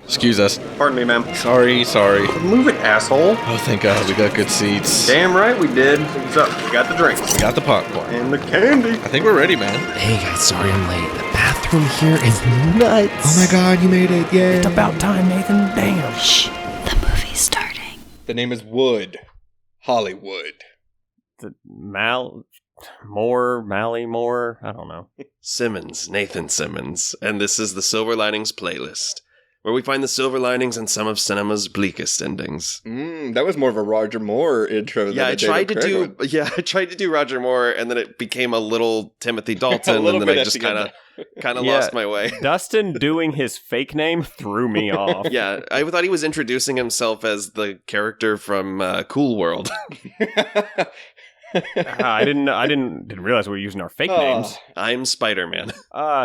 Excuse us. Pardon me, ma'am. Sorry. Move it, asshole. Oh, thank God, we got good seats. Damn right we did. What's up? We got the drinks. We got the popcorn. And the candy. I think we're ready, man. Hey guys, sorry I'm late. The bathroom here is nuts. Oh my God, you made it. Yay. It's about time, Nathan. Damn. Shh, the movie's starting. The name is Wood. Hollywood. Moore, I don't know. Simmons, Nathan Simmons, and this is the Silver Linings Playlist, where we find the silver linings in some of cinema's bleakest endings. That was more of a Roger Moore intro. Yeah, I tried to do Roger Moore, and then it became a little Timothy Dalton, and then I just kind of lost my way. Dustin doing his fake name threw me off. Yeah, I thought he was introducing himself as the character from Cool World. I didn't realize we were using our fake names. I'm Spider-Man.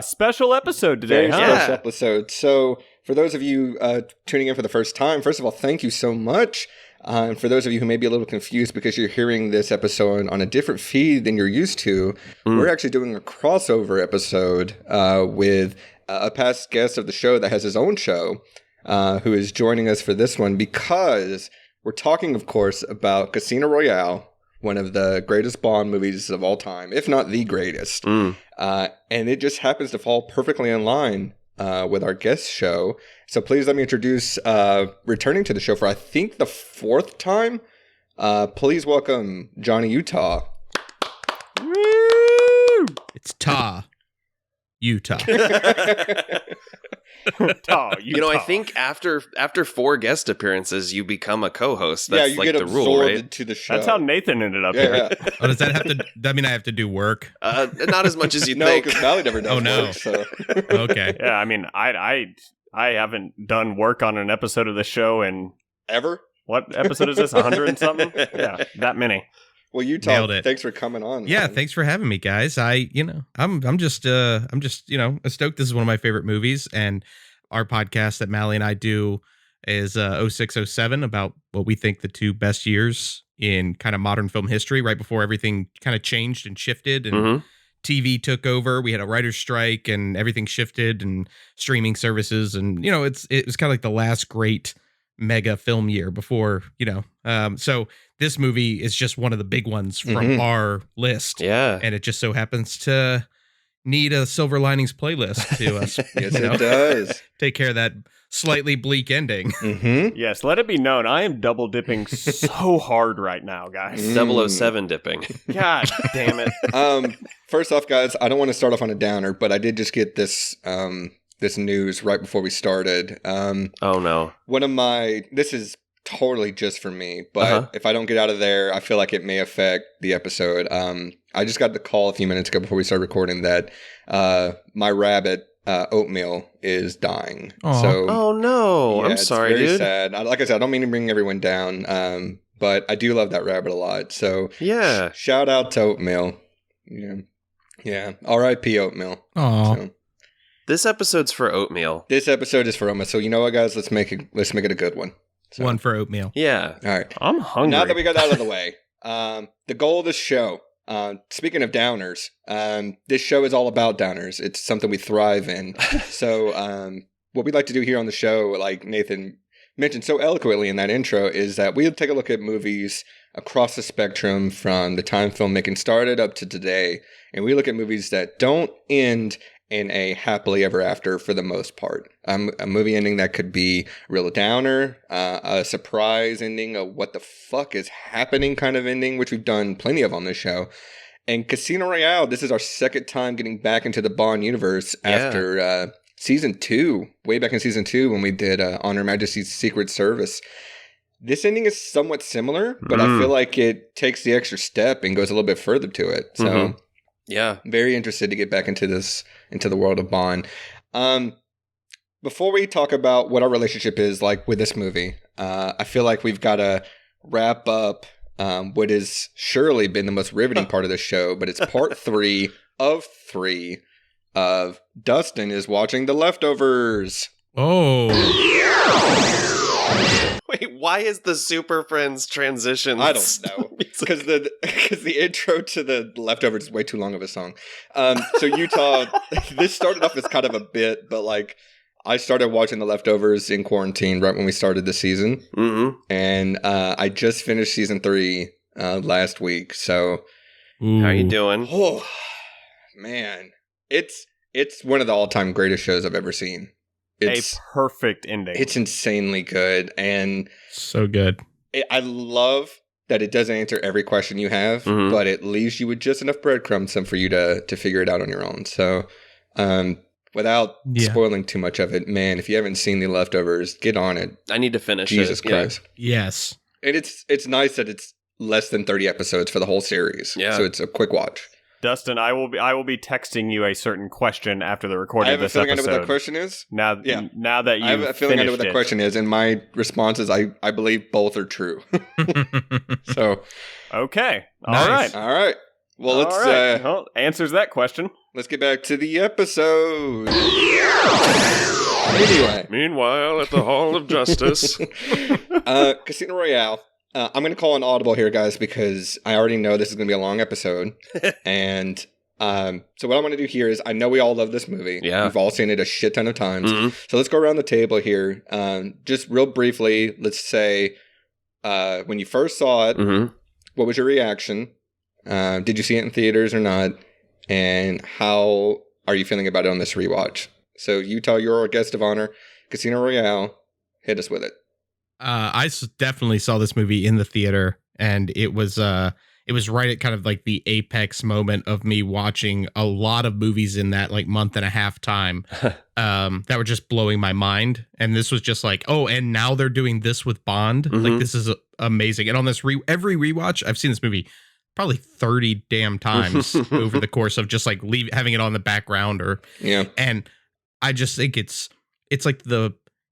Special episode today, Very huh? special episode. So, for those of you tuning in for the first time, first of all, thank you so much. And for those of you who may be a little confused because you're hearing this episode on a different feed than you're used to, we're actually doing a crossover episode with a past guest of the show that has his own show, who is joining us for this one because we're talking, of course, about Casino Royale, one of the greatest Bond movies of all time, if not the greatest. And it just happens to fall perfectly in line with our guest show. So please let me introduce, returning to the show for I think the fourth time, please welcome Johnny Utah. Woo! It's Utah. You know, I think after 4 guest appearances, you become a co-host. That's you like get the rule, right? into the show. That's how Nathan ended up here. Yeah. Oh, does that have to? That mean I have to do work? Not as much as you No, think. because Valley never does Oh, no. work, so. Okay. Yeah, I mean, I haven't done work on an episode of the show in Ever? what episode is this? 100 and something? Yeah, that many. Well, Utah, Nailed it. thanks for coming on. Yeah, man. thanks for having me, guys. I'm just stoked. This is one of my favorite movies, and our podcast that Mally and I do is 0607 about what we think the 2 best years in kind of modern film history, right before everything kind of changed and shifted and TV took over. We had a writer's strike and everything shifted and streaming services, and it was kind of like the last great mega film year before, so this movie is just one of the big ones from our list. Yeah. And it just so happens to need a Silver Linings playlist to us. Yes, it does. Take care of that slightly bleak ending. Yes, let it be known, I am double dipping so hard right now, guys. 007 dipping. God damn it. First off, guys, I don't want to start off on a downer, but I did just get this this news right before we started. Oh, no. This is totally just for me, but if I don't get out of there, I feel like it may affect the episode. I just got the call a few minutes ago before we started recording that my rabbit, Oatmeal, is dying. Aww. So, Oh, no. yeah, I'm it's sorry, very dude. sad. Like I said, I don't mean to bring everyone down, but I do love that rabbit a lot. So, Yeah. shout out to Oatmeal. Yeah. R.I.P. Oatmeal. Aw. So, This episode's for Oatmeal. this episode is for Oatmeal. So you know what, guys? Let's make it a good one. So, One for Oatmeal. Yeah. All right. I'm hungry. Now that we got that out of the way, the goal of this show, speaking of downers, this show is all about downers. It's something we thrive in. So what we'd like to do here on the show, like Nathan mentioned so eloquently in that intro, is that we'll take a look at movies across the spectrum from the time filmmaking started up to today. And we look at movies that don't end in a happily ever after for the most part. A movie ending that could be real downer, a surprise ending, a what the fuck is happening kind of ending, which we've done plenty of on this show. And Casino Royale, this is our second time getting back into the Bond universe after season 2, way back in season 2 when we did On Her Majesty's Secret Service. This ending is somewhat similar, but I feel like it takes the extra step and goes a little bit further to it. So Yeah. very interested to get back into the world of Bond. Before we talk about what our relationship is like with this movie, I feel like we've got to wrap up what has surely been the most riveting part of the show, but it's part 3 of 3 of Dustin is watching The Leftovers. Oh. Wait, why is the Super Friends transition? I don't know. Because the intro to The Leftovers is way too long of a song. So Utah, this started off as kind of a bit, but like I started watching The Leftovers in quarantine right when we started the season. Mm-hmm. And I just finished season 3 last week. So, How you doing? oh, man. It's one of the all-time greatest shows I've ever seen. It's a perfect ending. It's insanely good. And So good. I love that it doesn't answer every question you have, Mhm. but it leaves you with just enough breadcrumbs for you to figure it out on your own. So, without spoiling too much of it, man, if you haven't seen The Leftovers, get on it. I need to finish Jesus it. Christ. Yes. And it's nice that it's less than 30 episodes for the whole series. Yeah. So it's a quick watch. Dustin, I will be texting you a certain question after the recording I have of a this feeling I know episode. what that question is. Now that you I have a feeling I know what the question is, and my response is I believe both are true. So Okay. Nice. All right. all right. Well, let's Well, answers that question. let's get back to the episode. Anyway, Meanwhile, at the Hall of Justice. Casino Royale. I'm going to call an audible here, guys, because I already know this is going to be a long episode. And so what I want to do here is, I know we all love this movie. Yeah. We've all seen it a shit ton of times. Mhm. So let's go around the table here. Just real briefly, let's say when you first saw it, Mm-hmm. what was your reaction? Did you see it in theaters or not? And how are you feeling about it on this rewatch? So Utah, you're our guest of honor. Casino Royale, hit us with it. Definitely saw this movie in the theater, and it was right at kind of like the apex moment of me watching a lot of movies in that like month and a half time that were just blowing my mind. And this was just like, oh, and now they're doing this with Bond. Mhm. Like, this is amazing. And on this every rewatch, I've seen this movie probably 30 damn times over the course of just like having it on the background Yeah. and I just think it's like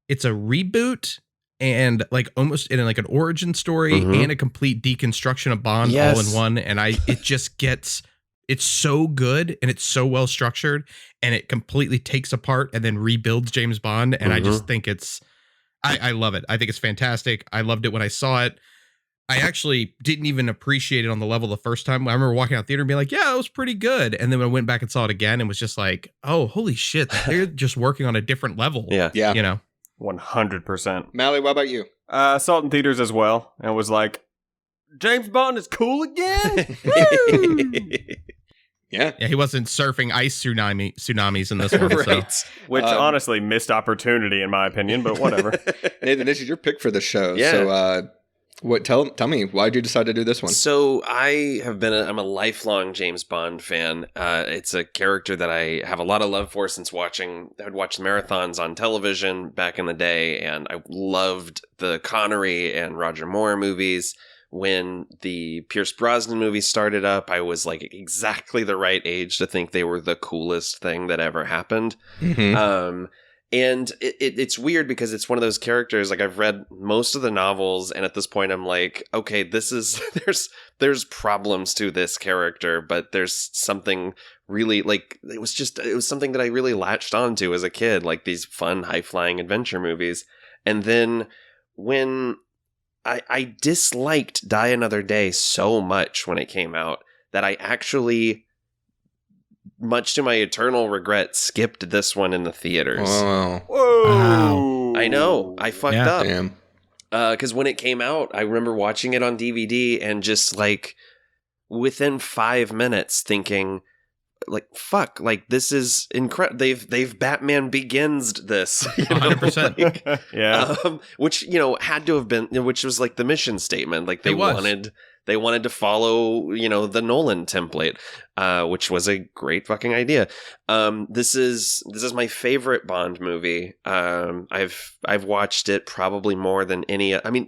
it's a reboot and like almost in like an origin story Mhm. and a complete deconstruction of Bond all Yes. in one. And it's so good and it's so well structured and it completely takes apart and then rebuilds James Bond. And I just think I love it. I think it's fantastic. I loved it when I saw it. I actually didn't even appreciate it on the level the first time. I remember walking out theater and being like, yeah, it was pretty good. And then when I went back and saw it again, it was just like, oh, holy shit. They're just working on a different level. Yeah. Yeah. You know? 100%. Mally, what about you? Saw it in theaters as well, and was like, James Bond is cool again. Woo! Yeah. Yeah, he wasn't surfing ice tsunamis in this one. So. Right. Which honestly missed opportunity in my opinion, but whatever. Nathan, this is your pick for the show. Yeah. So tell me, why did you decide to do this one? So I'm a lifelong James Bond fan. It's a character that I have a lot of love for since I'd watched marathons on television back in the day, and I loved the Connery and Roger Moore movies. When the Pierce Brosnan movies started up, I was like exactly the right age to think they were the coolest thing that ever happened. Mm-hmm. And it's weird because it's one of those characters, like I've read most of the novels, and at this point I'm like, okay, this is, there's problems to this character, but there's something really, like, it was something that I really latched onto as a kid, like these fun, high-flying adventure movies. And then when I disliked Die Another Day so much when it came out that I actually, much to my eternal regret, skipped this one in the theaters. Oh, Whoa! I know. I fucked up. damn. Because when it came out, I remember watching it on DVD and just like within 5 minutes thinking, like, fuck, like this is incredible. They've Batman Begins this, 100%. like, Yeah. which had to have been, which was like the mission statement. Like they It was. wanted to follow the Nolan template, which was a great fucking idea. This is my favorite Bond movie. I've watched it probably more than any. I mean,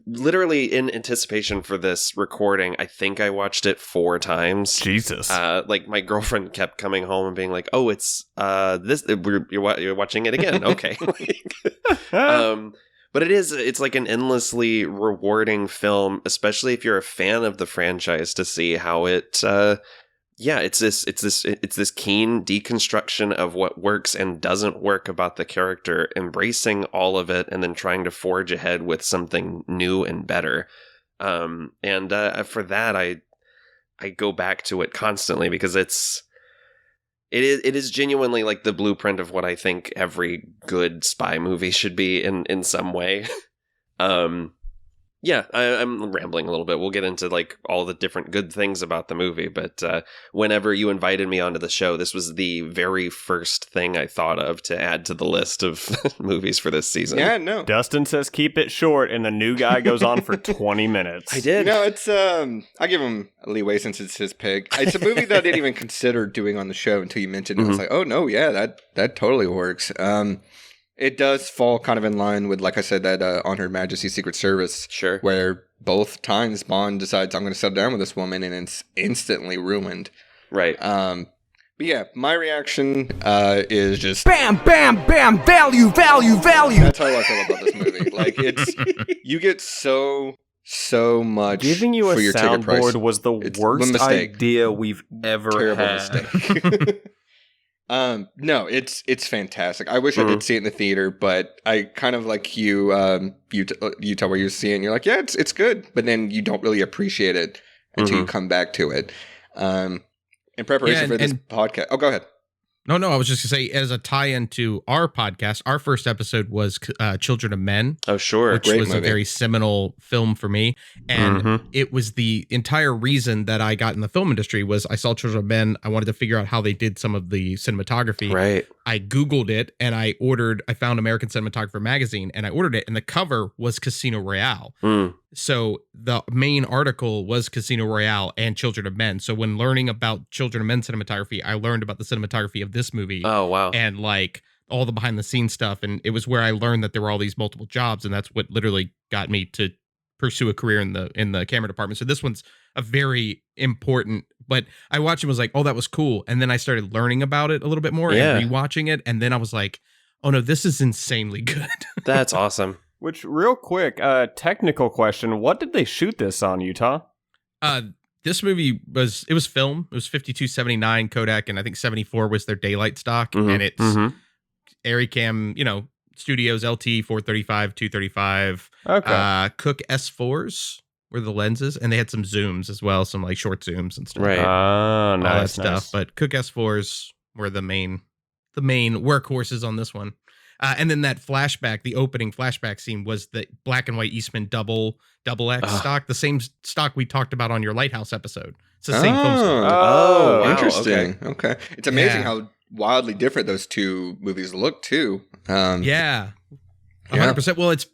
literally in anticipation for this recording, I think I watched it 4 times. Jesus. Like my girlfriend kept coming home and being like, "Oh, it's this. You're watching it again? Okay." But it's like an endlessly rewarding film, especially if you're a fan of the franchise, to see how it's this keen deconstruction of what works and doesn't work about the character, embracing all of it, and then trying to forge ahead with something new and better. For that, I go back to it constantly because It is genuinely like the blueprint of what I think every good spy movie should be in some way. Yeah, I'm rambling a little bit. We'll get into like all the different good things about the movie, but whenever you invited me onto the show, this was the very first thing I thought of to add to the list of movies for this season. Yeah, no. Dustin says keep it short, and the new guy goes on for 20 minutes. I did. It's I give him a leeway since it's his pick. It's a movie that I didn't even consider doing on the show until you mentioned it. I was like, oh no, yeah, that totally works. It does fall kind of in line with, like I said, that On Her Majesty's Secret Service. Sure. Where both times Bond decides, I'm going to settle down with this woman, and it's instantly ruined. Right. But yeah, my reaction is just... Bam, bam, bam, value, value, value. That's how I feel about this movie. Like, it's... You get so much Giving you a for your ticket price. soundboard was the It's worst a mistake. idea we've ever Terrible had. mistake. No, it's fantastic. I wish I did see it in the theater, but I kind of like you tell where you see it and you're like, yeah, it's good, but then you don't really appreciate it until you come back to it. In preparation for this podcast. Oh, go ahead. No, I was just going to say, as a tie-in to our podcast, our first episode was Children of Men. Oh, sure. Which Great was movie. a very seminal film for me. And it was the entire reason that I got in the film industry was I saw Children of Men. I wanted to figure out how they did some of the cinematography. Right. I Googled it and I found American Cinematographer magazine and I ordered it, and the cover was Casino Royale. So the main article was Casino Royale and Children of Men. So when learning about Children of Men cinematography, I learned about the cinematography of this movie. Oh, wow. And like all the behind the scenes stuff. And it was where I learned that there were all these multiple jobs. And that's what literally got me to pursue a career in the camera department. So this one's a very important, but I watched it and was like, oh, that was cool. And then I started learning about it a little bit more and rewatching it. And then I was like, oh no, this is insanely good. That's awesome. Which, real quick, technical question. What did they shoot this on, Utah? This movie was film. It was 52-79 Kodak, and I think 74 was their daylight stock. And it's Aricam, Studios LT 435, 235. Okay. Cook S4s were the lenses, and they had some zooms as well, some like short zooms and stuff. Right. Oh, nice, all that stuff. nice. But Cook S4s were the main workhorses on this one. And then that flashback, the opening flashback scene was the black and white Eastman double X stock, the same stock we talked about on your Lighthouse episode. It's the same film stock. Oh, wow, interesting. Okay. It's amazing how wildly different those two movies look too. Yeah. 100%. Well, it's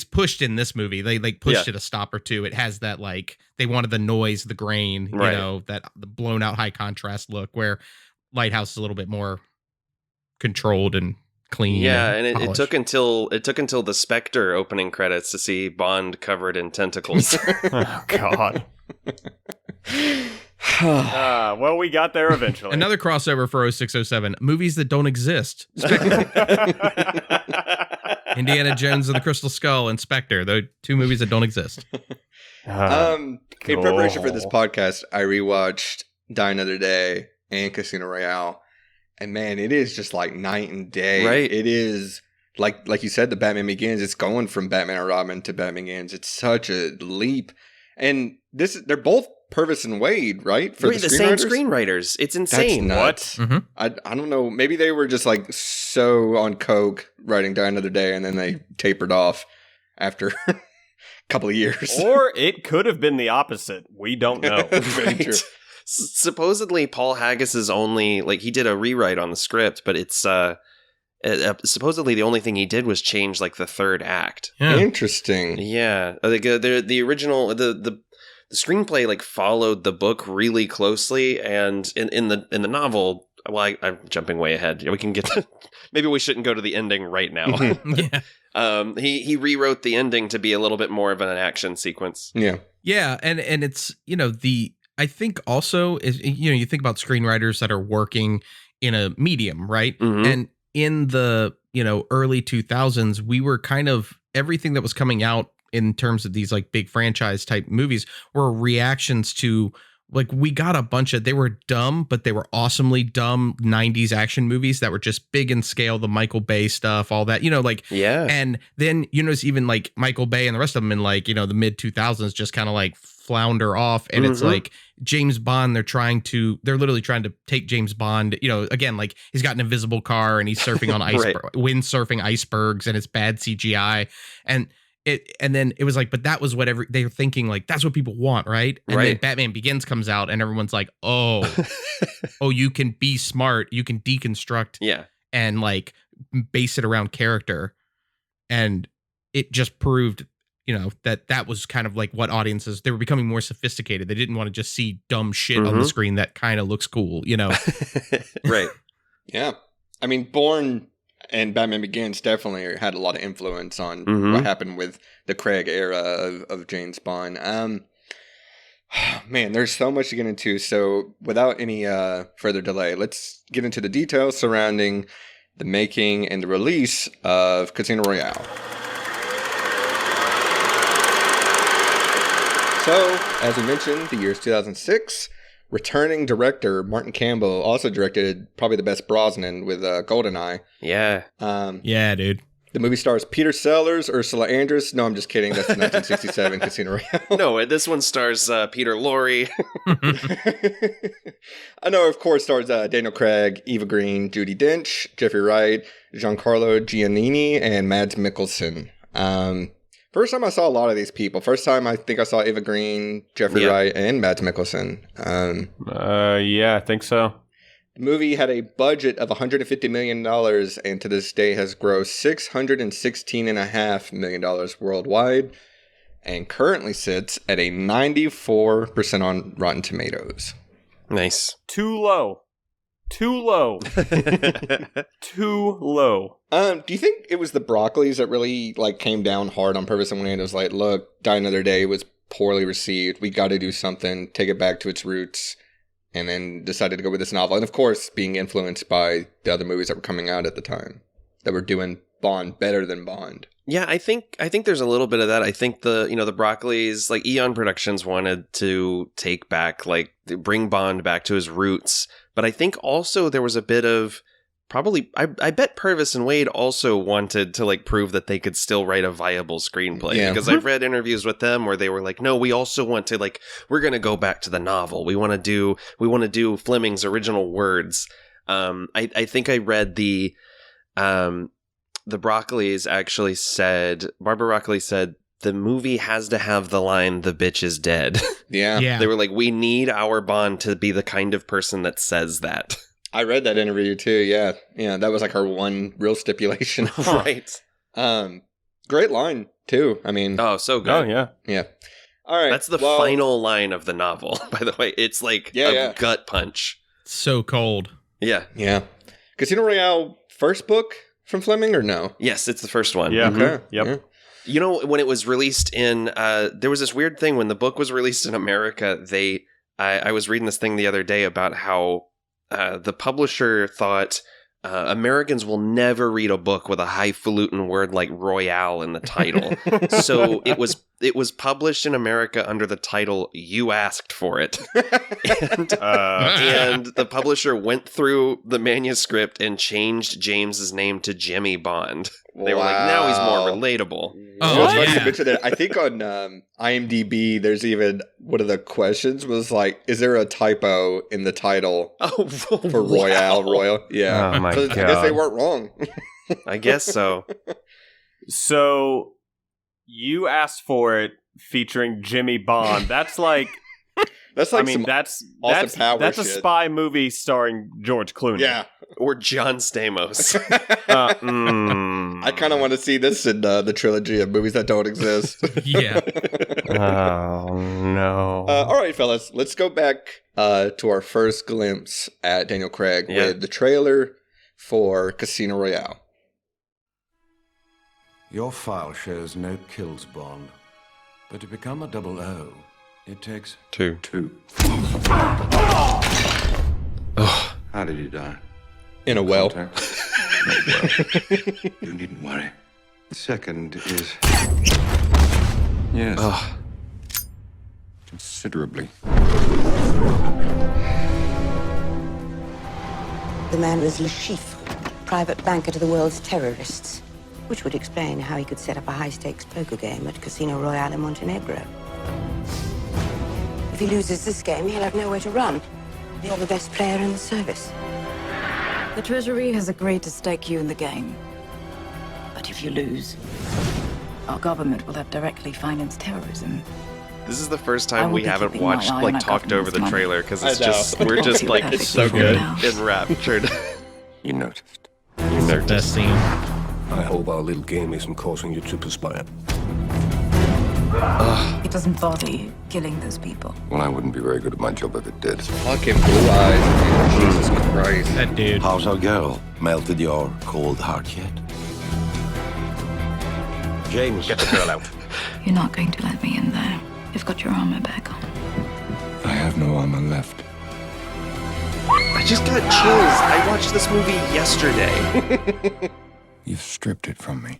pushed in this movie. They like pushed it a stop or two. It has that like they wanted the noise, the grain, that the blown out high contrast look, where Lighthouse is a little bit more controlled and clean. Yeah, and it polished. took until the Spectre opening credits to see Bond covered in tentacles. Oh, God. Well, we got there eventually. Another crossover for 0607, movies that don't exist. Indiana Jones and the Crystal Skull and Spectre, they're two movies that don't exist. In preparation for this podcast, I rewatched Die Another Day and Casino Royale. And man, it is just like night and day. Right. It is like you said, the Batman Begins. It's going from Batman and Robin to Batman Begins. It's such a leap. And they're both Purvis and Wade, right? For the same screenwriters. It's insane. That's nuts. What? I don't know. Maybe they were just like so on coke writing Die Another Day, and then they tapered off after a couple of years. Or it could have been the opposite. We don't know. Very true. Supposedly, Paul Haggis is only he did a rewrite on the script, but it's supposedly the only thing he did was change like the third act. Yeah. Interesting. Yeah, the original the screenplay like followed the book really closely, and in the novel. Well, I'm jumping way ahead. We can get to, maybe we shouldn't go to the ending right now. Yeah. He rewrote the ending to be a little bit more of an action sequence. Yeah. Yeah, and it's I think also is you think about screenwriters that are working in a medium, right? Mhm. And in the early 2000s, we were kind of everything that was coming out in terms of these like big franchise type movies were reactions to like we got a bunch of, they were dumb, but they were awesomely dumb 90s action movies that were just big in scale, the Michael Bay stuff, all that, like, Yeah. and then, it's even like Michael Bay and the rest of them in like, the mid 2000s just kind of like flounder off. And it's like James Bond, they're literally trying to take James Bond, again, like he's got an invisible car and he's surfing on windsurfing icebergs and it's bad CGI. And then it was like, but that was whatever they were thinking, like, that's what people want, right? And then Batman Begins comes out and everyone's like, oh, you can be smart. You can deconstruct and like base it around character. And it just proved, that was kind of like what audiences, they were becoming more sophisticated. They didn't want to just see dumb shit on the screen that kind of looks cool, Right. Yeah. I mean, Bourne and Batman Begins definitely had a lot of influence on what happened with the Craig era of James Bond. Man, there's so much to get into. So without any further delay, let's get into the details surrounding the making and the release of Casino Royale. So, as we mentioned, the year is 2006. Returning director Martin Campbell also directed probably the best Brosnan with GoldenEye. Yeah. Yeah, dude. The movie stars Peter Sellers, Ursula Andress. No, I'm just kidding. That's the 1967 Casino Royale. No, this one stars Peter Lorre. I know, of course, stars Daniel Craig, Eva Green, Judi Dench, Jeffrey Wright, Giancarlo Giannini, and Mads Mikkelsen. First time I saw a lot of these people. First time I think I saw Eva Green, Jeffrey Wright, and Mads Mikkelsen. Yeah, I think so. The movie had a budget of $150 million and to this day has grossed $616.5 million worldwide and currently sits at a 94% on Rotten Tomatoes. Nice. Too low. Too low. Too low. Do you think it was the Broccolis that really came down hard on purpose and when it was like, look, Die Another Day was poorly received. We got to do something, take it back to its roots, and then decided to go with this novel. And of course, being influenced by the other movies that were coming out at the time that were doing Bond better than Bond. Yeah, I think there's a little bit of that. I think the Broccolis, like Eon Productions wanted to take back, bring Bond back to his roots. But I think also there was a bit of probably, I bet Purvis and Wade also wanted to prove that they could still write a viable screenplay. Yeah. Because I've read interviews with them where they were like, no, we also want to we're going to go back to the novel. We want to do Fleming's original words. I think I read the Broccolis actually said, Barbara Broccoli said, the movie has to have the line, the bitch is dead. Yeah. They were like, we need our Bond to be the kind of person that says that. I read that interview too, yeah. Yeah, that was her one real stipulation. Right. Great line too. I mean. Oh, so good. Oh, yeah. Yeah. All right. That's the final line of the novel, by the way. It's a gut punch. So cold. Yeah. Yeah. Casino Royale, first book from Fleming or no? Yes, it's the first one. Yeah. Okay. Yep. Yeah. When it was released in, there was this weird thing when the book was released in America. I was reading this thing the other day about how the publisher thought Americans will never read a book with a highfalutin word like Royale in the title. So it was published in America under the title "You Asked for It," and the publisher went through the manuscript and changed James's name to Jimmy Bond. They were like, now he's more relatable. Oh, it's funny you mentioned that. I think on IMDb, there's even one of the questions was is there a typo in the title for Royale? Royal? Yeah. Oh my So God. I guess they weren't wrong. I guess so. So, You Asked for It featuring Jimmy Bond. That's That's some that's Austin Powers that's a shit. spy movie starring George Clooney. Yeah. Or John Stamos. I kind of want to see this in the trilogy of movies that don't exist. Yeah. Oh no. All right, fellas, let's go back to our first glimpse at Daniel Craig with the trailer for Casino Royale. Your file shows no kills, Bond. But to become a 00, it takes Two. How did you die? In a well. Contact? No well. You needn't worry. The second is... Yes. Considerably. The man was Le Chiffre, private banker to the world's terrorists, which would explain how he could set up a high-stakes poker game at Casino Royale in Montenegro. If he loses this game, he'll have nowhere to run. You're the best player in the service. The Treasury has agreed to stake you in the game. But if you lose, our government will have directly financed terrorism. This is the first I time will we be haven't keeping my watched, eye on like, our talked over the government's money. trailer because I it's know. just, we're just like It's so good. enraptured. You noticed. You know, Best scene. I hope our little game isn't causing you to perspire. It doesn't bother you killing those people. Well, I wouldn't be very good at my job if it did. Fucking blue eyes, man. Jesus Christ. That dude. How's our girl? Melted your cold heart yet? James, get the girl out. You're not going to let me in there. You've got your armor back on. I have no armor left. I just got chills. I watched this movie yesterday. You've stripped it from me.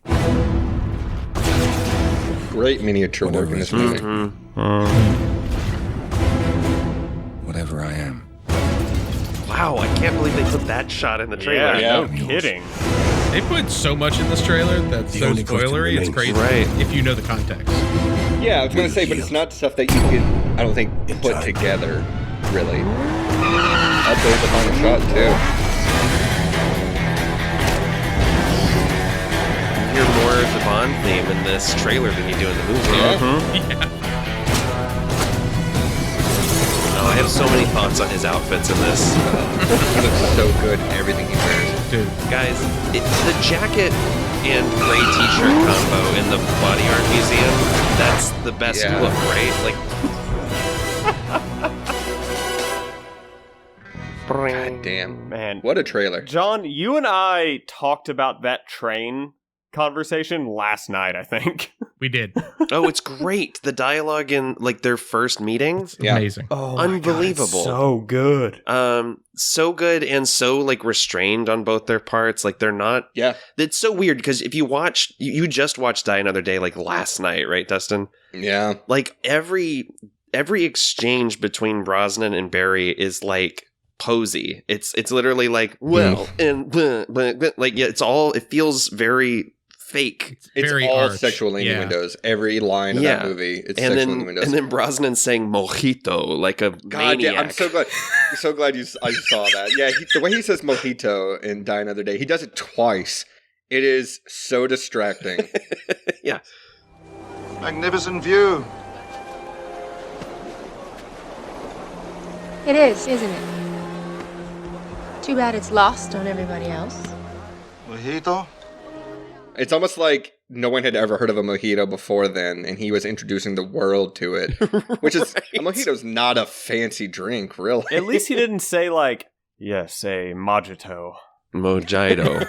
Great miniature work in this movie. Whatever I am. Wow, I can't believe they put that shot in the trailer. Yeah, no kidding. They put so much in this trailer that's The so only question spoilery. It's remains. crazy. Right. If you know the context. Yeah, I was going to say, but it's not stuff that you can, I don't think, put together, really. I'd say it's the final shot, too. You hear more of the Bond theme in this trailer than you do in the movie. Yeah. Oh, I have so many thoughts on his outfits in this. He looks so good in everything he wears. Dude. Guys, the jacket and gray t-shirt combo in the body art museum, that's the best Yeah. look, right? Like, God damn. Man. What a trailer. John, you and I talked about that train conversation last night, I think. We did. oh, it's great. The dialogue in, like, their first meeting. Yeah. Amazing. Oh, Unbelievable. so good. So good and so, like, restrained on both their parts. Like, they're not... Yeah. It's so weird because if you watch... You just watched Die Another Day, like, last night, right, Dustin? Yeah. Like, every exchange between Brosnan and Barry is, like, posy. It's literally like, well, and... like, yeah, it's all... It feels very... fake. It's very all arch. sexual innuendos. Every line of that movie, it's and sexual then, innuendos. And then Brosnan saying mojito like a God, maniac. yeah, I'm so glad. I saw that. Yeah, the way he says mojito in Die Another Day, he does it twice. It is so distracting. Yeah. Magnificent view. It is, isn't it? Too bad it's lost on everybody else. Mojito? It's almost like no one had ever heard of a mojito before then, and he was introducing the world to it. Which is, a mojito's not a fancy drink, really. At least he didn't say, like, yes, a mojito. Mojito.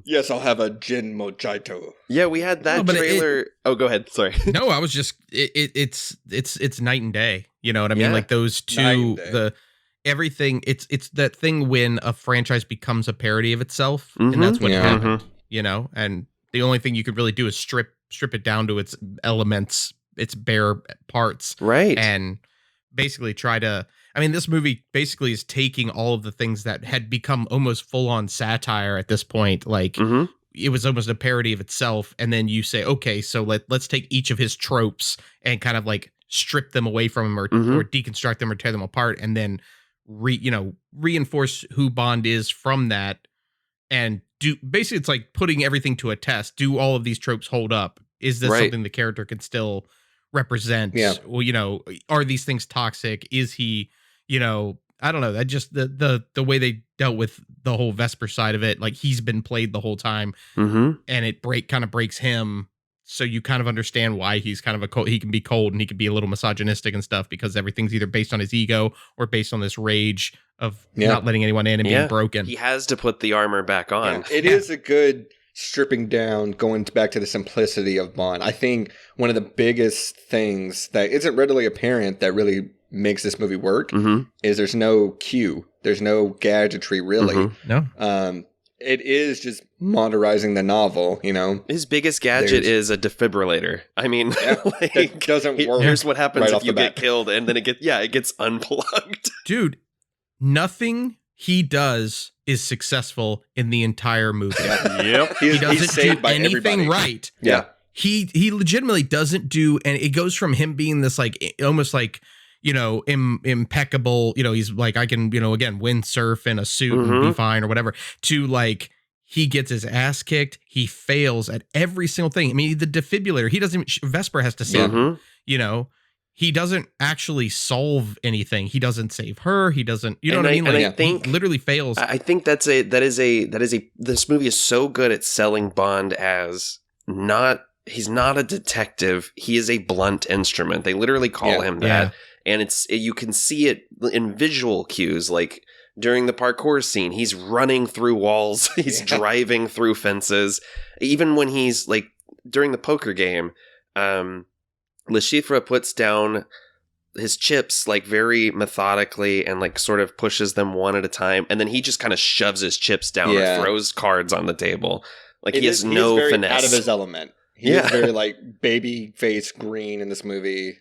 Yes, I'll have a gin mojito. Yeah, we had that No, but trailer. Oh, go ahead. Sorry. No, I was just it's night and day. You know what I mean? Yeah. Like those Night two, and day. everything. It's that thing when a franchise becomes a parody of itself, and that's what Yeah. happened. You know, and the only thing you could really do is strip it down to its elements, its bare parts, Right. and basically try to. I mean, this movie basically is taking all of the things that had become almost full on satire at this point, like. Mm-hmm. It was almost a parody of itself, and then you say, okay, so let's take each of his tropes and kind of like strip them away from him or deconstruct them or tear them apart, and then reinforce who Bond is from that, and do basically it's like putting everything to a test. Do all of these tropes hold up? Is this Right. something the character can still represent? Yeah. Well, are these things toxic? Is he, I don't know. That just the way they dealt with the whole Vesper side of it, like he's been played the whole time, Mm-hmm. and it kind of breaks him. So you kind of understand why he's kind of he can be cold and he can be a little misogynistic and stuff, because everything's either based on his ego or based on this rage of not letting anyone in and being broken. He has to put the armor back on. Yeah. It is a good stripping down, going back to the simplicity of Bond. I think one of the biggest things that isn't readily apparent that really makes this movie work is there's no cue. There's no gadgetry, really. No. it is just modernizing the novel, you know. His biggest gadget is a defibrillator. I mean, that doesn't work. Here's what happens right if off you the get bat. killed, and then it gets unplugged. Dude, nothing he does is successful in the entire movie. Yep. He doesn't he's saved do by anything everybody. right. Yeah. He legitimately doesn't do, and it goes from him being this like almost like, you know, impeccable, you know, he's like, I can, you know, again, windsurf in a suit and be fine or whatever, to like, he gets his ass kicked. He fails at every single thing. I mean, the defibrillator, he doesn't, Vesper has to save him, you know, he doesn't actually solve anything. He doesn't save her. He doesn't, you know what I mean? Like, I think he literally fails. I think this movie is so good at selling Bond as he's not a detective. He is a blunt instrument. They literally call him that. Yeah. And you can see it in visual cues, like during the parkour scene, he's running through walls, he's driving through fences. Even when he's like during the poker game, Le Chiffre puts down his chips like very methodically and like sort of pushes them one at a time, and then he just kind of shoves his chips down and throws cards on the table. Like he has no very finesse. Out of his element. He is very like baby face green in this movie.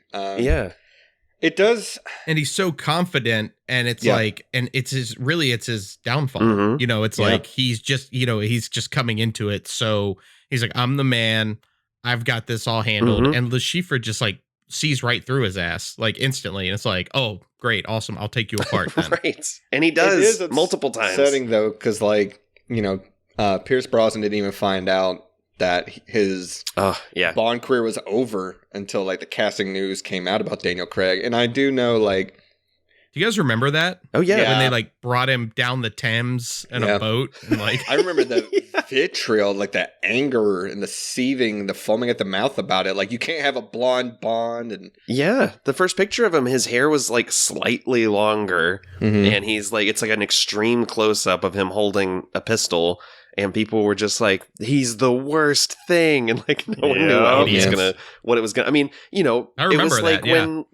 It does, and he's so confident, and it's like, and it's his downfall. You know, it's like he's just coming into it. So he's like, I'm the man. I've got this all handled. And Le Chiffre just like sees right through his ass like instantly, and it's like, oh, great, awesome, I'll take you apart. Then. Right, and he does multiple times. Setting though, because like, you know, Pierce Brosnan didn't even find out that his Bond career was over until like the casting news came out about Daniel Craig. And I do know, like, do you guys remember that? Oh yeah, when they like brought him down the Thames in a boat, and like I remember the vitriol, like the anger and the seething, the foaming at the mouth about it. Like, you can't have a blonde Bond. And the first picture of him, his hair was like slightly longer, and he's like, it's like an extreme close up of him holding a pistol. And people were just like, he's the worst thing. And like, no one knew what it was going to. I mean, you know, I remember it was like that, when,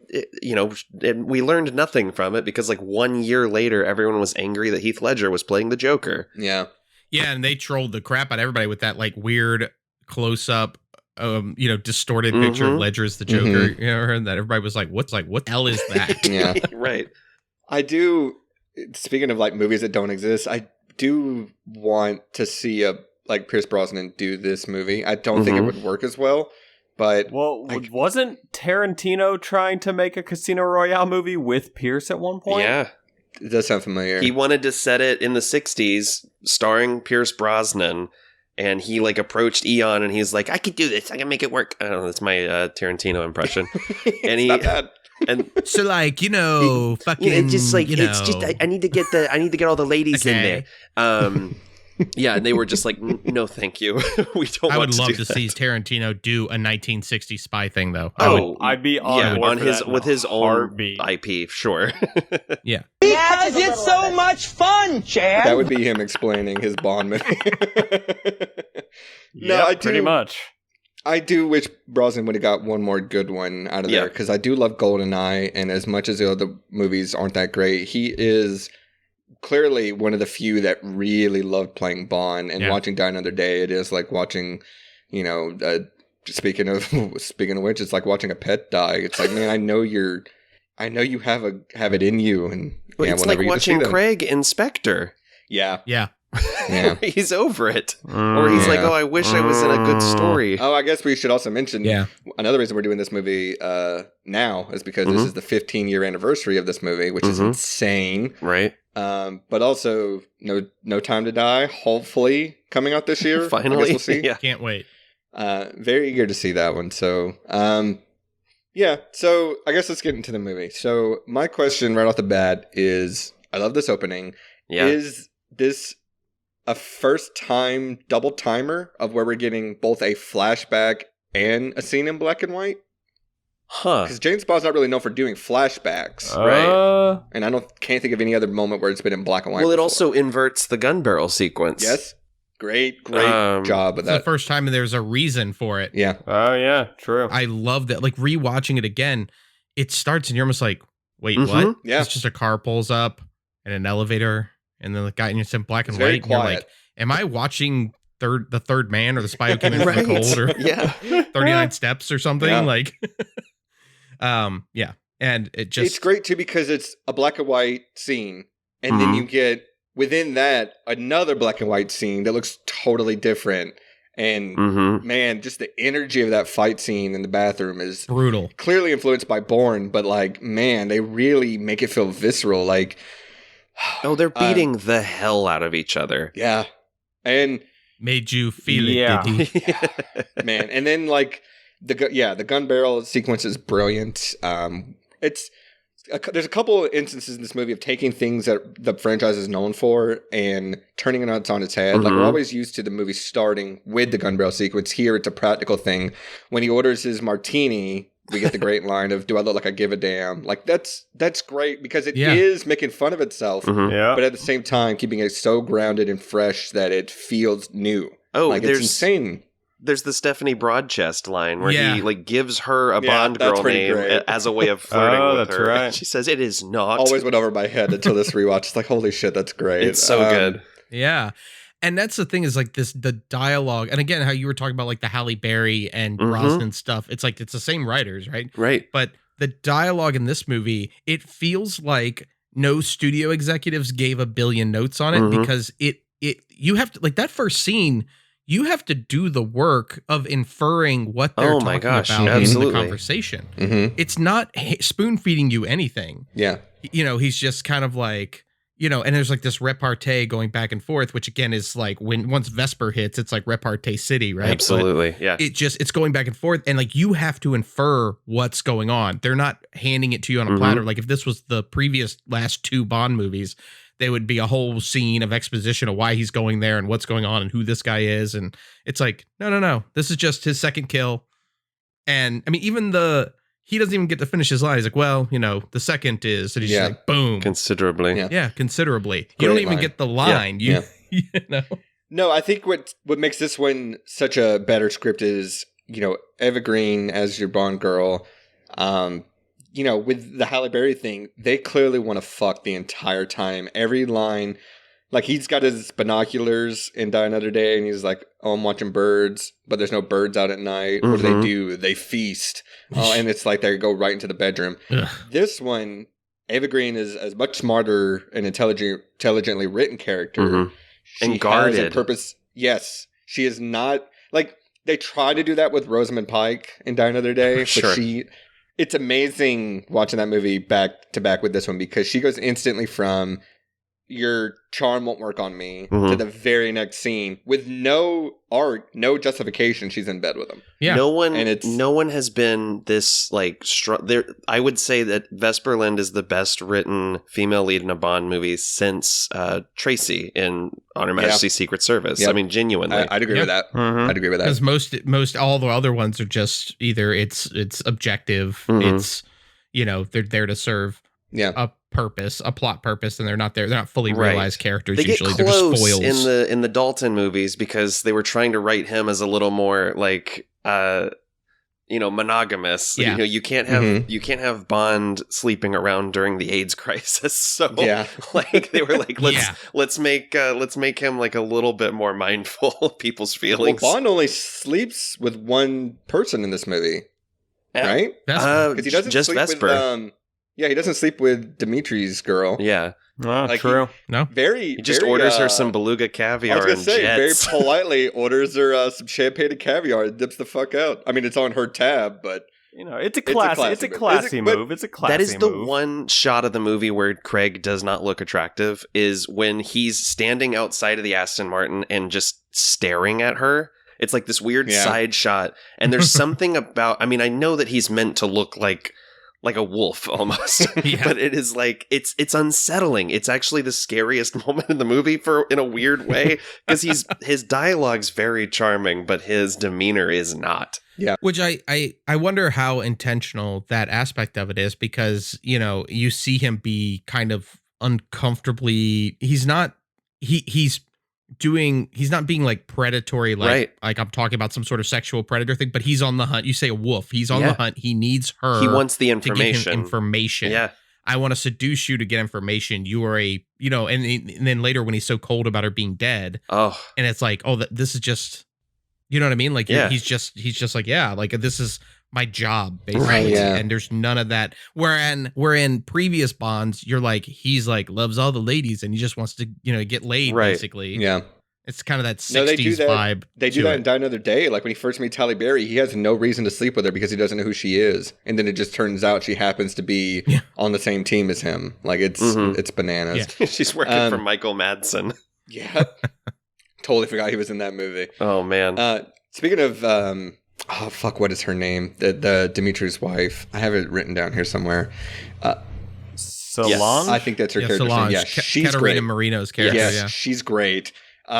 you know, and we learned nothing from it because like 1 year later, everyone was angry that Heath Ledger was playing the Joker. Yeah. Yeah. And they trolled the crap out of everybody with that like weird close up, you know, distorted picture of Ledger as the Joker. You know, and that everybody was like, what the hell is that? Yeah. Right. I do, speaking of like movies that don't exist, I do want to see like Pierce Brosnan do this movie. I don't think it would work as well, but wasn't Tarantino trying to make a Casino Royale movie with Pierce at one point? Yeah, it does sound familiar. He wanted to set it in the 60s, starring Pierce Brosnan, and he like approached Eon, and he's like, "I could do this. I can make it work." I don't know. That's my Tarantino impression. And he. Not bad. And so like, you know, fucking, it's just like, you know, it's just I need to get all the ladies in there. Yeah, and they were just like, no, thank you. We don't. I want would love to that. see Tarantino do a 1960 spy thing, though. I'd be on his with his own IP, sure. Yeah, because it's so much fun, Chad. That would be him explaining his Bond movie. Pretty much. I do wish Brosnan would have got one more good one out of there, because I do love GoldenEye, and as much as the other movies aren't that great, he is clearly one of the few that really loved playing Bond, and watching Die Another Day, it is like watching, you know, speaking of which, it's like watching a pet die. It's like, man, I know you have it in you, and it's like watching Craig in Spectre. Yeah. He's over it. Or he's like, oh, I wish I was in a good story. Oh, I guess we should also mention another reason we're doing this movie now is because this is the 15-year anniversary of this movie, which is insane. Right. But also No Time to Die, hopefully coming out this year. Finally. I guess we'll see. Can't wait. Very eager to see that one. So, so I guess let's get into the movie. So my question right off the bat is, I love this opening. Yeah. Is this a first-time double timer of where we're getting both a flashback and a scene in black and white? Huh. Because James Bond's not really known for doing flashbacks, right? And I can't think of any other moment where it's been in black and white. Well, it before. also inverts the gun barrel sequence. Yes. Great job of that. It's the first time there's a reason for it. Yeah. Oh, yeah. True. I love that. Like, rewatching it again, it starts and you're almost like, wait, what? Yeah. It's just a car pulls up and an elevator, and then the guy, and it's in black and very white. And you're quiet. like, am I watching the Third Man or The Spy Who Came In From the Cold or 39 Steps or something? Yeah. Like, yeah. And it's great too because it's a black and white scene, and then you get within that another black and white scene that looks totally different. And man, just the energy of that fight scene in the bathroom is brutal. Clearly influenced by Bourne, but like, man, they really make it feel visceral. Like, they're beating the hell out of each other. Yeah, and made you feel it, did he? Man. And then like the gun barrel sequence is brilliant. There's a couple instances in this movie of taking things that the franchise is known for and turning it on its head. Like, we're always used to the movie starting with the gun barrel sequence. Here, it's a practical thing. When he orders his martini, we get the great line of, "Do I look like I give a damn?" Like, that's great because it is making fun of itself, but at the same time, keeping it so grounded and fresh that it feels new. Oh, like, it's insane. There's the Stephanie Broadchest line where he like gives her a Bond girl name as a way of flirting with her. Right. She says, "It is not." Always went over my head until this rewatch. It's like, holy shit, that's great. It's so good. Yeah. And that's the thing is like the dialogue. And again, how you were talking about like the Halle Berry and Brosnan stuff. It's like, it's the same writers, right? Right. But the dialogue in this movie, it feels like no studio executives gave a billion notes on it because you have to, like, that first scene, you have to do the work of inferring what they're talking about in the conversation. It's not spoon feeding you anything. Yeah. You know, he's just kind of like, you know, and there's like this repartee going back and forth, which again is like once Vesper hits, it's like repartee city, right? Absolutely. But yeah. It's going back and forth. And like, you have to infer what's going on. They're not handing it to you on a platter. Like if this was the previous last two Bond movies, there would be a whole scene of exposition of why he's going there and what's going on and who this guy is. And it's like, no. This is just his second kill. And I mean, he doesn't even get to finish his line. He's like, well, you know, the second is, and he's just like, boom. Considerably. Yeah, considerably. You don't even get the line. You know? No, I think what makes this one such a better script is, you know, Eva Green as your Bond girl. You know, with the Halle Berry thing, they clearly want to fuck the entire time. Every line, like he's got his binoculars in Die Another Day, and he's like, "Oh, I'm watching birds, but there's no birds out at night." What do? They feast. Oh, and it's like they go right into the bedroom. This one, Eva Green is a much smarter and intelligently written character. She and guarded. Has a purpose. Yes, she is not like they try to do that with Rosamund Pike in Die Another Day, but it's amazing watching that movie back to back with this one because she goes instantly from your charm won't work on me to the very next scene with no arc, no justification. She's in bed with him. Yeah. No one has been this like there. I would say that Vesper Lynd is the best written female lead in a Bond movie since Tracy in On Her Majesty's Secret Service. I mean, genuinely, I'd agree with that. I'd agree with that because most all the other ones are just either it's objective, it's, you know, they're there to serve a purpose, a plot purpose, and they're not fully realized characters. They usually get close they're just foils in the Dalton movies because they were trying to write him as a little more like you know, monogamous. You know, you can't have Bond sleeping around during the AIDS crisis. So like they were like, let's make him like a little bit more mindful of people's feelings. Well, Bond only sleeps with one person in this movie, right? Because he doesn't just sleep Vesper. with he doesn't sleep with Dimitri's girl. Yeah. Like true. He just orders her some beluga caviar. I was gonna say, jets. very politely orders her some champagne and caviar and dips the fuck out. I mean, it's on her tab, but you know, it's a classy move. It's a classy That is the move. one shot of the movie where Craig does not look attractive is when he's standing outside of the Aston Martin and just staring at her. It's like this weird side shot, and there's something about. I mean, I know that he's meant to look like a wolf almost, but it is like it's unsettling. It's actually the scariest moment in the movie in a weird way because his dialogue's very charming, but his demeanor is not. Yeah, which I wonder how intentional that aspect of it is because, you know, you see him be kind of uncomfortably. He's not being like predatory, like I'm talking about some sort of sexual predator thing, but he's on the hunt. You say a wolf, he's on the hunt. He needs her. He wants the information. Yeah. I want to seduce you to get information. You are a, and then later when he's so cold about her being dead. Oh, and it's like, this is just, you know what I mean? Like, he's just like, yeah, like this is my job, basically. Right, yeah. And there's none of that. Wherein previous Bonds, you're like, he's like, loves all the ladies and he just wants to, get laid, basically. Yeah. It's kind of that 60s vibe. They do that in Die Another Day. Like when he first meets Halle Berry, he has no reason to sleep with her because he doesn't know who she is. And then it just turns out she happens to be on the same team as him. Like it's bananas. Yeah. She's working for Michael Madsen. Yeah. Totally forgot he was in that movie. Oh, man. Speaking of, what is her name? The Dimitri's wife. I have it written down here somewhere. Solange? I think that's her character. Solange. Yeah, she's Katarina great. Marino's character. Yes, yeah. she's great.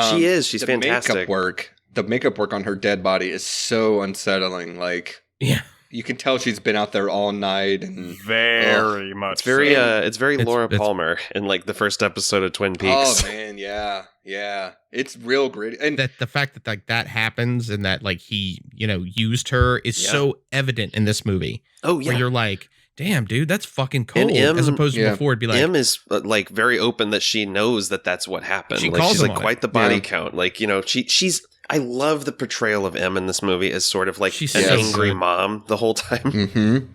She is. She's fantastic. The makeup work on her dead body is so unsettling. Like, you can tell she's been out there all night and very much. It's very Laura Palmer in like the first episode of Twin Peaks. Oh man, yeah. It's real gritty. And that the fact that like that happens and that like he used her is so evident in this movie. Oh yeah, where you're like, damn, dude, that's fucking cold. As opposed to before, it'd be like, M is like very open that she knows that that's what happened. She like calls she's him like on quite it. the body count. Like she's. I love the portrayal of M in this movie as sort of like she's an so angry good. mom the whole time. Mm-hmm.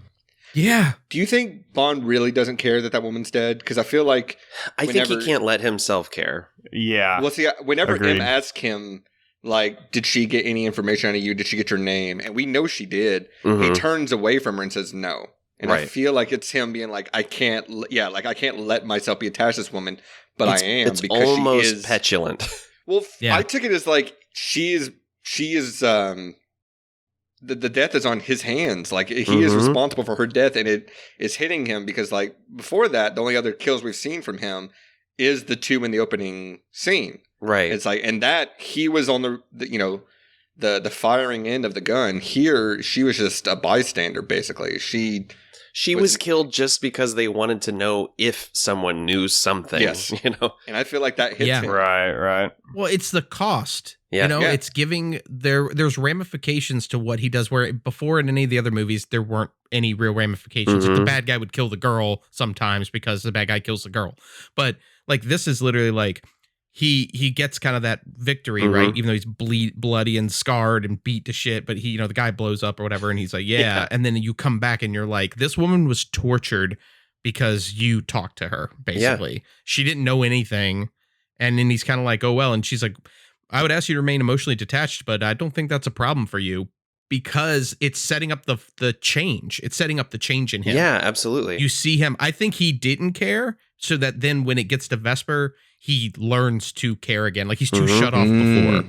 Yeah. Do you think Bond really doesn't care that woman's dead? Because I feel like I think he can't let himself care. Yeah. Well, see, whenever Agreed. M asks him, like, did she get any information out of you? Did she get your name? And we know she did. Mm-hmm. He turns away from her and says no. And I Right. feel like it's him being like, I can't let myself be attached to this woman, but I am It's because almost she is petulant. Well, Yeah. I took it as like she is the death is on his hands. Like he is responsible for her death, and it is hitting him because like before that, the only other kills we've seen from him is the two in the opening scene. Right. It's like, and that he was on the firing end of the gun. Here, she was just a bystander, basically. She was killed just because they wanted to know if someone knew something. Yes. And I feel like that hits him. Right. well, it's the cost. Yeah. It's giving there's ramifications to what he does, where before in any of the other movies, there weren't any real ramifications. Like, the bad guy would kill the girl sometimes because the bad guy kills the girl. But like, this is literally like, he gets kind of that victory, right? Even though he's bloody and scarred and beat to shit, but he, the guy blows up or whatever, and he's like, yeah. And then you come back and you're like, this woman was tortured because you talked to her, basically. Yeah. She didn't know anything. And then he's kind of like, oh, well. And she's like, I would ask you to remain emotionally detached, but I don't think that's a problem for you, because it's setting up the change. It's setting up the change in him. Yeah, absolutely. You see him. I think he didn't care, so that then when it gets to Vesper, he learns to care again. Like, he's too shut off before.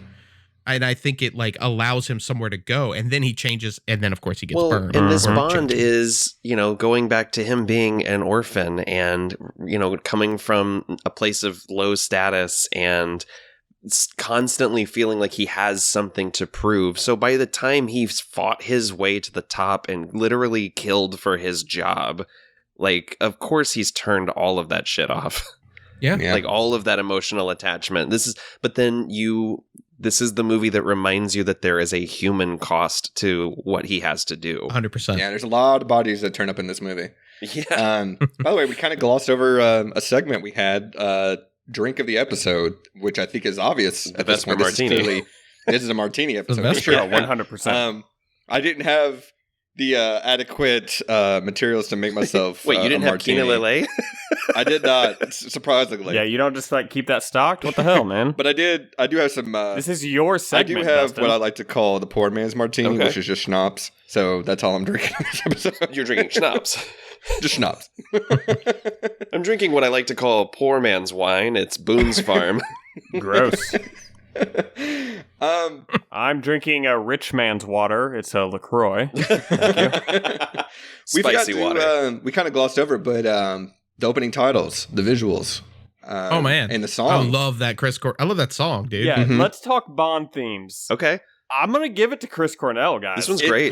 And I think it like allows him somewhere to go, and then he changes, and then of course he gets burned. And this Bond is, going back to him being an orphan and, coming from a place of low status and constantly feeling like he has something to prove. So by the time he's fought his way to the top and literally killed for his job, like, of course he's turned all of that shit off. Yeah. Like all of that emotional attachment. This is the movie that reminds you that there is a human cost to what he has to do. 100%. Yeah, there's a lot of bodies that turn up in this movie. Yeah. By the way, we kind of glossed over a segment we had, drink of the episode, which I think is obvious at this point. Martini. This is a martini episode. Vesper. Sure. 100%. I didn't have the adequate materials to make myself. Wait, you didn't have martini. Quina Lele? I did not, surprisingly. Yeah, you don't just like keep that stocked? What the hell, man? But I do have some. This is your segment. I do have Dustin. what I like to call the poor man's martini, which is just schnapps. So that's all I'm drinking in this episode. You're drinking schnapps. Just schnapps. I'm drinking what I like to call poor man's wine. It's Boone's Farm. Gross. I'm drinking a rich man's water. It's a LaCroix. Spicy water. We kind of glossed over, but the opening titles, the visuals. Oh man, and the song. I love that I love that song, dude. Yeah, let's talk Bond themes. Okay. I'm gonna give it to Chris Cornell, guys. This one's great.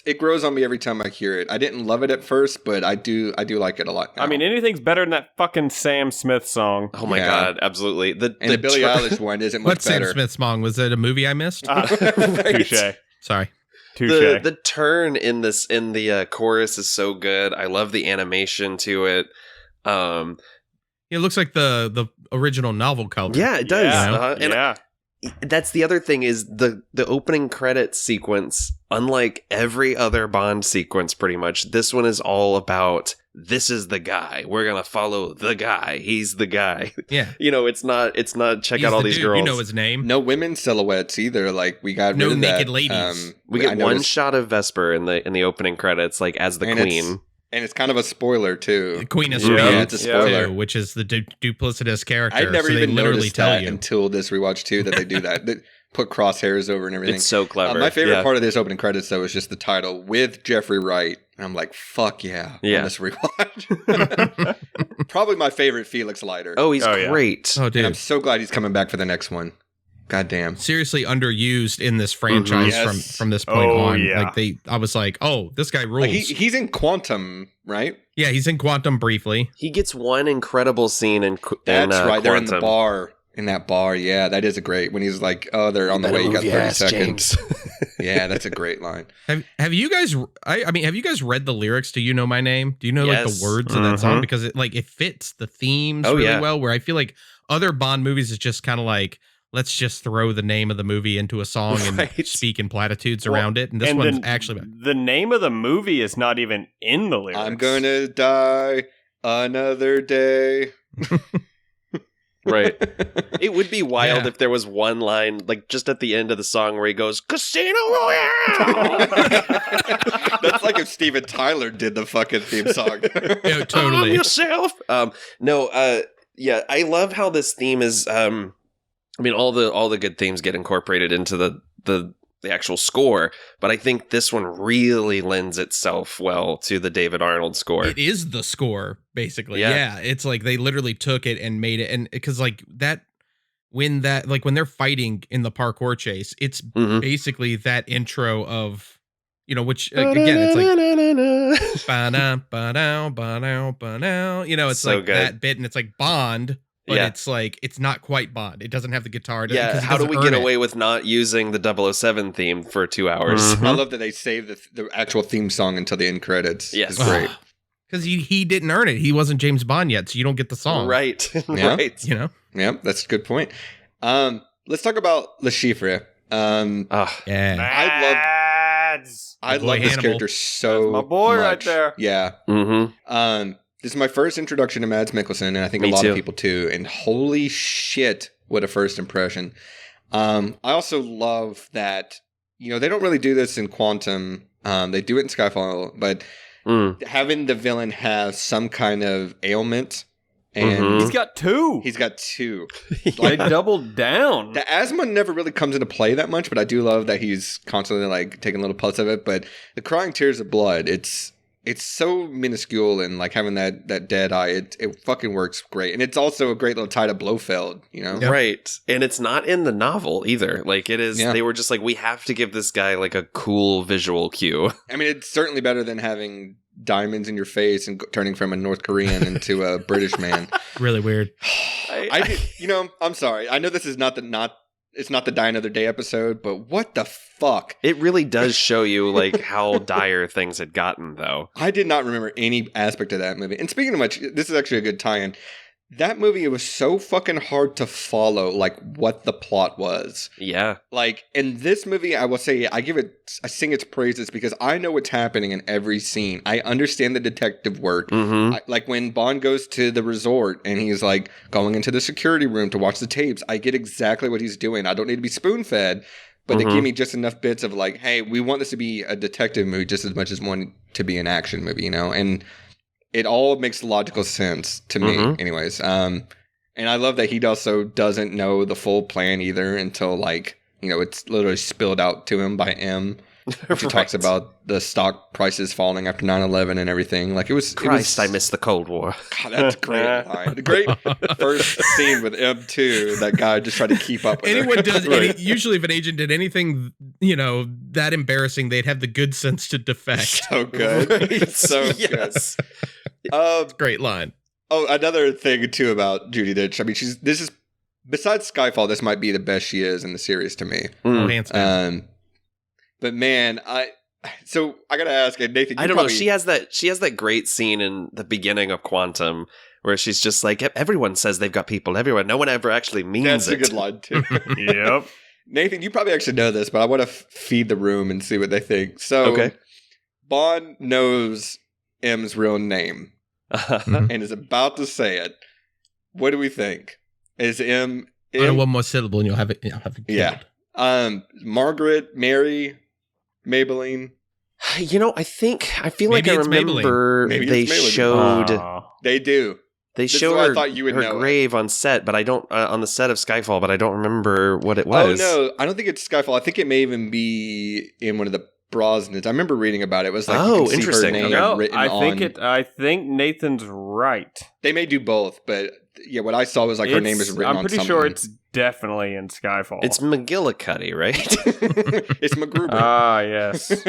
It grows on me every time I hear it. I didn't love it at first, but I do like it a lot now. I mean, anything's better than that fucking Sam Smith song. Oh my god, absolutely. The Billie Eilish one isn't much What's better. Sam Smith's song? Was it a movie I missed? Touche. Sorry. Touche. The turn in the chorus is so good. I love the animation to it. It looks like the original novel cover. Yeah, it does. Yeah. And that's the other thing is the opening credits sequence, unlike every other Bond sequence pretty much, this one is all about this is the guy. We're going to follow the guy. He's the guy. Yeah. It's not check He's out all the these dude. girls. You know his name. No women silhouettes either. Like we got No rid of naked that. ladies. We get one shot of Vesper in the opening credits, like as the queen. And it's kind of a spoiler too. The Queen of Yeah, Spades, it's a spoiler. too, which is the duplicitous character. I never so they even literally noticed tell that you until this rewatch too that they do that. They put crosshairs over and everything. It's so clever. My favorite Yeah. part of this opening credits though is just the title with Jeffrey Wright, and I'm like, fuck yeah, on this rewatch. Probably my favorite Felix Leiter. Oh, he's great. Oh, dude. And I'm so glad he's coming back for the next one. God damn. Seriously underused in this franchise Yes. from this point on. yeah. Like I was like, oh, this guy rules. Like he's in Quantum, right? Yeah, he's in Quantum briefly. He gets one incredible scene in That's right. They're in Quantum. the bar. In that bar, yeah, that is a great. When he's like, "Oh, they're on the way. You got 30 seconds." Yeah, that's a great line. Have you guys? I mean, have you guys read the lyrics to "You Know My Name"? Do you know like the words of that song? Because it fits the themes really well. Where I feel like other Bond movies is just kind of like, let's just throw the name of the movie into a song and speak in platitudes around it. And this one's actually the name of the movie is not even in the lyrics. I'm gonna die another day. Right. It would be wild if there was one line, like just at the end of the song where he goes, Casino Royale! That's like if Steven Tyler did the fucking theme song. Yeah, totally. Arm yourself! Yeah, I love how this theme is, I mean, all the good themes get incorporated into the actual score, but I think this one really lends itself well to the David Arnold score. It is the score, basically. Yeah. Yeah, it's like they literally took it and made it, and because like that, when they're fighting in the parkour chase, it's basically that intro of, which again, it's like ba-da, ba-da, ba-da, ba-da, it's So like good. that bit, and it's like Bond. But it's like, it's not quite Bond. It doesn't have the guitar. Yeah, how do we get away with not using the 007 theme for 2 hours? I love that they saved the actual theme song until the end credits. Yes. It's great. Because he didn't earn it. He wasn't James Bond yet, so you don't get the song. Right. Yeah. Right. Yeah, that's a good point. Let's talk about Le Chiffre. Yeah. I love this Hannibal. character so That's my boy much. right there. Yeah. This is my first introduction to Mads Mikkelsen, and I think Me a lot too. of people too. And holy shit, what a first impression. I also love that, they don't really do this in Quantum. They do it in Skyfall, but having the villain have some kind of ailment. And He's got two. He's got two. They doubled down. The asthma never really comes into play that much, but I do love that he's constantly like taking little puffs of it. But the crying tears of blood, it's so minuscule, and like having that dead eye, it fucking works great. And it's also a great little tie to Blofeld, Right. And it's not in the novel either. Like it is, they were just like, we have to give this guy like a cool visual cue. I mean, it's certainly better than having diamonds in your face and turning from a North Korean into a British man. Really weird. I'm sorry. I know this is it's not the Die Another Day episode, but what the fuck? It really does show you like how dire things had gotten, though. I did not remember any aspect of that movie. And speaking of which, this is actually a good tie-in. That movie, it was so fucking hard to follow, like, what the plot was. Yeah. Like, in this movie, I will say, I sing its praises because I know what's happening in every scene. I understand the detective work. Like, when Bond goes to the resort and he's, like, going into the security room to watch the tapes, I get exactly what he's doing. I don't need to be spoon-fed, but they give me just enough bits of, like, hey, we want this to be a detective movie just as much as one to be an action movie, And it all makes logical sense to me, anyways. And I love that he also doesn't know the full plan either until, like, it's literally spilled out to him by M. She talks about the stock prices falling after 9/11 and everything. Like, Christ, I miss the Cold War. God, that's a great line. The great first scene with M2, that guy just tried to keep up with Anyone her. does, usually if an agent did anything, that embarrassing, they'd have the good sense to defect. So good. Right. So Yes. good. Great line. Oh, another thing too about Judi Dench. I mean, besides Skyfall, this might be the best she is in the series to me. Oh, hands down. But man, I gotta ask, and Nathan, I don't know. She has that great scene in the beginning of Quantum where she's just like, everyone says they've got people everywhere. No one ever actually means That's it. a good line, too. Yep. Nathan, you probably actually know this, but I want to feed the room and see what they think. So, Okay. Bond knows M's real name and is about to say it. What do we think? Is M... Utter one more syllable and you'll have it killed. Yeah. Margaret, Mary, Maybelline. I feel Maybe like I it's remember Maybe they it's Maybelline. showed They do. they This is show why I her, thought you would her know it. grave on set, but I don't on the set of Skyfall, but I don't remember what it was. Oh, no. I don't think it's Skyfall. I think it may even be in one of the Brosnans. I remember reading about it. It was like, you can see interesting. her name No, written I think Nathan's right. They may do both, but yeah, what I saw was like her name is written on I'm pretty something. sure it's definitely in Skyfall. It's McGillicuddy, right? It's MacGruber. Ah, yes.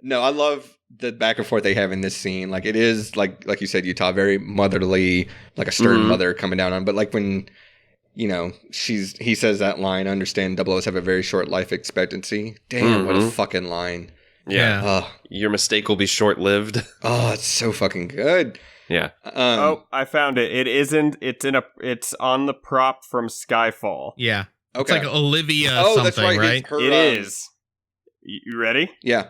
No, I love the back and forth they have in this scene. Like, it is, like you said, Utah, very motherly, like a stern mother coming down on. But like when, he says that line, I understand 00s have a very short life expectancy. Damn, what a fucking line. Yeah. Your mistake will be short-lived. Oh, it's so fucking good. Yeah. I found it. It isn't. It's on the prop from Skyfall. Yeah. Okay. It's like Olivia that's something, right. right? It is. You ready? Yeah.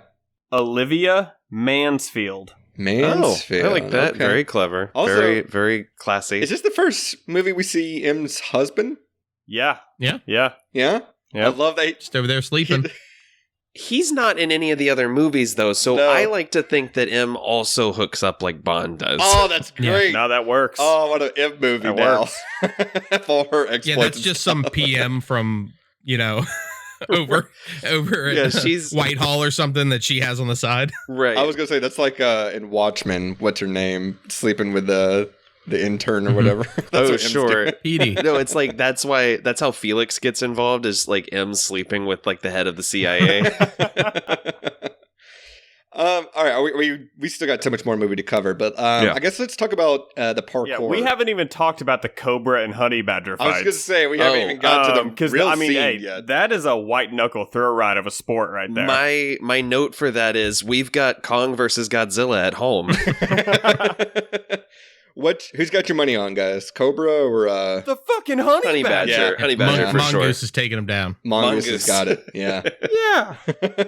Olivia Mansfield. Mansfield. I like that. Okay. Very clever. Also, very, very classy. Is this the first movie we see M's husband? Yeah. Yeah. Yeah. Yeah? Yep. I love that. Just over there sleeping. He's not in any of the other movies, though, so No. I like to think that M also hooks up like Bond does. Oh, that's great. Now that works. Oh, what an M movie That now. works. For her exploits. Yeah, that's just some PM from, over Yeah, at she's- Whitehall or something that she has on the side. Right. I was going to say, that's like in Watchmen, what's her name? Sleeping with the intern or whatever. That's what M's sure. doing. Petey. No, it's like that's how Felix gets involved, is like M sleeping with like the head of the CIA. All right, we still got so much more movie to cover, but I guess let's talk about the parkour. Yeah, we haven't even talked about the Cobra and Honey Badger fights. I was going to say, we haven't even got to the real scene yet. That is a white knuckle throw ride of a sport right there. My note for that is we've got Kong versus Godzilla at home. Who's got your money on, guys? Cobra or the fucking Honey Badger? Yeah. Honey Badger for sure. Mongoose is taking him down. Mongoose has got it. Yeah. Yeah.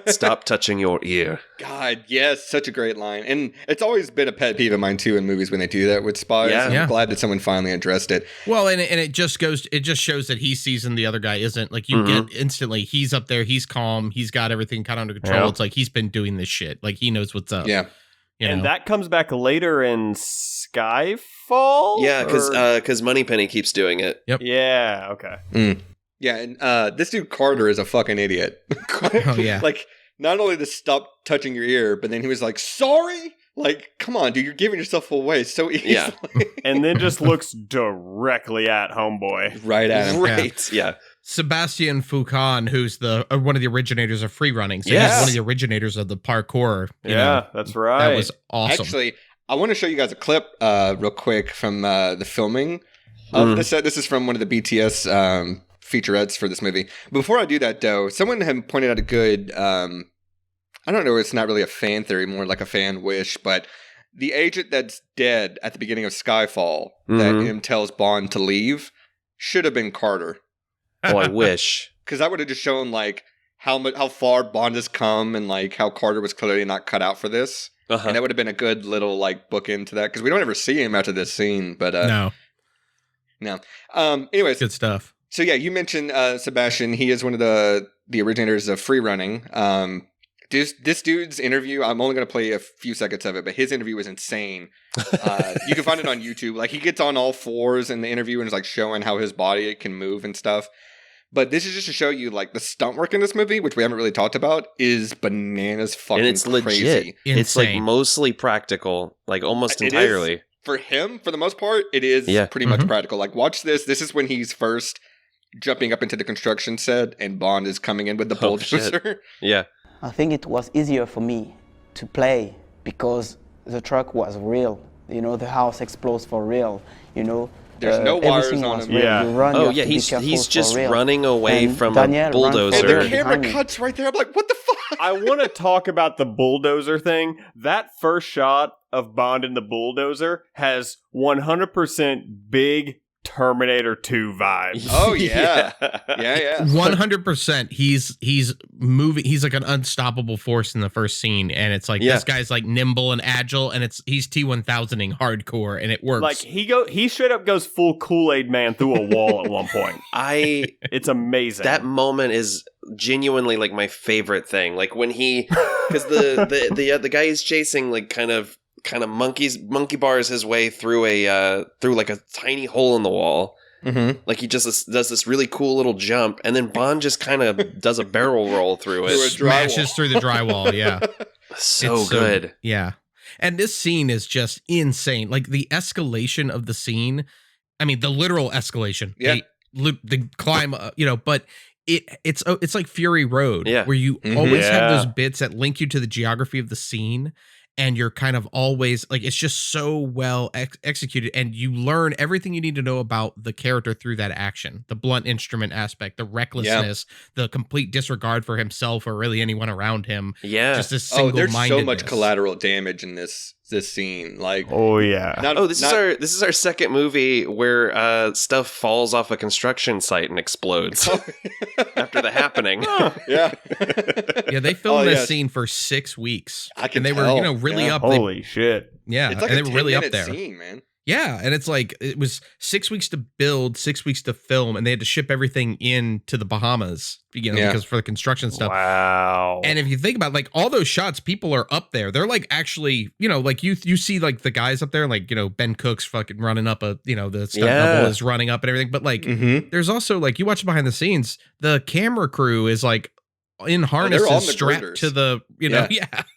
Stop touching your ear. God, yes, such a great line. And it's always been a pet peeve of mine too in movies when they do that with spies. Yeah. I'm glad that someone finally addressed it. Well, and it just shows that he sees and the other guy isn't. Like, you get instantly, he's up there, he's calm, he's got everything kind of under control. Yeah. It's like he's been doing this shit. Like, he knows what's up. Yeah. And that comes back later in Skyfall? Yeah, because Moneypenny keeps doing it. Yep. Yeah, okay. Yeah, and this dude Carter is a fucking idiot. Oh, yeah. Like, not only to stop touching your ear, but then he was like, sorry? Like, come on, dude, you're giving yourself away so easily. Yeah. And then just looks directly at Homeboy. Right at him. Right, yeah. Sebastian Foucan, who's one of the originators of free running. So Yes. he's one of the originators of the parkour. you Yeah, know. that's right. That was awesome. Actually, I want to show you guys a clip real quick from the filming of the set. This is from one of the BTS featurettes for this movie. Before I do that, though, someone had pointed out a good, I don't know, it's not really a fan theory, more like a fan wish, but the agent that's dead at the beginning of Skyfall that M tells Bond to leave should have been Carter. Oh, I wish. Because that would have just shown, like, how far Bond has come and, like, how Carter was clearly not cut out for this. Uh-huh. And that would have been a good little, like, book into that. Because we don't ever see him after this scene. But, No. Anyways. Good stuff. So, yeah, you mentioned Sebastian. He is one of the originators of free running. This dude's interview, I'm only going to play a few seconds of it, but his interview was insane. You can find it on YouTube. Like, he gets on all fours in the interview and is, like, showing how his body can move and stuff. But this is just to show you, like, the stunt work in this movie, which we haven't really talked about, is bananas fucking And it's crazy. legit. It's, like, Insane. mostly practical. Like, almost It is. entirely. For him, for the most part, it is pretty much practical. Like, watch this. This is when he's first jumping up into the construction set and Bond is coming in with the bulldozer. Yeah. I think it was easier for me to play because the truck was real. You know, the house explodes for real. You know, there's no wires everything on was him. real. Yeah. You run, you have to be he's careful just for real. running away And from Daniel a runs bulldozer. And forward the camera behind me. cuts right there. I'm like, what the fuck? I want to talk about the bulldozer thing. That first shot of Bond in the bulldozer has 100% big Terminator 2 vibes. Oh yeah. Yeah. 100%. He's moving. He's like an unstoppable force in the first scene, and it's like this guy's like nimble and agile, and he's T-1000ing hardcore, and it works. Like he straight up goes full Kool-Aid Man through a wall at one point. It's amazing. That moment is genuinely like my favorite thing. Like when because the guy he's chasing like kind of monkey bars his way through through like a tiny hole in the wall. Mm-hmm. Like he just does this really cool little jump, and then Bond just kind of does a barrel roll through it. Smashes through the drywall. Yeah, so good. Yeah, and this scene is just insane. Like the escalation of the scene. I mean, the literal escalation. Yeah, the climb. But it's like Fury Road. Yeah, where you always have those bits that link you to the geography of the scene. And you're kind of always like, it's just so well executed, and you learn everything you need to know about the character through that action. The blunt instrument aspect, the recklessness, the complete disregard for himself or really anyone around him. Yeah. Just this single-mindedness. There's so much collateral damage in this scene. Like, this is our second movie where stuff falls off a construction site and explodes after the happening. Yeah. Yeah, they filmed this scene for 6 weeks. And they were really up. Holy shit. Yeah, it's like and a they were really up there. Scene, man. Yeah, and it's like it was 6 weeks to build, 6 weeks to film, and they had to ship everything in to the Bahamas, because for the construction stuff. Wow. And if you think about like all those shots, people are up there. They're like actually, like you see like the guys up there, like Ben Cook's fucking running up the stunt double is running up and everything. But like there's also like you watch behind the scenes, the camera crew is like in harnesses strapped to the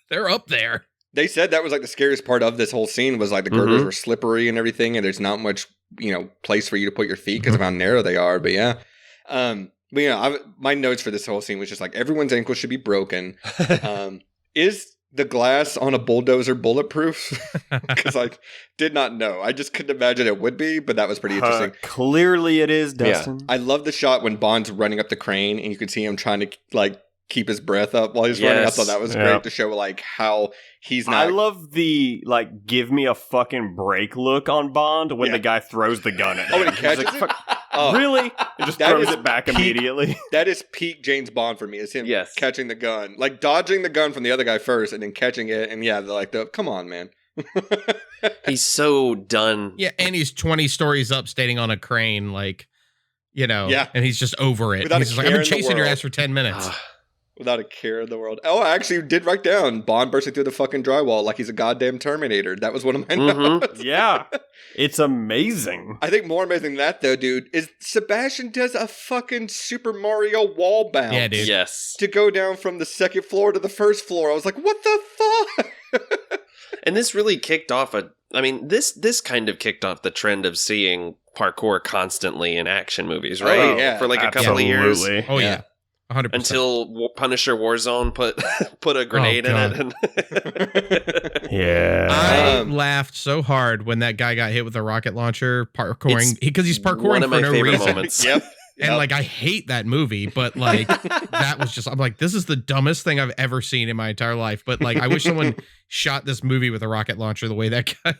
they're up there. They said that was like the scariest part of this whole scene was like the girders were slippery and everything, and there's not much place for you to put your feet because of how narrow they are. But yeah, my notes for this whole scene was just like everyone's ankle should be broken. Is the glass on a bulldozer bulletproof? Because I did not know. I just couldn't imagine it would be, but that was pretty interesting. Clearly, it is, Dustin. Yeah. I love the shot when Bond's running up the crane, and you can see him trying to like keep his breath up while he's running. I thought that was great to show like how he's not. I love the like give me a fucking break look on Bond when the guy throws the gun at him. When he catches it? Really? And just throws it back immediately. That is peak James Bond for me. Is him catching the gun, like dodging the gun from the other guy first, and then catching it. And come on, man. He's so done. Yeah, and he's 20 stories up, standing on a crane, like and he's just over it. Without he's just like, I've been chasing your ass for 10 minutes. Without a care in the world. Oh, I actually did write down Bond bursting through the fucking drywall like he's a goddamn Terminator. That was one of my notes. Yeah. It's amazing. I think more amazing than that, though, dude, is Sebastian does a fucking Super Mario wall bounce. Yeah, dude. Yes. To go down from the second floor to the first floor. I was like, what the fuck? And this really kicked off this kind of kicked off the trend of seeing parkour constantly in action movies, right? Oh, yeah. For like a couple of years. Oh, yeah. 100%. Until Punisher Warzone put a grenade in it. And yeah. I laughed so hard when that guy got hit with a rocket launcher parkouring because he's parkouring one of my for no favorite reason. Moments. Yep. And like I hate that movie, but like that was just I'm like, this is the dumbest thing I've ever seen in my entire life. But like I wish someone shot this movie with a rocket launcher the way that guy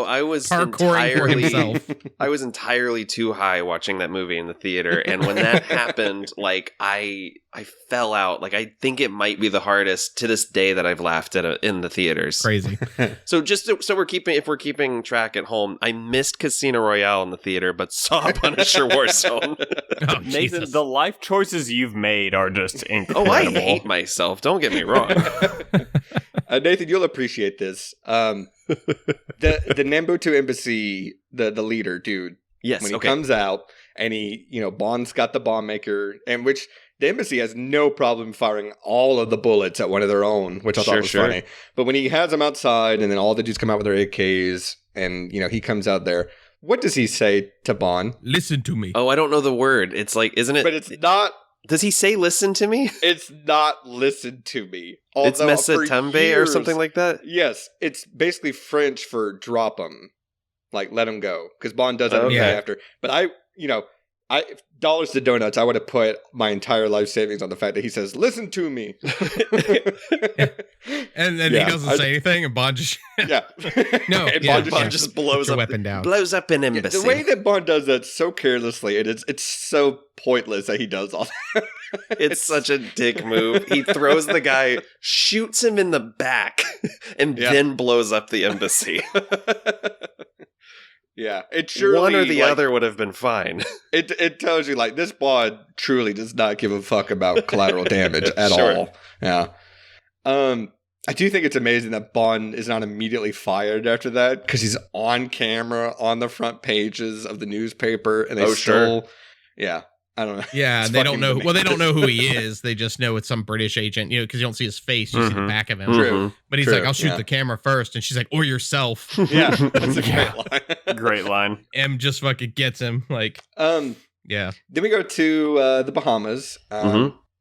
I was parkouring for himself. I was entirely too high watching that movie in the theater, and when that happened, like I fell out. Like I think it might be the hardest to this day that I've laughed at in the theaters. Crazy. So we're keeping track at home, I missed Casino Royale in the theater, but saw Punisher Warzone. Oh, Nathan, Jesus. the life choices you've made are just incredible. Oh, I hate myself. Don't get me wrong. Nathan, you'll appreciate this. The Nambutu embassy, the leader, dude. Yes. When he comes out and Bond's got the bomb maker, and which the embassy has no problem firing all of the bullets at one of their own, which I thought was funny. But when he has them outside, and then all the dudes come out with their AKs, and he comes out there. What does he say to Bond? Listen to me. Oh, I don't know the word. It's like, isn't it? But it's not. Does he say listen to me? It's not listen to me. It's Mesetembe or something like that? Yes. It's basically French for drop him. Like, let him go. Because Bond does that after. But Dollars to donuts, I would have put my entire life savings on the fact that he says, "Listen to me," and then he doesn't say anything, and Bond just no, and Bond just blows up, weapon down, blows up an embassy. The way that Bond does that so carelessly, it's so pointless that he does all that. It's such a dick move. He throws the guy, shoots him in the back, and then blows up the embassy. Yeah, it surely one or the other would have been fine. It tells you like this Bond truly does not give a fuck about collateral damage at all. Yeah. I do think it's amazing that Bond is not immediately fired after that because he's on camera on the front pages of the newspaper and they still yeah. I don't know. Yeah, they don't know. Well, they don't know who he is. They just know it's some British agent, because you don't see his face. You see the back of him. True. But he's like, I'll shoot the camera first. And she's like, or yourself. Yeah, that's a great line. Great line. M just fucking gets him. Like, yeah. Then we go to the Bahamas,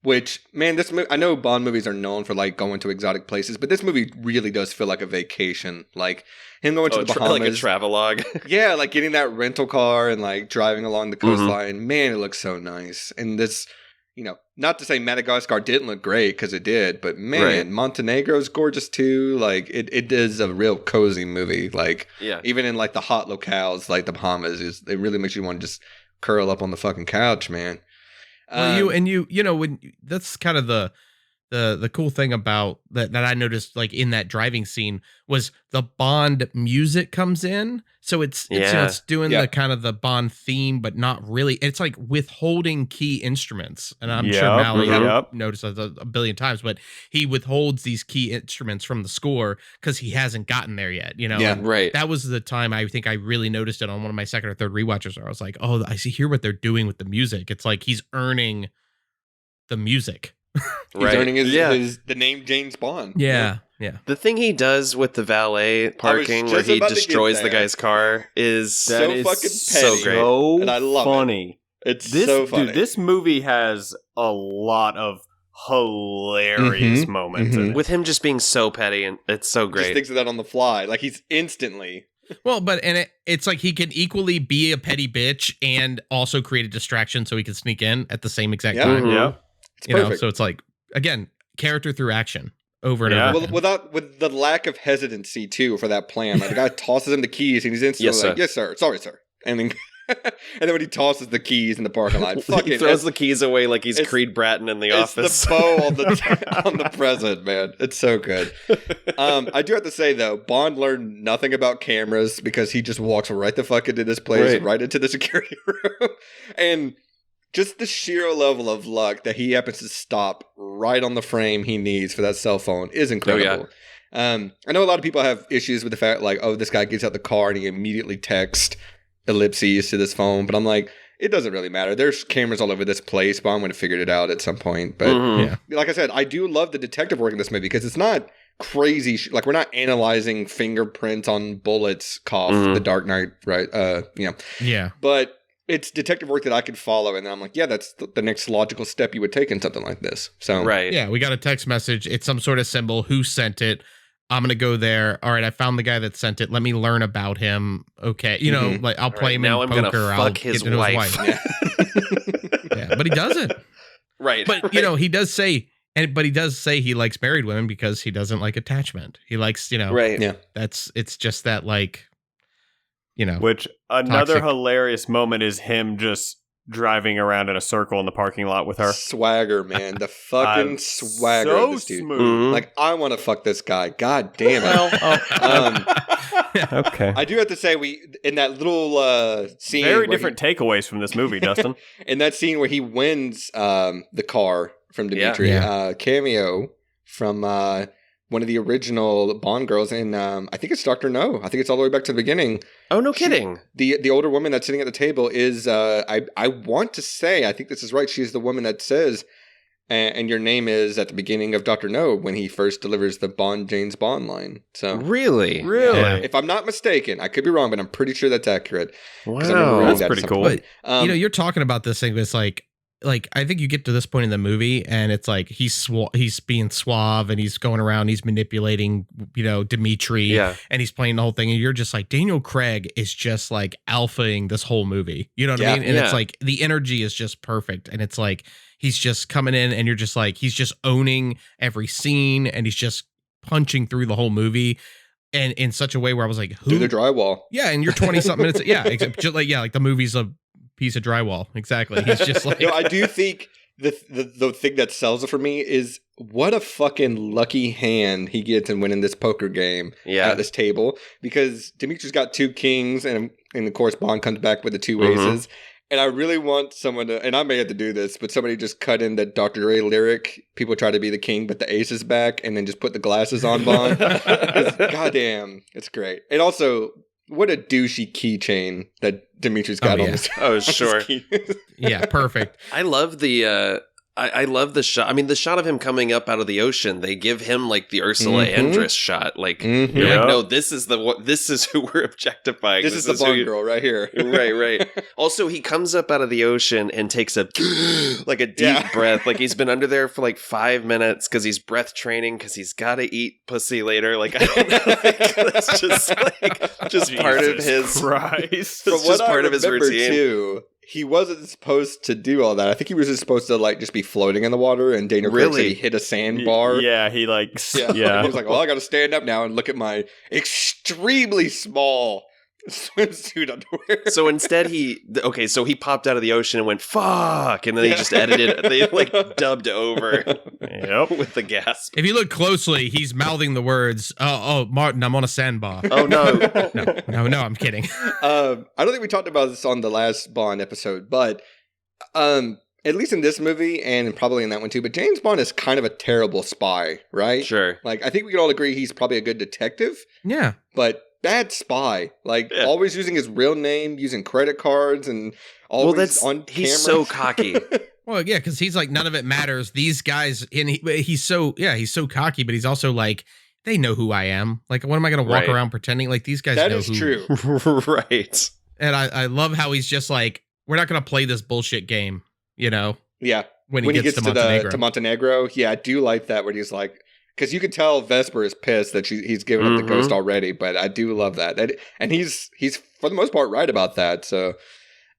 which, man, this movie, I know Bond movies are known for like going to exotic places, but this movie really does feel like a vacation. Like him going to the Bahamas. Like a travelogue. Yeah, like getting that rental car and like driving along the coastline. Man, it looks so nice. And this, not to say Madagascar didn't look great, because it did, but man, Montenegro's gorgeous too. Like it is a real cozy movie. Like even in like the hot locales, like the Bahamas, it really makes you want to just curl up on the fucking couch, man. Well, when that's kind of the cool thing about that I noticed, like in that driving scene, was the Bond music comes in, so it's doing the kind of the Bond theme, but not really. It's like withholding key instruments, and I'm sure Mally noticed a billion times, but he withholds these key instruments from the score because he hasn't gotten there yet. Right. That was the time I think I really noticed it on one of my second or third rewatches, where I was like, oh, I see here what they're doing with the music. It's like he's earning the music. He's earning the name James Bond. Yeah. The thing he does with the valet parking, where he destroys the guy's car, is so fucking petty. So great. And I love it. It's so funny. Dude, this movie has a lot of hilarious moments in it. With him just being so petty, and it's so great. Just thinks of that on the fly. Like he's instantly... Well, it's like he can equally be a petty bitch and also create a distraction so he can sneak in at the same exact time. Yeah. It's perfect. So it's like, again, character through action over and over. Well, with the lack of hesitancy too for that plan. Like the guy tosses him the keys and he's instantly like, "Yes, sir. Sorry, sir." And then when he tosses the keys in the parking lot, he throws the keys away like he's Creed Bratton in The Office. It's the bow on the present, man. It's so good. I do have to say though, Bond learned nothing about cameras because he just walks right the fuck into this place, right into the security room, and just the sheer level of luck that he happens to stop right on the frame he needs for that cell phone is incredible. I know a lot of people have issues with the fact like, oh, this guy gets out the car and he immediately texts ellipses to this phone. But I'm like, it doesn't really matter. There's cameras all over this place, but I'm going to figure it out at some point. But like I said, I do love the detective work in this movie because it's not crazy. Like we're not analyzing fingerprints on bullets, The Dark Knight, right? Yeah. But it's detective work that I could follow, and I'm like, yeah, that's the next logical step you would take in something like this. So yeah, we got a text message. It's some sort of symbol. Who sent it? I'm gonna go there. All right, I found the guy that sent it. Let me learn about him. Okay, like I'll play him in poker. Now I'm gonna fuck his wife. Yeah, but he doesn't. Right. But he does say, but he does say he likes married women because he doesn't like attachment. He likes, right. Yeah. It's just that like. Which another toxic. hilarious moment is him just driving around in a circle in the parking lot with her. Swagger, man. The fucking swagger of this dude. Smooth. Like, I want to fuck this guy. God damn it. Okay. I do have to say, in that little scene. Very different takeaways from this movie, Dustin. In that scene where he wins the car from Dimitri, cameo from one of the original Bond girls in, I think it's Dr. No. I think it's all the way back to the beginning. Oh, no kidding. The older woman that's sitting at the table is, I want to say, I think this is right, she's the woman that says, and your name is at the beginning of Dr. No when he first delivers the James Bond line. So Really? If I'm not mistaken, I could be wrong, but I'm pretty sure that's accurate. Wow, that's pretty cool. But, you're talking about this thing, but it's like, like, I think you get to this point in the movie and it's like he's being suave and he's going around, he's manipulating, Dimitri, and he's playing the whole thing, and you're just like, Daniel Craig is just like alphaing this whole movie. You know what I mean? And it's like the energy is just perfect, and it's like he's just coming in and you're just like, he's just owning every scene and he's just punching through the whole movie. And in such a way where I was like, who? Through the drywall. Yeah, and you're 20 something minutes. Yeah, just like the movie's a piece of drywall. Exactly. He's just like, I do think the thing that sells it for me is what a fucking lucky hand he gets in winning this poker game at this table, because Dimitri's got 2 kings and of course Bond comes back with the 2 aces. And I really want someone to, and I may have to do this, but somebody just cut in the Dr. Dre lyric, people try to be the king, but the ace is back, and then just put the glasses on Bond. Goddamn, it's great. And also, what a douchey keychain that Dimitri's got on his. Oh, sure. Yeah, perfect. I love the I love the shot. I mean, the shot of him coming up out of the ocean, they give him like the Ursula Andress shot. Like, you're like, no, this is who we're objectifying. This is the Bond girl right here. Right. Also, he comes up out of the ocean and takes a like a deep breath. Like he's been under there for like 5 minutes because he's breath training because he's got to eat pussy later. Like, I don't know. Like, that's just part of his. Christ. From what I remember too, he wasn't supposed to do all that. I think he was just supposed to like just be floating in the water, and Daniel Craig said he hit a sandbar. Yeah, he like he was like, well, I got to stand up now and look at my extremely small swimsuit underwear. So instead he popped out of the ocean and went fuck, and then they just edited, they like dubbed over with the gasp. If you look closely, he's mouthing the words, oh Martin, I'm on a sandbar. Oh no. no, I'm kidding. I don't think we talked about this on the last Bond episode, but at least in this movie, and probably in that one too, but James Bond is kind of a terrible spy, right? Sure. Like, I think we can all agree he's probably a good detective. Yeah. But bad spy. Like, always using his real name, using credit cards, and always on camera. He's so cocky. Well, yeah, because he's like, none of it matters. These guys, and he's so cocky, but he's also like, they know who I am. Like, what am I going to walk around pretending? Like, these guys know who. That is true. Right. And I love how he's just like, we're not going to play this bullshit game, Yeah. When he gets to Montenegro. Yeah, I do like that when he's like, because you can tell Vesper is pissed that he's given up the ghost already, but I do love that. And he's for the most part right about that. So,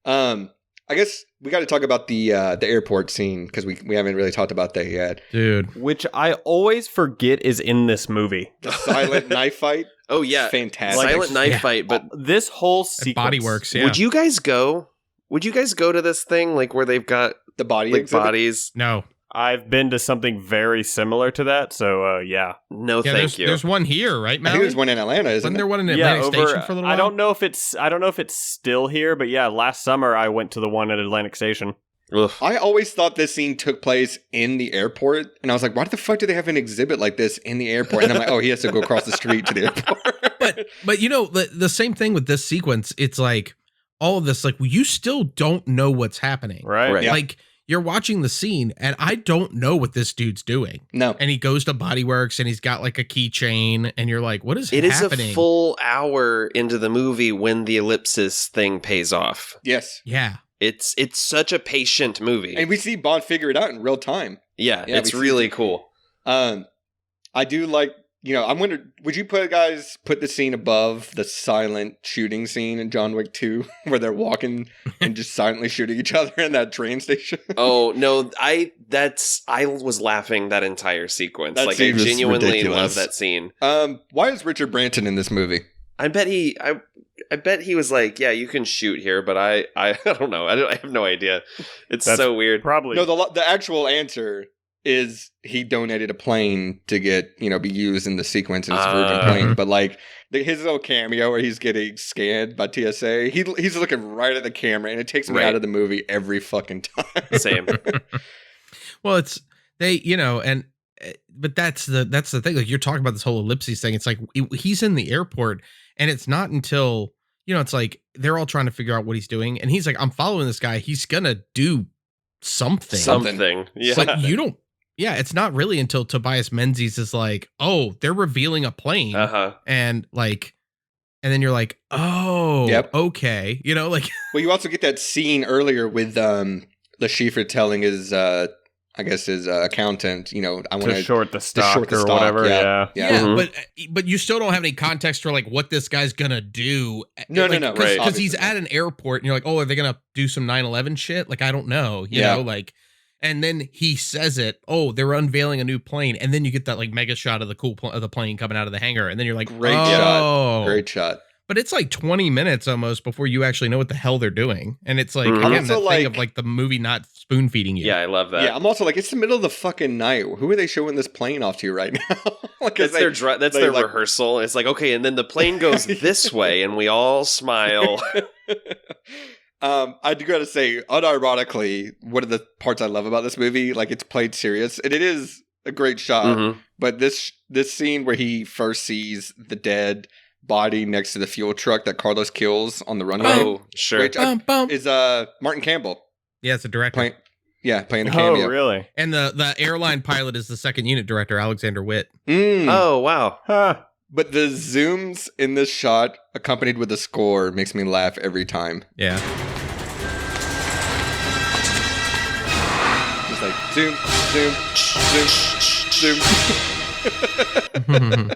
I guess we got to talk about the airport scene, because we haven't really talked about that yet, dude. Which I always forget is in this movie. The silent knife fight. Oh yeah, it's fantastic. Silent knife fight. But this whole sequence, Body Works. Yeah. Would you guys go to this thing like where they've got the bodies? No. I've been to something very similar to that, so yeah. No, thank you. There's one here, right, Matt? I think there's one in Atlanta, isn't there? One in Atlantic Station for a little while? I don't know if it's still here, but yeah, last summer I went to the one at Atlantic Station. Ugh. I always thought this scene took place in the airport, and I was like, why the fuck do they have an exhibit like this in the airport? And I'm like, oh, he has to go across the street to the airport. but the same thing with this sequence, it's like all of this, like, you still don't know what's happening. Right. Yeah. Like, you're watching the scene, and I don't know what this dude's doing. No. And he goes to Body Works, and he's got like a keychain, and you're like, what is happening? It is a full hour into the movie when the ellipsis thing pays off. Yes. Yeah. It's such a patient movie. And we see Bond figure it out in real time. Yeah, it's really cool. I do like, I'm wondering, would you guys put the scene above the silent shooting scene in John Wick 2 where they're walking and just silently shooting each other in that train station? Oh, no, I was laughing that entire sequence. That like, I genuinely ridiculous. love that scene. Why is Richard Branson in this movie? I bet he was like, yeah, you can shoot here, but I don't know. I have no idea. It's so weird. Probably. No, the actual answer is he donated a plane to get, be used in the sequence in his Virgin plane. But like his little cameo where he's getting scanned by TSA, he's looking right at the camera, and it takes me out of the movie every fucking time. Same. Well, it's but that's the thing. Like, you're talking about this whole ellipses thing. It's like he's in the airport, and it's not until it's like they're all trying to figure out what he's doing, and he's like, I'm following this guy. He's gonna do something. Yeah. Like, you don't. Yeah, it's not really until Tobias Menzies is like, oh, they're revealing a plane, and then you're like, oh, okay, like. Well, you also get that scene earlier with Le Chiffre telling his his accountant, I want to short the stock or whatever. Yeah. But you still don't have any context for like what this guy's gonna do. No, because he's at an airport and you're like, oh, are they gonna do some 9/11 shit? Like, I don't know, you know, like, and then he says it. Oh, they're unveiling a new plane, and then you get that like mega shot of the of the plane coming out of the hangar, and then you're like, great shot. But it's like 20 minutes almost before you actually know what the hell they're doing. And it's like, again, that thing of like the movie not spoon feeding you. Yeah, I love that. Yeah, I'm also like, it's the middle of the fucking night. Who are they showing this plane off to right now? That's their rehearsal. It's like, okay, and then the plane goes this way and we all smile. I do gotta say, unironically, one of the parts I love about this movie, like it's played serious, and it is a great shot. But this scene where he first sees the dead body next to the fuel truck that Carlos kills on the runway. Oh, sure. Which is Martin Campbell. Yeah, it's a director. Playing the cameo. Oh, really? And the airline pilot is the second unit director, Alexander Witt. Oh, wow. Huh. But the zooms in this shot, accompanied with the score, makes me laugh every time. Yeah. Just like zoom, zoom, zoom, zoom.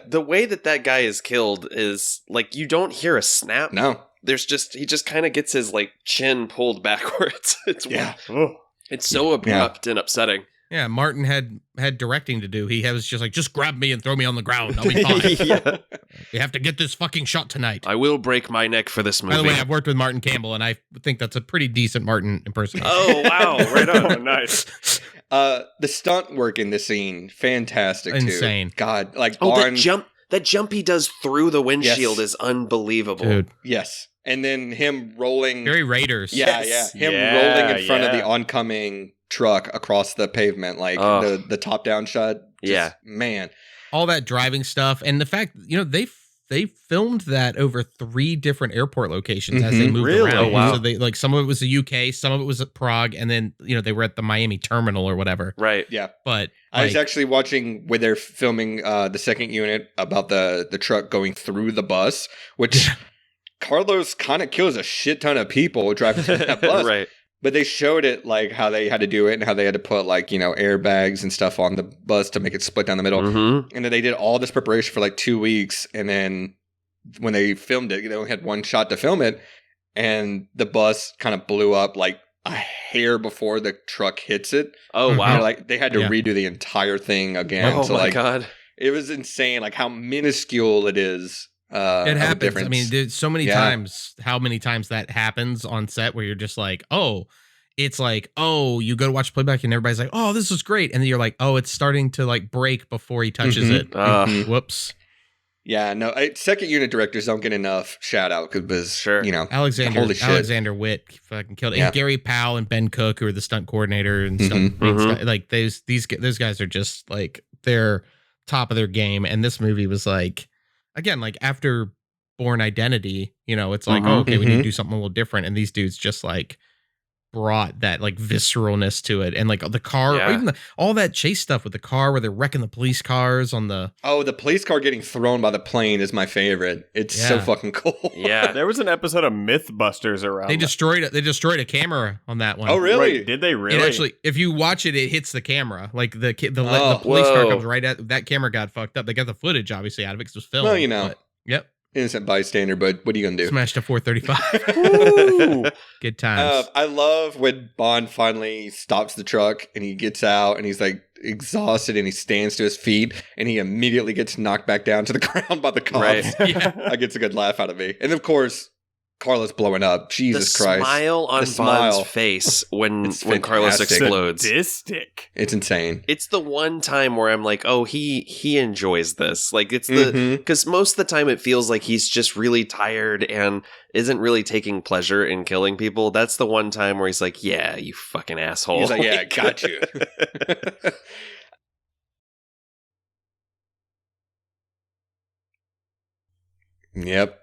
The way that guy is killed is like you don't hear a snap. No. He just kind of gets his like chin pulled backwards. It's so abrupt and upsetting. Yeah, Martin had directing to do. He was just like, just grab me and throw me on the ground. I'll be fine. We have to get this fucking shot tonight. I will break my neck for this movie. By the way, I've worked with Martin Campbell, and I think that's a pretty decent Martin impersonation. Oh, wow. Right on. Nice. The stunt work in this scene, fantastic, insane. Too. God, like that jump he does through the windshield is unbelievable. Dude. Yes. And then him rolling. Very Raiders. Yeah, Him rolling in front of the oncoming truck across the pavement, like the top-down shot. Man. All that driving stuff. And the fact, they filmed that over 3 different airport locations as they moved around. Oh, wow. So they like some of it was the UK, some of it was at Prague, and then they were at the Miami terminal or whatever. Right. Yeah. But I was actually watching where they're filming the second unit about the truck going through the bus, which Carlos kind of kills a shit ton of people driving through that bus. Right. But they showed it like how they had to do it and how they had to put like, airbags and stuff on the bus to make it split down the middle. And then they did all this preparation for like 2 weeks. And then when they filmed it, they only had one shot to film it. And the bus kind of blew up like a hair before the truck hits it. Oh, wow. Like they had to redo the entire thing again. Oh, my God. It was insane. Like how minuscule it is. It happens. I mean, there's so many times, how many times that happens on set where you're just like, oh, it's like, oh, you go to watch playback and everybody's like, oh, this is great. And then you're like, oh, it's starting to like break before he touches it. Whoops. Yeah, no, second unit directors don't get enough shout out because, Alexander Witt fucking killed it. Yeah. And Gary Powell and Ben Cook, who are the stunt coordinator and stunt, like those guys are just like, they're top of their game. And this movie was like, again, like after Bourne Identity, it's like, okay, we need to do something a little different. And these dudes just like brought that like visceralness to it. And like the car, even all that chase stuff with the car where they're wrecking the police cars on the... Oh, the police car getting thrown by the plane is my favorite. It's so fucking cool. Yeah. There was an episode of Mythbusters around. They destroyed a camera on that one. Oh, really? Right. Did they really? It actually, if you watch it, it hits the camera. Like the police car comes right at that camera got fucked up. They got the footage obviously out of it because it was filmed. Well, but, yep. Innocent bystander, but what are you gonna do? Smashed a 435. Good times. I love when Bond finally stops the truck and he gets out and he's like exhausted and he stands to his feet and he immediately gets knocked back down to the ground by the cops. Right. That gets a good laugh out of me. And of course, Carlos blowing up. Jesus Christ. Smile on Bond's face when Carlos explodes. Sadistic. It's insane. It's the one time where I'm like, oh, he enjoys this. Like it's because most of the time it feels like he's just really tired and isn't really taking pleasure in killing people. That's the one time where he's like, yeah, you fucking asshole. He's like, yeah, I got you. Yep.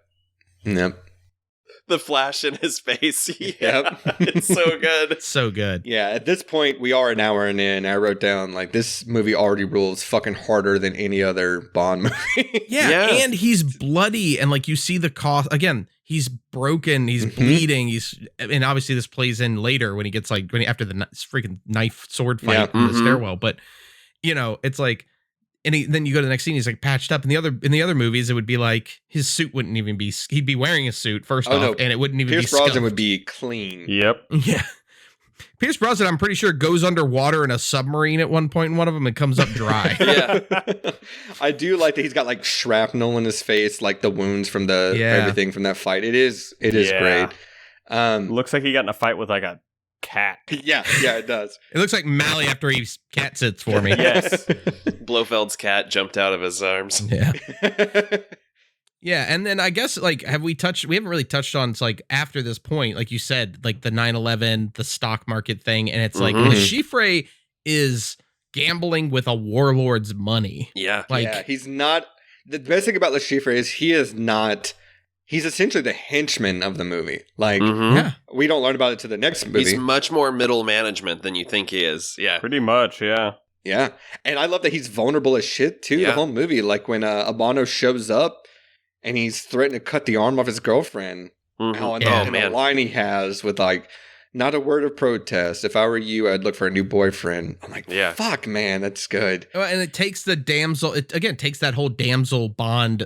The flash in his face. Yep. It's so good. So good. Yeah, at this point, we are an hour in. I wrote down, like, this movie already rules fucking harder than any other Bond movie. Yeah, and he's bloody, and, like, you see the cost. Again, he's broken, he's bleeding, and obviously this plays in later when he gets after the freaking knife sword fight in the stairwell. But it's like, and then you go to the next scene, he's like patched up. In the other movies, it would be like his suit wouldn't even be. He'd be wearing a suit first off, and it wouldn't even Pierce be. Pierce Brosnan would be clean. Yep. Yeah. Pierce Brosnan, I'm pretty sure, goes underwater in a submarine at one point in one of them and comes up dry. Yeah. I do like that he's got like shrapnel in his face, like the wounds from everything from that fight. It is great. Looks like he got in a fight with like a cat. Yeah, it does. It looks like Mally after he cat sits for me. Yes. Blofeld's cat jumped out of his arms. Yeah. Yeah, and then I guess we haven't really touched on like after this point, like you said, like the 9/11, the stock market thing, and it's like Le Chiffre is gambling with a warlord's money. Yeah. He's not. The best thing about Le Chiffre is he's essentially the henchman of the movie. Like, we don't learn about it to the next movie. He's much more middle management than you think he is. Yeah. Pretty much, yeah. Yeah. And I love that he's vulnerable as shit, too, the whole movie. Like, when Abano shows up and he's threatening to cut the arm off his girlfriend. And the line he has with, like, not a word of protest. If I were you, I'd look for a new boyfriend. I'm like, fuck, man, that's good. And it takes the damsel, takes that whole damsel bond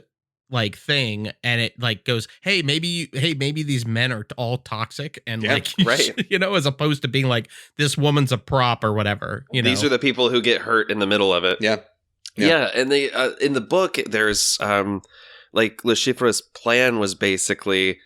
like thing, and it like goes, hey, maybe these men are all toxic, and as opposed to being like, this woman's a prop or whatever. These are the people who get hurt in the middle of it. Yeah, and they in the book there's like Le Chiffre's plan was basically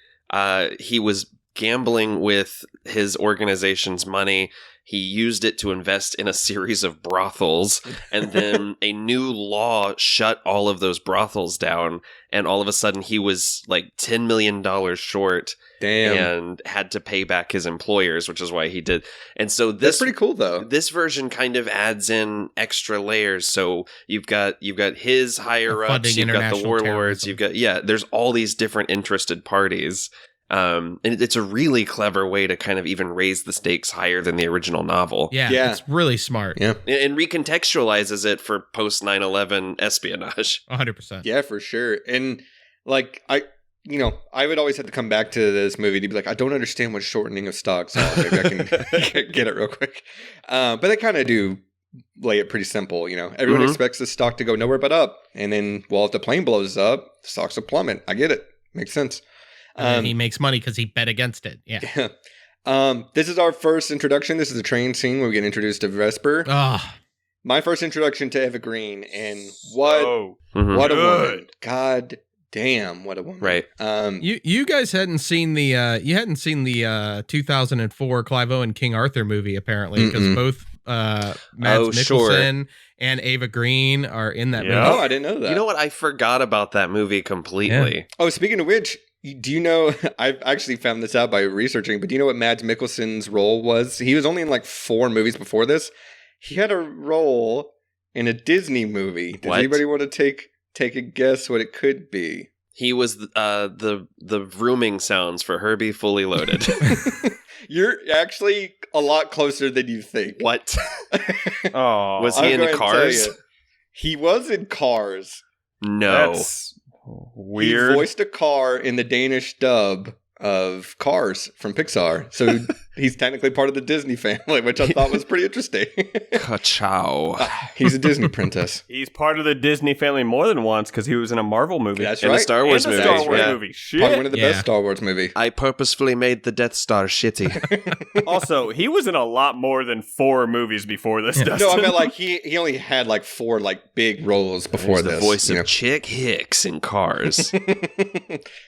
he was gambling with his organization's money. He used it to invest in a series of brothels, and then a new law shut all of those brothels down, and all of a sudden he was like $10 million short. Damn. And had to pay back his employers, which is why he did. And so that's pretty cool, though. This version kind of adds in extra layers. So you've got his higher ups, you've got the warlords, you've got there's all these different interested parties. And it's a really clever way to kind of even raise the stakes higher than the original novel. Yeah. It's really smart. Yeah. And recontextualizes it for post 9/11 espionage. 100%. Yeah, for sure. And like I would always have to come back to this movie to be like, I don't understand what shortening of stocks are. Maybe I can get it real quick. But they kind of do lay it pretty simple. Everyone expects the stock to go nowhere but up. And then, if the plane blows up, the stocks will plummet. I get it. Makes sense. And he makes money because he bet against it. Yeah. This is our first introduction. This is a train scene where we get introduced to Vesper. My first introduction to Eva Green. And what a woman. God damn, what a woman. Right. You guys hadn't seen the 2004 Clive Owen King Arthur movie, apparently, because both Mads Mikkelsen and Eva Green are in that movie. Oh, I didn't know that. You know what? I forgot about that movie completely. Yeah. Oh, speaking of which, do you know, I've actually found this out by researching, but do you know what Mads Mikkelsen's role was? He was only in like 4 movies before this. He had a role in a Disney movie. Does anybody want to take a guess what it could be? He was the rooming sounds for Herbie Fully Loaded. You're actually a lot closer than you think. What? Oh, was he in Cars? He was in Cars. No. That's weird. He voiced a car in the Danish dub of Cars from Pixar. So he's technically part of the Disney family, which I thought was pretty interesting. Ka-chow. He's a Disney princess. He's part of the Disney family more than once because he was in a Marvel movie. That's right. And a Star Wars movie. Star Wars movie. Shit. Probably one of the best Star Wars movie. I purposefully made the Death Star shitty. Also, he was in a lot more than 4 movies before this. Dustin. No, I mean like he only had like 4 like big roles before this. The voice of Chick Hicks in Cars.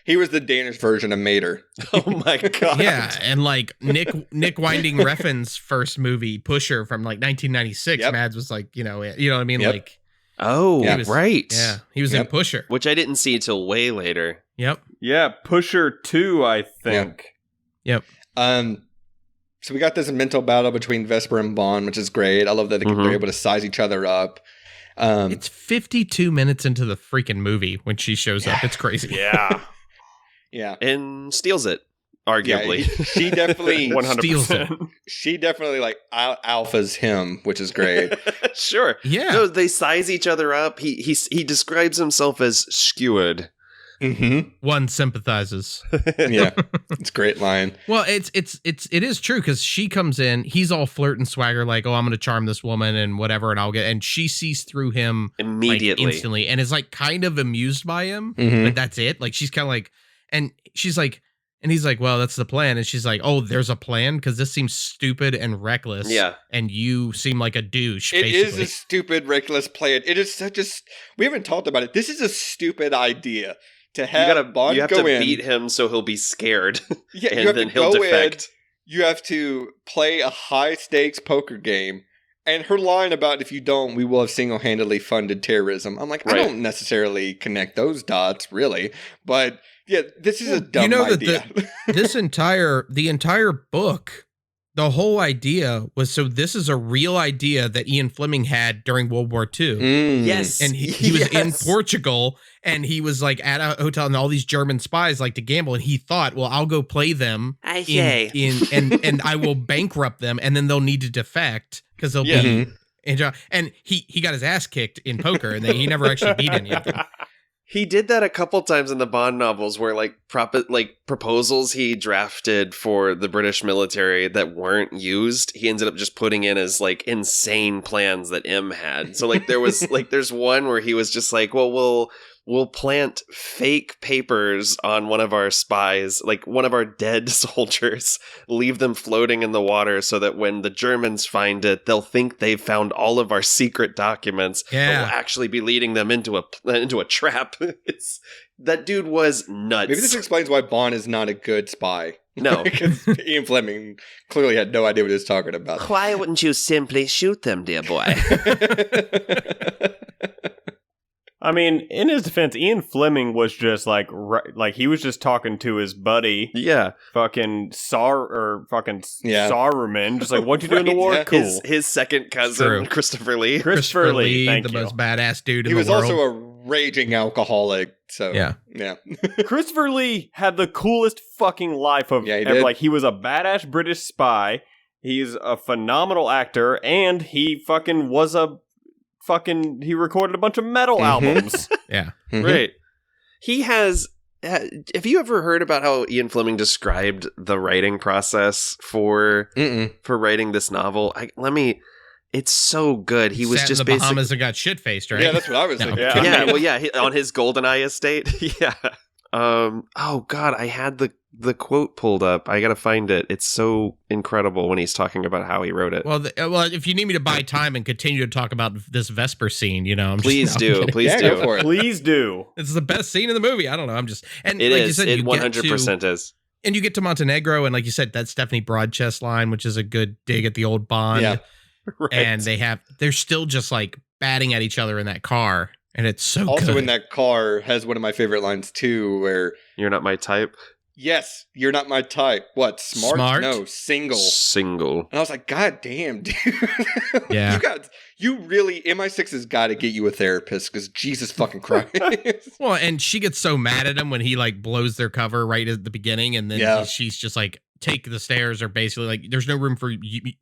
He was the Danish version of Mater. Oh my god. Yeah, and like Nick Winding Refn's first movie, Pusher, from like 1996. Yep. Mads was like, you know what I mean? Yep. Like, right. Yeah, he was in Pusher, which I didn't see till way later. Yep. Yeah, Pusher 2, I think. Yep. So we got this mental battle between Vesper and Bond, which is great. I love that they're able to size each other up. It's 52 minutes into the freaking movie when she shows up. It's crazy. Yeah. Yeah. And steals it, arguably. Yeah, she definitely 100%. Steals it. She definitely like alphas him, which is great. Sure. Yeah. No, they size each other up. He describes himself as skewered. one sympathizes. Yeah, it's a great line. Well, it is true because she comes in, he's all flirt and swagger, like, oh, I'm going to charm this woman and whatever, and she sees through him immediately, like, instantly, and is like kind of amused by him, but that's it. Like she's kind of like, and she's like. And he's like, well, that's the plan. And she's like, oh, there's a plan? Because this seems stupid and reckless. Yeah. And you seem like a douche, It basically. is a stupid, reckless plan. It is such a... We haven't talked about it. This is a stupid idea to have Bond you have go to in. beat him so he'll be scared. Yeah, and you have then to he'll go defect. in. You have to play a high-stakes poker game. And her line about, if you don't, we will have single-handedly funded terrorism. I'm like, I don't necessarily connect those dots, really. But... yeah, this is a dumb idea. The entire book, the whole idea was, so this is a real idea that Ian Fleming had during World War II. Yes. And he was in Portugal, and he was like at a hotel, and all these German spies like to gamble, and he thought, well, I'll go play them and I will bankrupt them, and then they'll need to defect because they'll be and he got his ass kicked in poker, and he never actually beat any of them. He did that a couple times in the Bond novels where like proposals he drafted for the British military that weren't used, he ended up just putting in as like insane plans that M had. So like there was like there's one where he was just like, well, we'll plant fake papers on one of our spies, like one of our dead soldiers, leave them floating in the water so that when the Germans find it, they'll think they've found all of our secret documents, but will actually be leading them into a trap. That dude was nuts. Maybe this explains why Bond is not a good spy. No. Because Ian Fleming clearly had no idea what he was talking about. Why wouldn't you simply shoot them, dear boy? I mean, in his defense, Ian Fleming was just like he was just talking to his buddy. Yeah. Fucking Saruman. Just like, what'd you do in the war? Yeah. Cool. His second cousin, Christopher Lee. Christopher Lee, thank the you. most badass dude in He the world. was also a raging alcoholic, so yeah. Christopher Lee had the coolest fucking life of ever. did. Like, he was a badass British spy. He's a phenomenal actor, and he fucking was he recorded a bunch of metal albums. Yeah. Right. He has... have you ever heard about how Ian Fleming described the writing process for writing this novel? It's so good. He was Sat just in the Bahamas and got shit-faced, right? Yeah, that's what I was thinking. Yeah, well, yeah, on his GoldenEye estate. Yeah. Oh God, I had the quote pulled up. I gotta find it. It's so incredible when he's talking about how he wrote it. Well, if you need me to buy time and continue to talk about this Vesper scene, Please do. Go for it. Please do. It's the best scene in the movie. I don't know. And it like is. You said, It 100% is. And you get to Montenegro, and like you said, that Stephanie Broadchest line, which is a good dig at the old Bond. Yeah. Right. And they're still just like batting at each other in that car. And it's so Also good. in that car has one of my favorite lines too, where you're not my type. Yes, you're not my type. What? Smart? No, single. Single. And I was like, God damn, dude. Yeah. You really, MI6 has got to get you a therapist because Jesus fucking Christ. Well, and she gets so mad at him when he like blows their cover right at the beginning, and then she's just like, take the stairs, or basically like, there's no room for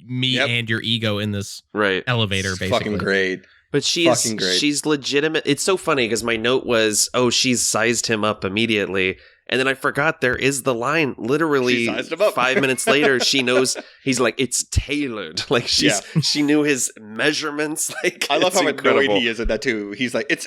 me and your ego in this elevator. It's basically, fucking great. But she's legitimate. It's so funny because my note was, oh, she's sized him up immediately. And then I forgot there is the line, literally 5 minutes later, she knows, he's like, it's tailored. Like she knew his measurements. Like, I love how incredible. annoyed he is at that too. He's like, it's...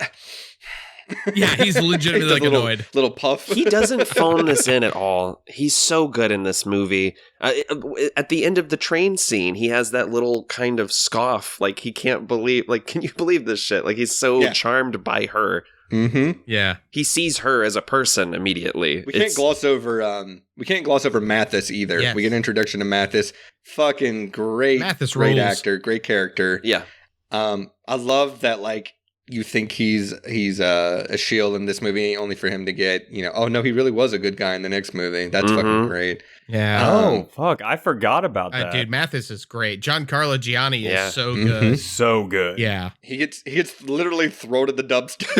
Yeah, he's legitimately like annoyed. Little puff. He doesn't phone this in at all. He's so good in this movie. At the end of the train scene, he has that little kind of scoff. Like, he can't believe, like, can you believe this shit? Like, he's so charmed by her. Mm-hmm. Yeah. He sees her as a person immediately. We can't gloss over Mathis either. Yes. We get an introduction to Mathis. Fucking great. Mathis great rules. actor, great character. Yeah. I love that, like, you think he's a shield in this movie only for him to get, oh no, he really was a good guy in the next movie. That's fucking great. Yeah. Fuck, I forgot about that. Dude, Mathis is great. Giancarlo Giannini is so Mm-hmm. good. So good. Yeah. He gets literally thrown at the dumpster.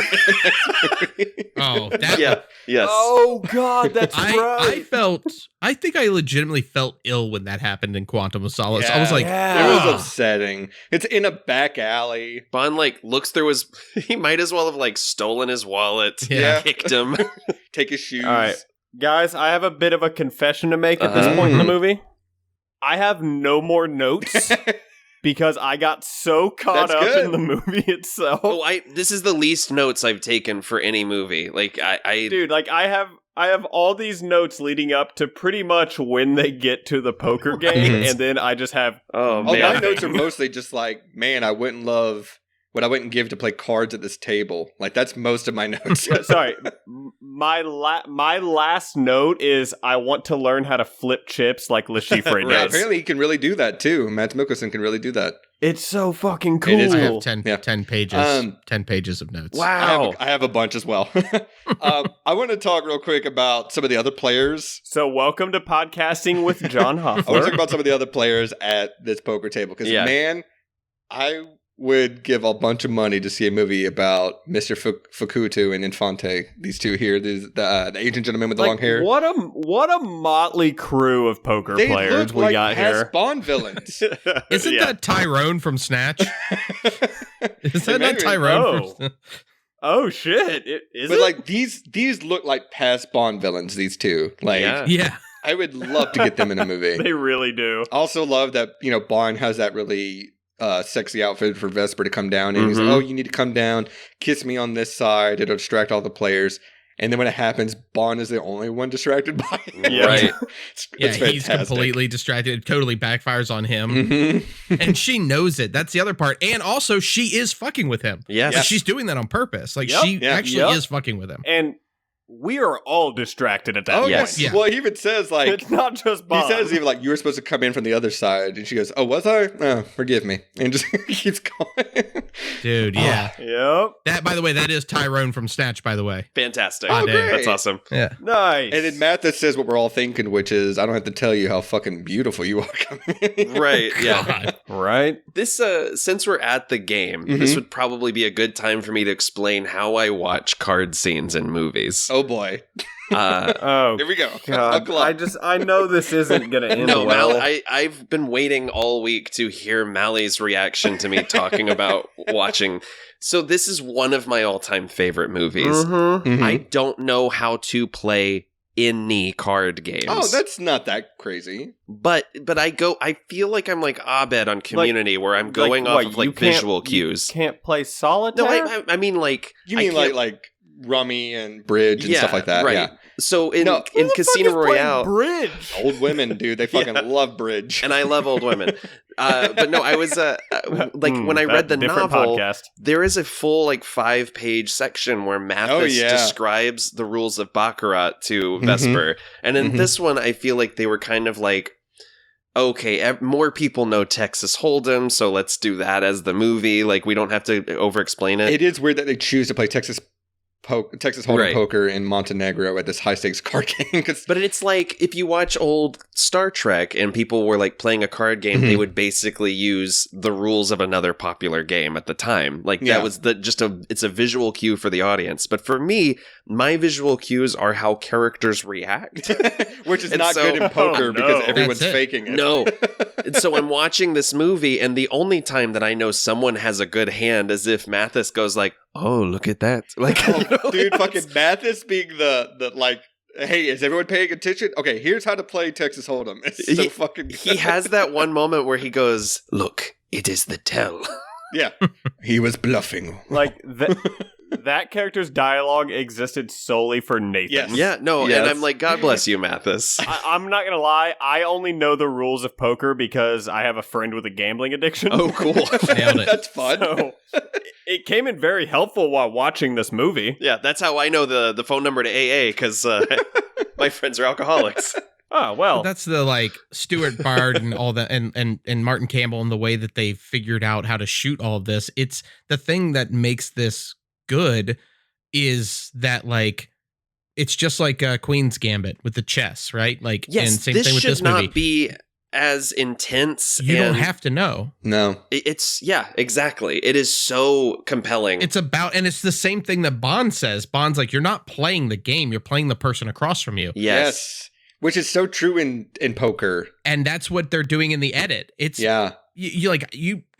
Oh, that yes. Oh God, that's right. I think I legitimately felt ill when that happened in Quantum of Solace. I was like, it was upsetting. It's in a back alley. Bond like looks through his He might as well have like stolen his wallet, Yeah. kicked him. Take his shoes. All right, guys, I have a bit of a confession to make at this point in the movie. I have no more notes because I got so caught That's up good. in the movie itself. Oh, this is the least notes I've taken for any movie. Like Dude, like I have all these notes leading up to pretty much when they get to the poker game, and then I just have All my notes are mostly just like, man, I wouldn't love what I wouldn't give to play cards at this table. Like that's most of my notes. Sorry, my last note is I want to learn how to flip chips like Le Chiffre Right, does. apparently he can really do that too. Matt Mikkelsen can really do that. It's so fucking cool. It is. I have 10 pages. 10 pages of notes. Wow. I have a bunch as well. I want to talk real quick about some of the other players. So welcome to podcasting with John I want to Hoffler. talk about some of the other players at this poker table because, man, I would give a bunch of money to see a movie about Mr. Fukutu and Infante. These two here, the Asian gentleman with the long hair. What a motley crew of poker They players look we like got past here. Bond villains. Isn't that Tyrone from Snatch? Is that not Tyrone? Oh shit! But like these look like past Bond villains. These two, like yeah. I would love to get them in a movie. They really do. Also love that Bond has that really sexy outfit for Vesper to come down, and he's like, "Oh, you need to come down, kiss me on this side. It'll distract all the players." And then when it happens, Bond is the only one distracted by it. Yeah. Right. It's he's fantastic. completely distracted. It totally backfires on him. Mm-hmm. And she knows it. That's the other part. And also, she is fucking with him. Yes. Like, she's doing that on purpose. Like, Yep. she actually is fucking with him. And we are all distracted at that point. yes. Yeah. Well, he even says like It's not just Bond. he says even like you were supposed to come in from the other side, and she goes, "Oh, was I? Oh, forgive me," and just keeps going. Dude, yeah. Yep. That, by the way, that is Tyrone from Snatch, by the way. Fantastic. Oh, great. That's awesome. Yeah. Nice. And then Mathis says what we're all thinking, which is, I don't have to tell you how fucking beautiful you are coming in. Right. Yeah. God. Right. This since we're at the game, this would probably be a good time for me to explain how I watch card scenes in movies. Oh boy. Oh, Here we go. God. Buckle up. I know this isn't going to end No, well. I've been waiting all week to hear Mally's reaction to me talking about watching. So this is one of my all-time favorite movies. Mhm. I don't know how to play any card games. Oh, that's not that crazy. But I feel like I'm like Abed on Community, where I'm going off of you like can't- visual cues. You can't play solitaire? No, I mean like You I mean can't- like rummy and bridge and stuff like that? Right. Yeah. So in Who the fuck Casino is playing Royale, bridge. Old women, dude, they fucking love bridge. and I love old women. But no, I was like when I read the different novel, podcast. there is a full like 5-page section where Mathis yeah. describes the rules of Baccarat to Vesper, and in this one, I feel like they were kind of like, okay, more people know Texas Hold'em, so let's do that as the movie. Like we don't have to over-explain it. It is weird that they choose to play Texas Hold'em Right. poker in Montenegro at this high stakes card game. But it's like if you watch old Star Trek and people were like playing a card game, they would basically use the rules of another popular game at the time. Like that was it's a visual cue for the audience. But for me, my visual cues are how characters react, which is And not so- good in poker Oh, because no. everyone's That's it. faking it. No. And so I'm watching this movie, and the only time that I know someone has a good hand is if Mathis goes like, "Oh, look at that!" Like, Dude, fucking Mathis being the like, hey, is everyone paying attention? Okay, here's how to play Texas Hold'em. It's so fucking good. He has that one moment where he goes, "Look, it is the tell." Yeah. He was bluffing. Like that character's dialogue existed solely for Nathan. Yes. Yeah, no, Yes. and I'm like, God bless you, Mathis. I'm not gonna lie. I only know the rules of poker because I have a friend with a gambling addiction. Oh, cool. Nailed it. That's fun. So it came in very helpful while watching this movie. Yeah, that's how I know the phone number to AA, because my friends are alcoholics. Oh well. That's the like Stuart Bard and all that, and Martin Campbell and the way that they figured out how to shoot all of this. It's the thing that makes this good is that like it's just like Queen's Gambit with the chess, right? Like, Yes, and same this thing with should this not movie. be as intense. You don't and have to know. No. It's exactly. It is so compelling. It's about, and it's the same thing that Bond says. Bond's like, you're not playing the game, you're playing the person across from you. yes. Which is so true in poker. And that's what they're doing in the edit. It's Yeah. you like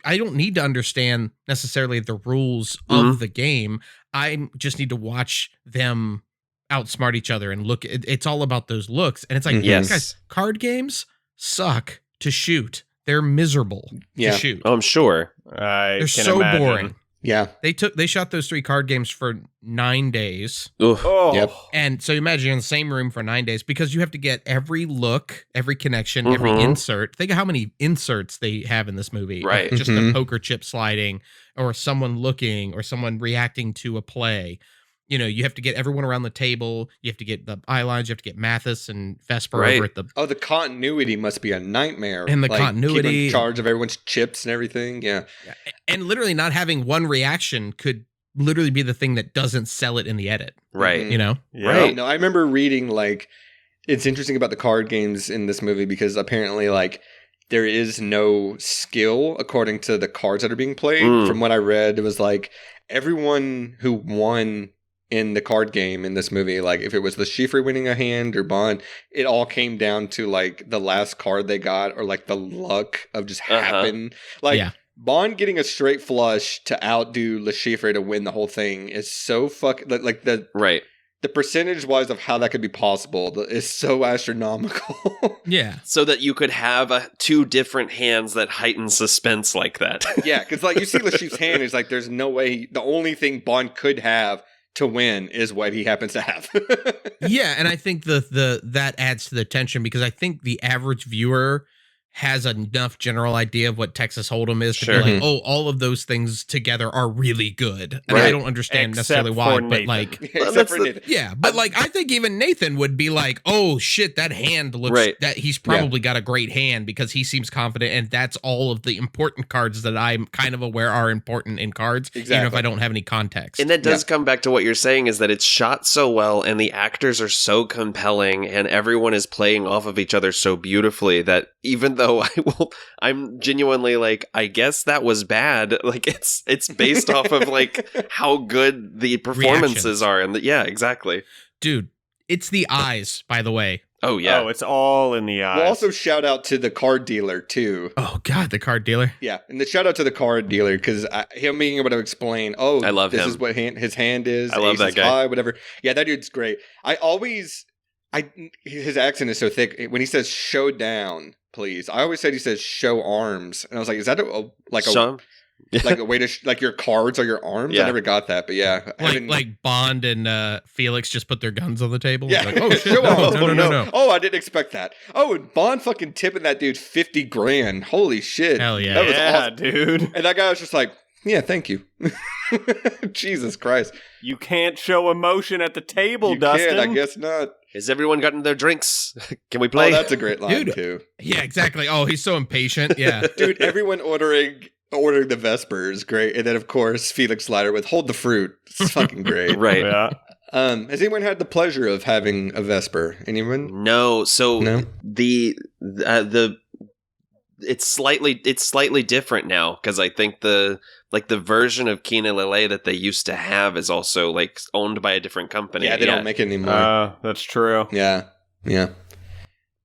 I don't need to understand necessarily the rules of the game. I just need to watch them outsmart each other and look. It's all about those looks. And it's like, guys, card games suck to shoot. They're miserable to shoot. Oh, I'm sure. They're so boring. Yeah. They shot those 3 card games for 9 days. Yep. And so imagine you're in the same room for 9 days because you have to get every look, every connection, every insert. Think of how many inserts they have in this movie. Right. Just the poker chip sliding or someone looking or someone reacting to a play. You know, you have to get everyone around the table. You have to get the eye lines. You have to get Mathis and Vesper over at the... Oh, the continuity must be a nightmare. And the continuity... Keeping charge of everyone's chips and everything, yeah. And literally not having one reaction could literally be the thing that doesn't sell it in the edit. Right. You know? Right. No, I remember reading, it's interesting about the card games in this movie because apparently, there is no skill according to the cards that are being played. From what I read, it was everyone who won in the card game in this movie, if it was the Schiffer winning a hand or Bond, it all came down to the last card they got or the luck of just happen. Bond getting a straight flush to outdo Le Chiffre to win the whole thing is so the percentage wise of how that could be possible is so astronomical. Yeah. So that you could have 2 different hands that heighten suspense like that. Yeah, because you see Le Chiffre's hand is there's no way the only thing Bond could have to win is what he happens to have. Yeah, and I think that adds to the tension because I think the average viewer has enough general idea of what Texas Hold'em is to be all of those things together are really good. And I don't understand necessarily why, but I think even Nathan would be oh shit, that hand looks that he's probably got a great hand because he seems confident, and that's all of the important cards that I'm kind of aware are important in cards, even if I don't have any context. And that does come back to what you're saying is that it's shot so well and the actors are so compelling and everyone is playing off of each other so beautifully that even though I'm genuinely I guess that was bad. It's based off of how good the performances are, and exactly, dude. It's the eyes, by the way. Oh yeah, it's all in the eyes. We'll also shout out to the card dealer too. Oh god, the card dealer. Yeah, and the shout out to the card dealer because him being able to explain. Oh, I love this him. is what his hand is. I love that guy. High, whatever. Yeah, that dude's great. His accent is so thick when he says "show down." Please. I always said he says show arms. And I was like, is that a way to your cards are your arms? I never got that, but yeah. Like Bond and Felix just put their guns on the table. Yeah. Oh shit, no. Oh, I didn't expect that. Oh, and Bond fucking tipping that dude $50,000. Holy shit. Hell yeah. That was awesome. Dude. And that guy was just yeah, thank you. Jesus Christ. You can't show emotion at the table, Dustin. I guess not. Has everyone gotten their drinks? Can we play? Oh, that's a great line, too. Yeah, exactly. Oh, he's so impatient. Yeah. Dude, everyone ordering the Vesper is great. And then, of course, Felix Leiter with hold the fruit. It's fucking great. Right. Yeah. Has anyone had the pleasure of having a Vesper? Anyone? No. So the it's slightly different now because I think the version of Kina Lele that they used to have is also owned by a different company. Yeah, they don't make it anymore. That's true. Yeah.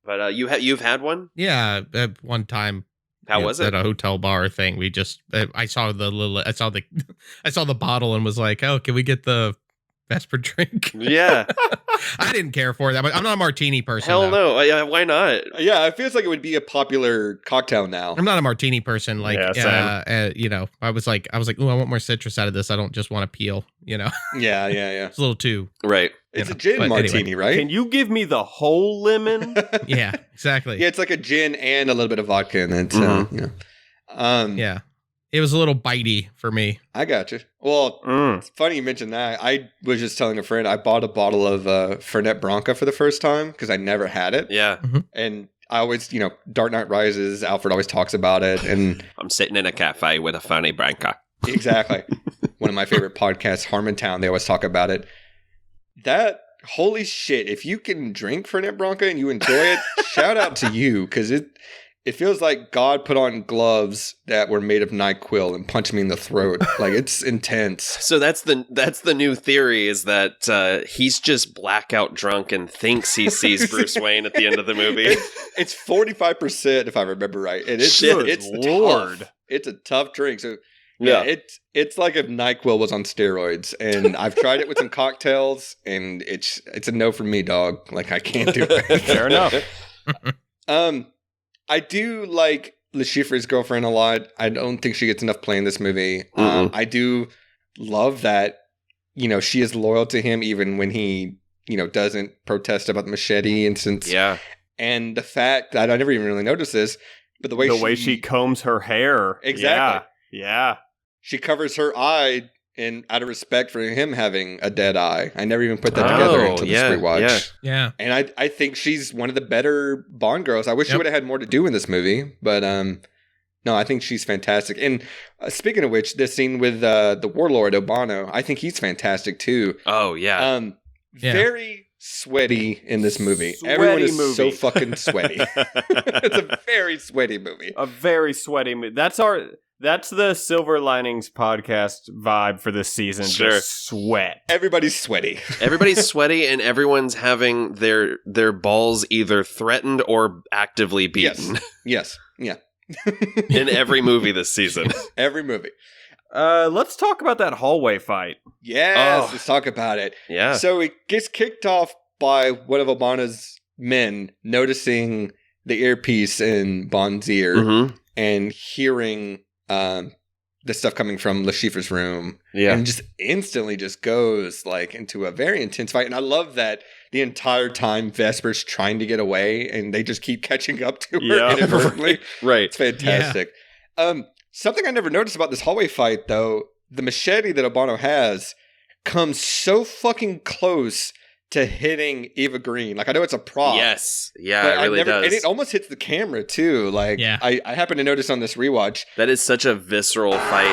But you've had one? Yeah, at one time. How was it? At a hotel bar thing. We just I saw the bottle and was like, "Oh, can we get the Vesper drink?" Yeah. I didn't care for that, but I'm not a martini person. Hell no. Why not? Yeah, it feels like it would be a popular cocktail now. I'm not a martini person. I was like, "Ooh, I want more citrus out of this. I don't just want to peel." Yeah. It's a little too right. It's a gin martini, right? Can you give me the whole lemon? Yeah, exactly. Yeah, it's like a gin and a little bit of vodka in it. Yeah. It was a little bitey for me. I got you. Well, it's funny you mentioned that. I was just telling a friend I bought a bottle of Fernet Branca for the first time because I never had it. Yeah. Mm-hmm. And I always, Dark Knight Rises, Alfred always talks about it. And I'm sitting in a cafe with a Fernet Branca. Exactly. One of my favorite podcasts, Harmontown, they always talk about it. That, holy shit, if you can drink Fernet Branca and you enjoy it, shout out to you because it feels like God put on gloves that were made of NyQuil and punched me in the throat. Like, it's intense. So that's the new theory, is that he's just blackout drunk and thinks he sees Bruce Wayne at the end of the movie. It's 45%, if I remember right. And it's Lord. tough. It's a tough drink. So yeah, it's like if NyQuil was on steroids. And I've tried it with some cocktails, and it's a no for me, dog. Like, I can't do it. Fair enough. I do like Le Chiffre's girlfriend a lot. I don't think she gets enough play in this movie. I do love that, she is loyal to him even when he, doesn't protest about the machete instance. Yeah. And the fact that I never even really noticed this, but the way she combs her hair. Exactly. Yeah. She covers her eye out of respect for him having a dead eye. I never even put that together until this rewatch. Yeah. And I think she's one of the better Bond girls. I wish she would have had more to do in this movie, but no, I think she's fantastic. And speaking of which, this scene with the warlord Obano, I think he's fantastic too. Oh yeah. Very sweaty in this movie. Sweaty Everyone is movie. so fucking sweaty. It's a very sweaty movie. A very sweaty movie. That's the Silver Linings podcast vibe for this season. Sure. Just sweat. Everybody's sweaty. Everybody's sweaty, and everyone's having their balls either threatened or actively beaten. Yes. Yeah. In every movie this season. Every movie. Let's talk about that hallway fight. Yes, let's talk about it. Yeah. So it gets kicked off by one of Obama's men noticing the earpiece in Bond's ear and hearing the stuff coming from Le Chiffre's room. Yeah. And just instantly just goes like into a very intense fight. And I love that the entire time Vesper's trying to get away and they just keep catching up to her inadvertently. Right. It's fantastic. Yeah. Something I never noticed about this hallway fight, though, the machete that Obano has comes so fucking close to hitting Eva Green. Like, I know it's a prop. Yes. Yeah, it really does. And it almost hits the camera, too. Like, I happened to notice on this rewatch. That is such a visceral fight.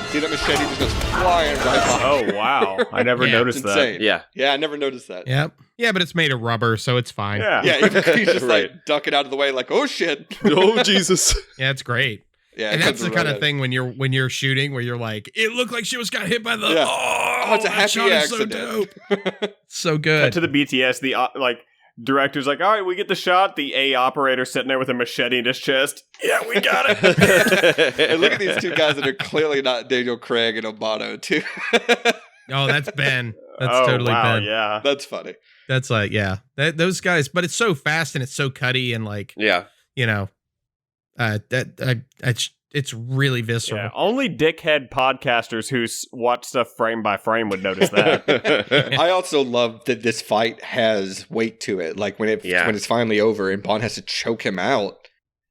See that machete just goes flying right by. Oh, wow. I never noticed that. Insane. Yeah. Yeah, I never noticed that. Yep. Yeah, but it's made of rubber, so it's fine. Yeah. Yeah, Eva Green's just like ducking out of the way like, oh, shit. Oh, Jesus. Yeah, it's great. Yeah, and that's the kind of thing when you're shooting where you're like, it looked like she got hit by the. Yeah. Oh, it's a happy accident. So dope. So good. To the BTS, the director's like, all right, we get the shot. The A operator sitting there with a machete in his chest. Yeah, we got it. And look at these two guys that are clearly not Daniel Craig and Obano too. Oh, that's Ben. That's totally Ben. Yeah, that's funny. That's like, those guys. But it's so fast and it's so cutty and like, it's really visceral. Yeah, only dickhead podcasters who watch stuff frame by frame would notice that. I also love that this fight has weight to it. Like when it's finally over and Bond has to choke him out.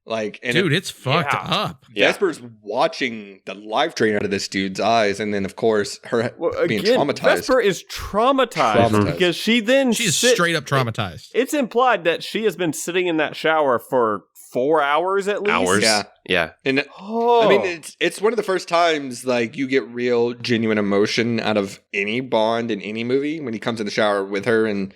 Like, and dude, it's fucked up. Vesper's watching the life drain out of this dude's eyes, and then of course her being traumatized. Vesper is traumatized because she's straight up traumatized. It's implied that she has been sitting in that shower for 4 hours at least. Yeah. And I mean, it's one of the first times like you get real, genuine emotion out of any Bond in any movie when he comes in the shower with her and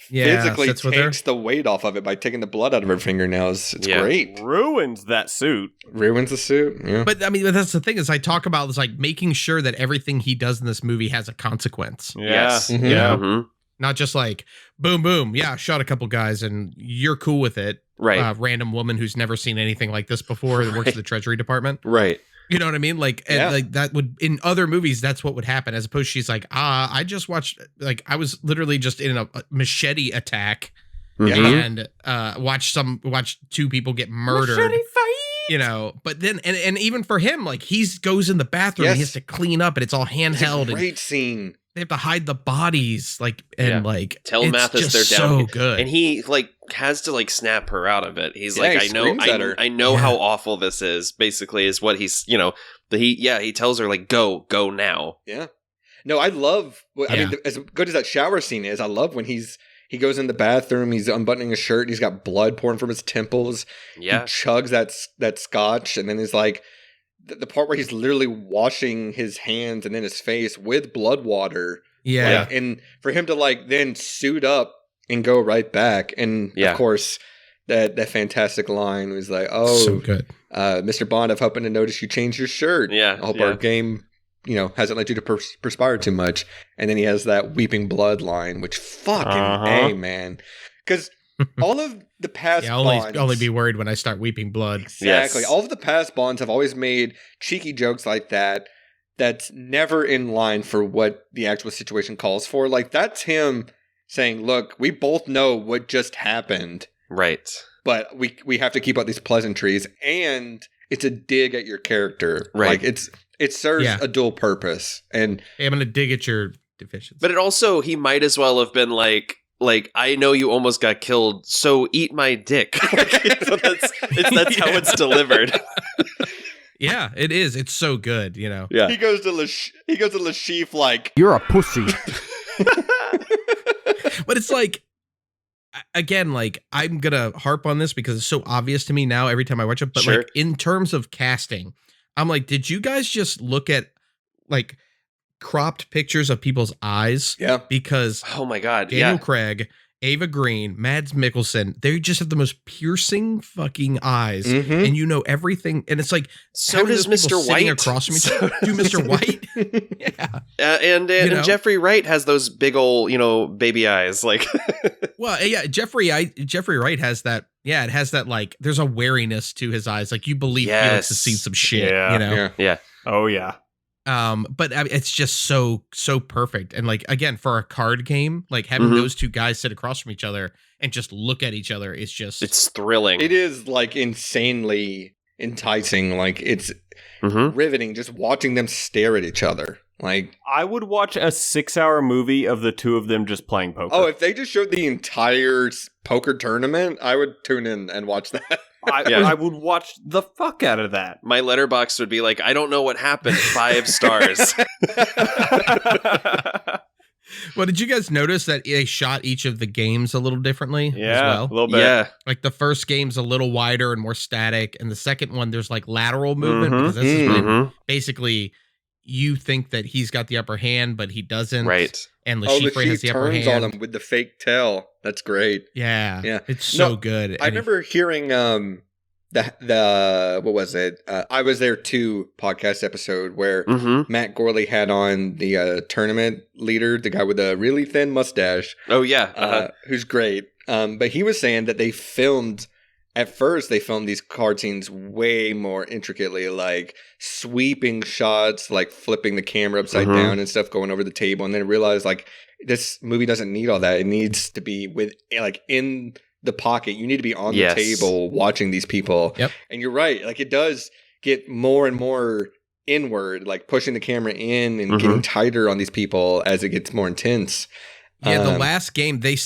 physically takes the weight off of it by taking the blood out of her fingernails. It's great. Ruins that suit. Ruins the suit. Yeah. But I mean, that's the thing is I talk about is like making sure that everything he does in this movie has a consequence. Yeah. Yes. Mm-hmm. Yeah. Mm-hmm. Not just like boom, boom. Yeah, shot a couple guys and you're cool with it. Right. Random woman who's never seen anything like this before that works at the Treasury Department. Right. You know what I mean? Like, and like that would in other movies, that's what would happen. As opposed, she's like, I just watched. Like, I was literally just in a machete attack, and watched two people get murdered. Machete fight. You know, but then and even for him, like he goes in the bathroom, and he has to clean up, and it's all handheld. It's a great scene. They have to hide the bodies, like like tell it's Mathis just they're down. So good, and he like has to like snap her out of it. He's Yeah, like, he I know screams at her. I know how awful this is. Basically, is what he's he tells her like go now. Yeah. No, I love. I mean, as good as that shower scene is, I love when he goes in the bathroom, he's unbuttoning his shirt, and he's got blood pouring from his temples. Yeah, he chugs that scotch, and then he's like. The part where he's literally washing his hands and then his face with blood water. Yeah. Like, and for him to like then suit up and go right back. And of course, that fantastic line was like, "Oh, So good. Mr. Bond, I've happened to notice you changed your shirt. Yeah, I hope our game, hasn't led you to perspire too much." And then he has that weeping blood line, which fucking A, man. Because all of the past Bonds... only be worried when I start weeping blood. Exactly. Yes. All of the past Bonds have always made cheeky jokes like that. That's never in line for what the actual situation calls for. Like, that's him saying, look, we both know what just happened. Right. But we have to keep up these pleasantries. And it's a dig at your character. Right. Like, it serves a dual purpose. And hey, I'm going to dig at your deficiency. But it also, he might as well have been like, I know you almost got killed, so eat my dick. So that's how it's delivered. Yeah, it is. It's so good, Yeah. He goes to Lashif like, You're a pussy. But it's like, again, like, I'm gonna harp on this because it's so obvious to me now every time I watch it. But like, in terms of casting, I'm like, did you guys just look at like cropped pictures of people's eyes? Yeah. Oh Because my God. Daniel Craig, Ava Green, Mads Mikkelsen, they just have the most piercing fucking eyes, and you know everything. And it's like, so does Mr. White across from each other. Do Mr. White? Yeah. And Jeffrey Wright has those big old, baby eyes. Like, well, yeah, Jeffrey Wright has that. Yeah, it has that, like, there's a wariness to his eyes. Like, you believe Felix has seen some shit. Yeah. Oh yeah. But I mean, it's just so perfect. And like, again, for a card game, like having those two guys sit across from each other and just look at each other is just, it's thrilling. It is like insanely enticing. Like, it's riveting just watching them stare at each other. Like, I would watch a 6-hour movie of the two of them just playing poker. Oh, if they just showed the entire poker tournament, I would tune in and watch that. I would watch the fuck out of that. My letterbox would be like, I don't know what happened. 5 stars. Well, did you guys notice that they shot each of the games a little differently as well? A little bit. Yeah. Like the first game's a little wider and more static, and the second one there's like lateral movement because this is when basically you think that he's got the upper hand, but he doesn't. Right. And Lashif has the upper hand on him with the fake tail. That's great. Yeah. Yeah. It's so good. I remember hearing the what was it? I Was There Too podcast episode where Matt Gorley had on the tournament leader, the guy with a really thin mustache. Oh yeah. Who's great. But he was saying that they filmed these card scenes way more intricately, like sweeping shots, like flipping the camera upside down and stuff, going over the table, and then realized like this movie doesn't need all that. It needs to be in the pocket. You need to be on the table watching these people. Yep. And you're right. Like, it does get more and more inward, like pushing the camera in and getting tighter on these people as it gets more intense. Yeah, the last game, they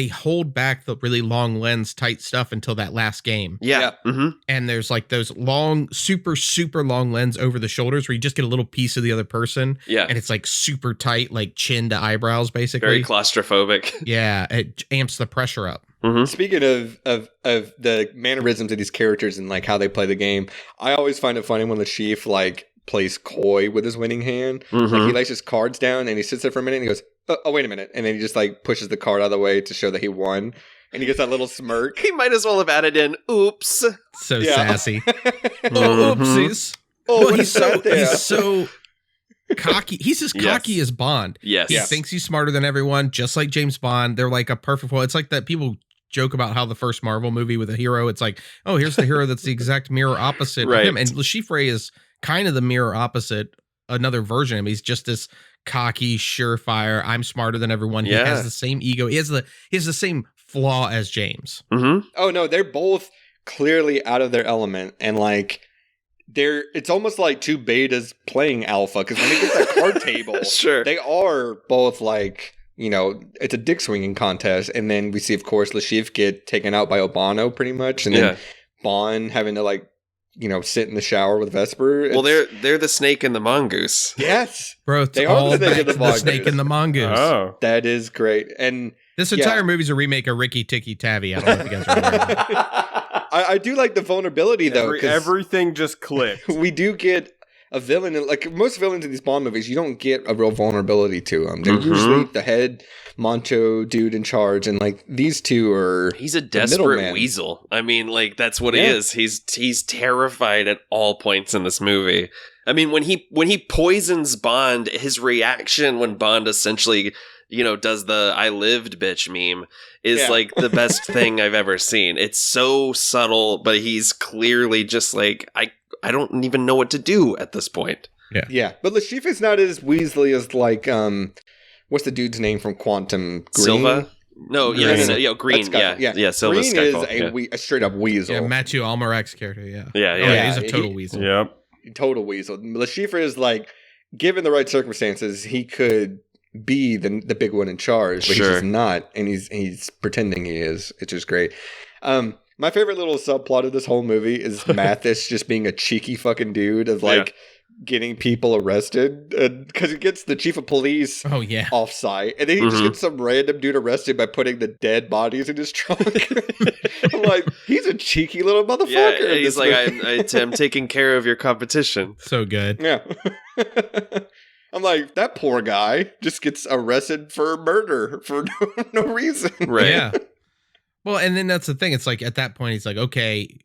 hold back the really long lens tight stuff until that last game. Yeah. And there's like those long, super, super long lens over the shoulders where you just get a little piece of the other person. Yeah. And it's like super tight, like chin to eyebrows, basically. Very claustrophobic. Yeah, it amps the pressure up. Speaking of the mannerisms of these characters and like how they play the game, I always find it funny when the chief like plays coy with his winning hand. Like, he lays his cards down and he sits there for a minute and he goes, oh, wait a minute. And then he just like pushes the card out of the way to show that he won. And he gets that little smirk. He might as well have added in, oops. So sassy. Oh, oopsies. Oh, well, he's so cocky. He's as cocky as Bond. Yes. He thinks he's smarter than everyone, just like James Bond. They're like a perfect, it's like that people joke about how the first Marvel movie with a hero, it's like, oh, here's the hero that's the exact mirror opposite of him. And Lashif is kind of the mirror opposite, another version of him. He's just this cocky, surefire, I'm smarter than everyone. He has the same ego. He has the same flaw as James. Oh no, they're both clearly out of their element, and like it's almost like two betas playing alpha, because when they get that card table, they are both like, it's a dick swinging contest. And then we see, of course, Lashif get taken out by Obano pretty much, and then Bond having to like, sit in the shower with Vesper. Well, they're the snake and the mongoose. Yes, bro. They are the snake and the mongoose. Oh, that is great. And this entire movie's a remake of Ricky Tikki Tavi. I don't know if you guys remember. I do like the vulnerability though. Everything just clicked. We do get a villain, like most villains in these Bond movies, you don't get a real vulnerability to them. They're usually the head macho dude in charge, and like these two are. He's a desperate weasel. I mean, like that's what he is. He's terrified at all points in this movie. I mean, when he poisons Bond, his reaction when Bond essentially, does the "I lived, bitch" meme is like the best thing I've ever seen. It's so subtle, but he's clearly just like, I don't even know what to do at this point. Yeah. Yeah. But Le Chiffre's not as Weasley as like, what's the dude's name from Quantum? Green? Silva? No, Green. Green. Yeah, Silva's Green Skyfall. is a straight up weasel. Yeah, Matthew Almarak's character, yeah. Yeah. He's a total weasel. Yep. Total weasel. Le Chiffre is like, given the right circumstances, he could be the big one in charge, but he's just not, and he's pretending he is. It's just great. My favorite little subplot of this whole movie is Mathis just being a cheeky fucking dude of like getting people arrested because he gets the chief of police off site, and then he just gets some random dude arrested by putting the dead bodies in his trunk. I'm like, he's a cheeky little motherfucker. Yeah, he's like, I'm taking care of your competition. So good. Yeah. I'm like, that poor guy just gets arrested for murder for no reason. Right. Yeah. Well, and then that's the thing. It's like at that point, he's like, okay,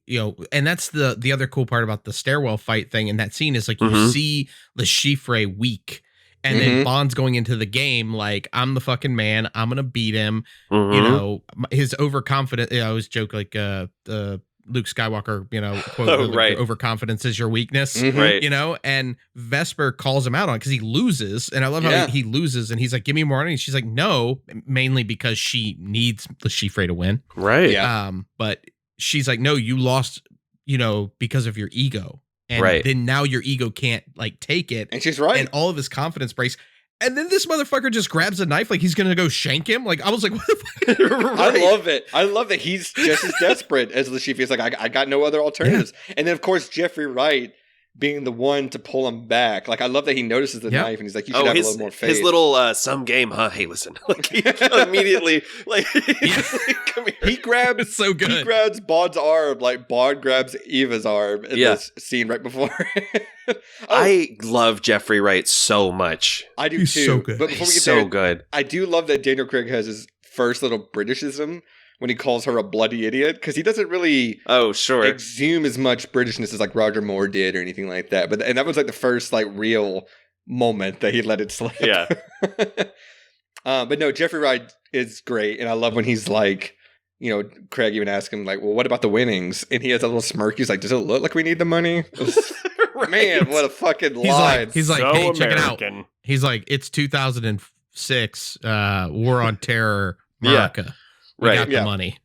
and that's the other cool part about the stairwell fight thing in that scene is like you see Le Chiffre weak, and then Bond's going into the game like, I'm the fucking man. I'm gonna beat him. His overconfident. I always joke like Luke Skywalker, quote, overconfidence is your weakness, right? And Vesper calls him out on it because he loses, and I love how he loses, and he's like, "Give me more money." And she's like, "No," mainly because she needs Le Chiffre to win, right? Yeah. But she's like, "No, you lost, because of your ego, and then now your ego can't like take it." And she's right, and all of his confidence breaks. And then this motherfucker just grabs a knife like he's going to go shank him. Like, I was like, what the fuck? I love it. I love that he's just as desperate as Le Chiffre. He's like, I got no other alternatives. Yeah. And then, of course, Jeffrey Wright being the one to pull him back. Like, I love that he notices the knife and he's like, you should have a little more faith. His little some game, huh? Hey, listen. Like, he immediately, like, come here. He grabs, it's so good. He grabs Bond's arm like Bond grabs Eva's arm in this scene right before. I love Jeffrey Wright so much. I do He's too. so good. But before we get so there, good. I do love that Daniel Craig has his first little Britishism when he calls her a bloody idiot, because he doesn't really exhume as much Britishness as like Roger Moore did or anything like that. And that was like the first like real moment that he let it slip. Yeah. But no, Jeffrey Wright is great, and I love when he's like, Craig even asked him like, well, what about the winnings? And he has a little smirk. He's like, does it look like we need the money? Man, what a fucking line. He's like, so hey, American. check it out. He's like, it's 2006, War on Terror, America. We got the money.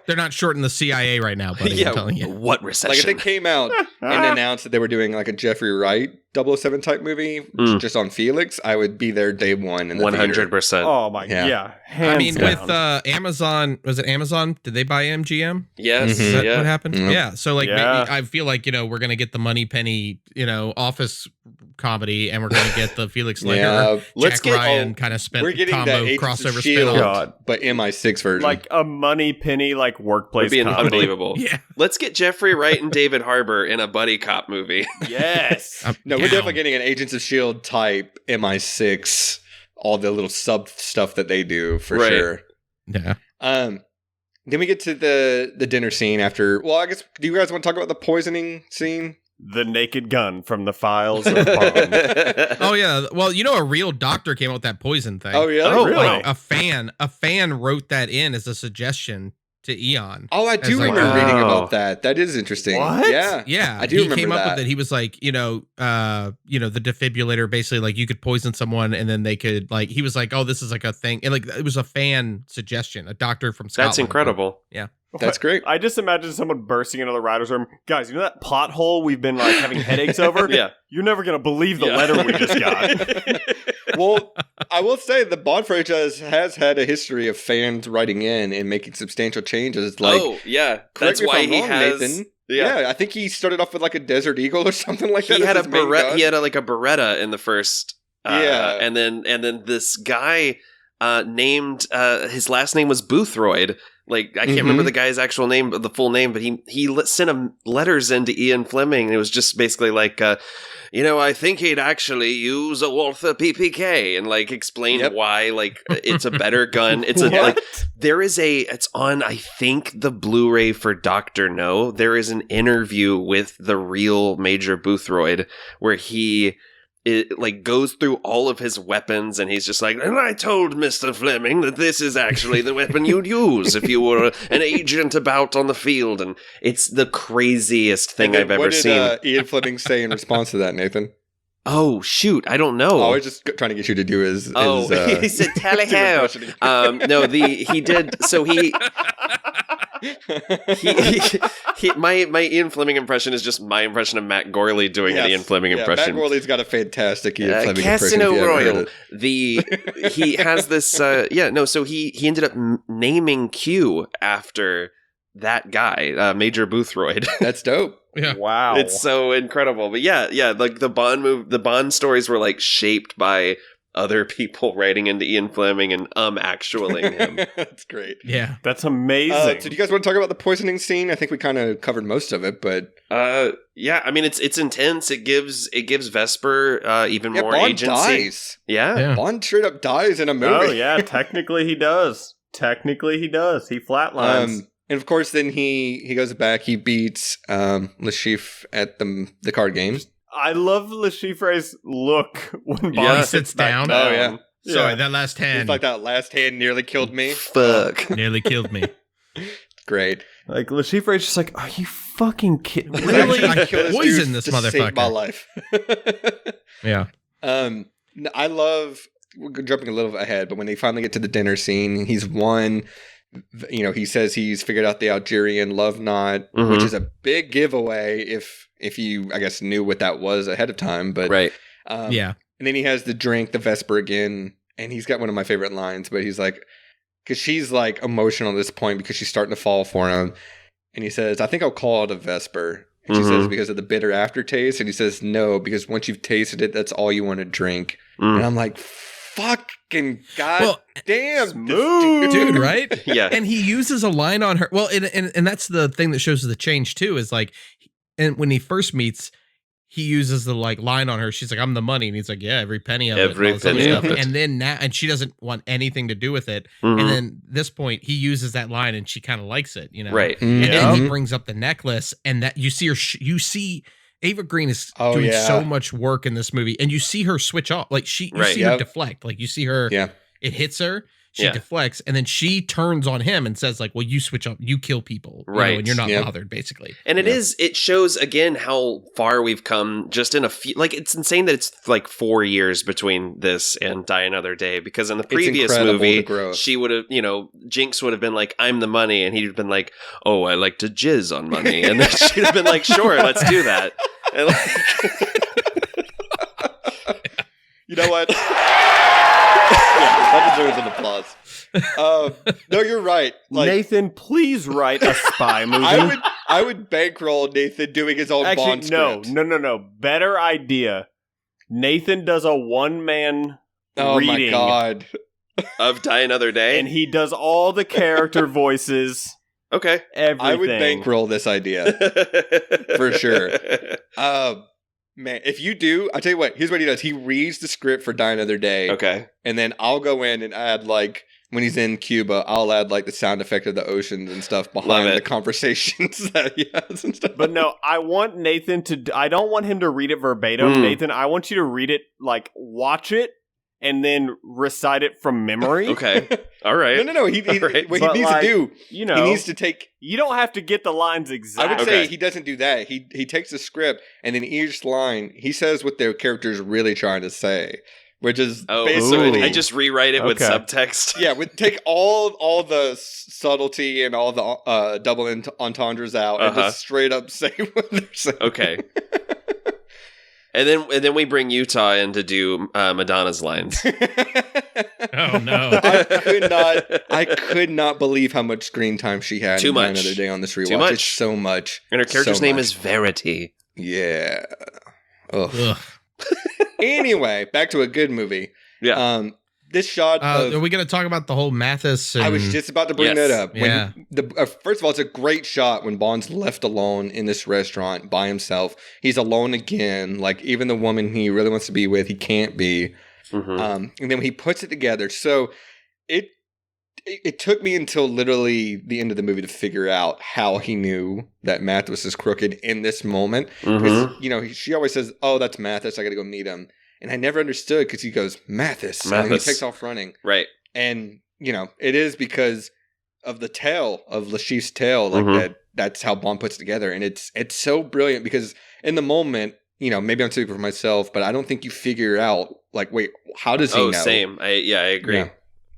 They're not shorting the CIA right now, buddy. I'm telling you. What recession? Like if they came out and announced that they were doing like a Jeffrey Wright 007 type movie just on Felix, I would be there day one in the 100%. Oh my god. I mean, with Amazon, was it Amazon? Did they buy MGM? Yes. Is that what happened? Yeah. So like, maybe, I feel like we're gonna get the Money Penny, office comedy, and we're gonna get the Felix Leiter, Jack Ryan kind of combo crossover spin-off, but MI6 version, like a Money Penny like workplace. Would be comedy. Unbelievable. Yeah. Let's get Jeffrey Wright and David Harbour in a buddy cop movie. Yes. No, we're definitely getting an Agents of S.H.I.E.L.D. type MI6, all the little sub stuff that they do for sure. Yeah. Then we get to the dinner scene after. Well, I guess, do you guys want to talk about the poisoning scene? The Naked Gun from the files of Bond. Oh yeah. Well, a real doctor came out with that poison thing. Oh yeah. Oh, really? Like, a fan wrote that in as a suggestion to Eon. Oh, I do remember reading about that. That is interesting. What? Yeah. I do remember came that. up with it. He was like, the defibrillator, basically, like you could poison someone and then they could like. He was like, oh, this is like a thing, and like it was a fan suggestion. A doctor from Scotland. That's incredible. Yeah. That's great. I just imagine someone bursting into the writer's room. Guys, you know that plot hole we've been like having headaches over? Yeah. You're never going to believe the letter we just got. Well, I will say the Bond franchise has had a history of fans writing in and making substantial changes. Like, that's why he has. Nathan. Yeah, I think he started off with like a Desert Eagle or something like that. He had a Beretta. He had like a Beretta in the first. And then this guy named his last name was Boothroyd, Like, I can't remember the guy's actual name, the full name, but he sent letters into Ian Fleming, and it was just basically like, I think he'd actually use a Walther PPK, and like explain why, like, it's a better gun. It's it's on, I think, the Blu-ray for Dr. No. There is an interview with the real Major Boothroyd where he goes through all of his weapons, and he's just like, and I told Mr. Fleming that this is actually the weapon you'd use if you were an agent about on the field, and it's the craziest thing I've ever seen. What did Ian Fleming say in response to that, Nathan? Oh, shoot, I don't know. I was just trying to get you to do his he said, tally ho. He did, so my Ian Fleming impression is just my impression of Matt Gorley doing an Ian Fleming impression. Matt Gorley's got a fantastic Ian Fleming Casino Royale. He has this. So he ended up naming Q after that guy, Major Boothroyd. That's dope. Yeah. Wow. It's so incredible. But like the Bond stories were like shaped by other people writing into Ian Fleming and actualing him. That's great. Yeah. That's amazing. So do you guys want to talk about the poisoning scene? I think we kind of covered most of it, but yeah, I mean it's intense. It gives Vesper even more Bond agency. Dies. Yeah. Bond straight up dies in a movie. Oh yeah, technically he does. He flatlines. And of course, then he goes back. He beats Le Chiffre at the card game. I love Le Chiffre's look when Bond sits down. Oh yeah. Sorry, that last hand. It's like that last hand nearly killed me. Fuck. Nearly killed me. Great. Like Le Chiffre's just like, are you fucking kidding? Really? I killed this Poison dude this to motherfucker. save my life. Yeah. I love. We're jumping a little ahead, but when they finally get to the dinner scene, he's won. He says he's figured out the Algerian love knot, which is a big giveaway if you, I guess, knew what that was ahead of time. But right, yeah. And then he has the drink, the Vesper again, and he's got one of my favorite lines. But he's like, because she's like emotional at this point because she's starting to fall for him, and he says, "I think I'll call it a Vesper." And she says, "Because of the bitter aftertaste," and he says, "No, because once you've tasted it, that's all you want to drink." And I'm like, fucking damn dude, right? Yeah. And he uses a line on her. Well, and that's the thing that shows the change too, is like, and when he first meets, he uses the like line on her. She's like, "I'm the money," and he's like, "Yeah, every penny of every it." penny of it. And then now, and she doesn't want anything to do with it. And then this point, he uses that line, and she kind of likes it, Right. And then he brings up the necklace, and that you see her. You see Ava Green is doing so much work in this movie, and you see her switch off. Like you see her deflect. Like you see her. Yeah. It hits her. She deflects, and then she turns on him and says, "Like, well, you switch up, you kill people, right? And you're not bothered, basically." And it shows again how far we've come just in a few. Like, it's insane that it's like 4 years between this and Die Another Day, because in the previous movie, she would have, Jinx would have been like, "I'm the money," and he'd have been like, "Oh, I like to jizz on money," and then she'd have been like, "Sure, let's do that." And you know what? That deserves an applause. No, you're right. Like, Nathan, please write a spy movie. I would bankroll Nathan doing his own Bond script. No. Better idea. Nathan does a one-man reading. Oh my god. Of Die Another Day? And he does all the character voices. Okay. Everything. I would bankroll this idea. For sure. Man, if you do, I'll tell you what, here's what he does. He reads the script for Die Another Day. Okay. And then I'll go in and add, like, when he's in Cuba, I'll add, like, the sound effect of the oceans and stuff behind the conversations that he has and stuff. But no, I want Nathan I don't want him to read it verbatim, Nathan. I want you to read it, like, watch it, and then recite it from memory. Okay. All right. No. What he needs to do, he needs to take... You don't have to get the lines exact. I would say he doesn't do that. He takes the script, and then each line, he says what their character is really trying to say, which is basically... I just rewrite it with subtext. Yeah, take all the subtlety and all the double entendres out and just straight up say what they're saying. Okay. And then we bring Utah in to do Madonna's lines. Oh no! I could not believe how much screen time she had. Too much. Another day on this rewatch. Too much. It's so much. And her character's name is Verity. Yeah. Ugh. Anyway, back to a good movie. Yeah. this shot. Are we going to talk about the whole Mathis? I was just about to bring that up. Yeah. First of all, it's a great shot when Bond's left alone in this restaurant by himself. He's alone again. Like, even the woman he really wants to be with, he can't be. And then when he puts it together, so it took me until literally the end of the movie to figure out how he knew that Mathis is crooked in this moment. Because, she always says, "Oh, that's Mathis. I got to go meet him." And I never understood because he goes, Mathis. And he takes off running. Right. And, it is because of the tail, of Lashif's tail, like that's how Bond puts it together. And it's so brilliant because in the moment, maybe I'm speaking for myself, but I don't think you figure out, like, wait, how does he know? Same. I agree. Yeah.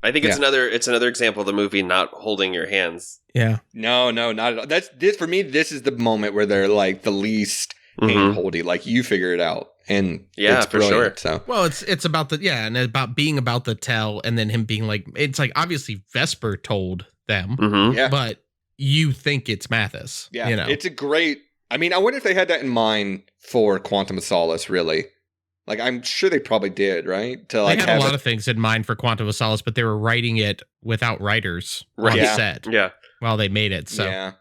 I think it's another example of the movie not holding your hands. Yeah. No, not at all. That's this for me. This is the moment where they're like the least hand-holdy. Like, you figure it out, and it's for brilliant, sure. So well, it's about and about being about the tell, and then him being like, it's like obviously Vesper told them, but you think it's Mathis. Yeah, it's a great. I mean, I wonder if they had that in mind for Quantum of Solace, really. Like, I'm sure they probably did, right? To like they had a lot of things in mind for Quantum of Solace, but they were writing it without writers on set. Yeah. While they made it. So yeah.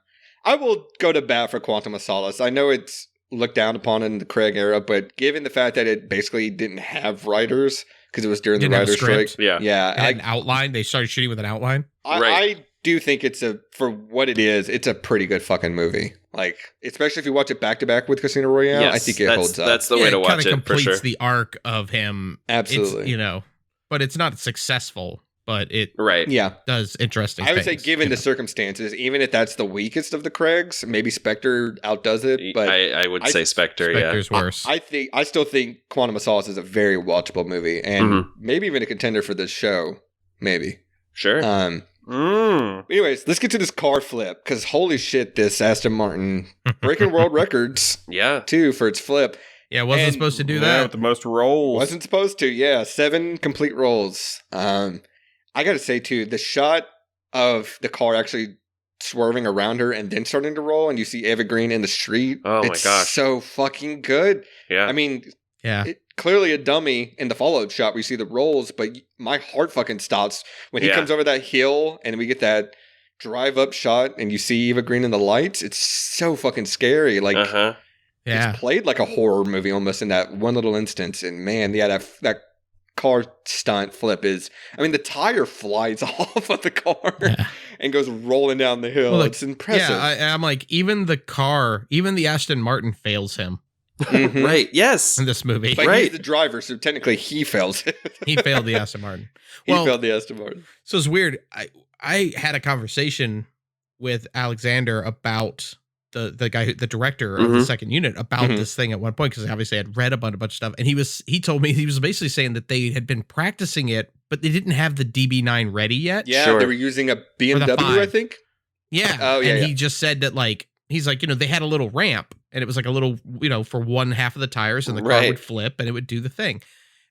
I will go to bat for Quantum of Solace. I know it's looked down upon in the Craig era, but given the fact that it basically didn't have writers because it was during the writer's strike. Yeah. An outline. They started shooting with an outline. I do think for what it is, it's a pretty good fucking movie. Like, especially if you watch it back to back with Casino Royale, I think it holds up. That's the way to watch it. It completes for sure. the arc of him. Absolutely. But it's not successful, but it does interesting I would things, say, given the circumstances, even if that's the weakest of the Craigs, maybe Spectre outdoes it. But I would say Spectre, Spectre's worse. I still think Quantum of Solace is a very watchable movie, and maybe even a contender for this show. Maybe. Sure. Anyways, let's get to this car flip, because holy shit, this Aston Martin breaking world records. Too, for its flip. Yeah, wasn't supposed to do that. With the most rolls. Wasn't supposed to. Yeah, 7 complete rolls. I gotta say too, the shot of the car actually swerving around her and then starting to roll, and you see Eva Green in the street. Oh my gosh, so fucking good. Yeah, I mean, clearly a dummy in the follow-up shot where you see the rolls, but my heart fucking stops when he comes over that hill and we get that drive-up shot and you see Eva Green in the lights. It's so fucking scary. Like, it's played like a horror movie almost in that one little instance. And man, that car stunt flip is, I mean, the tire flies off of the car and goes rolling down the hill. Well, it's impressive. Yeah, I'm like, even the Aston Martin fails him. Right. Yes. In this movie. But he's the driver, so technically he fails it. He failed the Aston Martin. He failed the Aston Martin. So it's weird. I had a conversation with Alexander about the guy, the director of the second unit, about this thing at one point, because obviously I had read a bunch of stuff, and he told me he was basically saying that they had been practicing it, but they didn't have the DB9 ready yet. Yeah, they were using a BMW, I think. Yeah. Oh yeah. And he just said that, like, he's like, they had a little ramp, and it was like a little, for one half of the tires, and the car would flip and it would do the thing.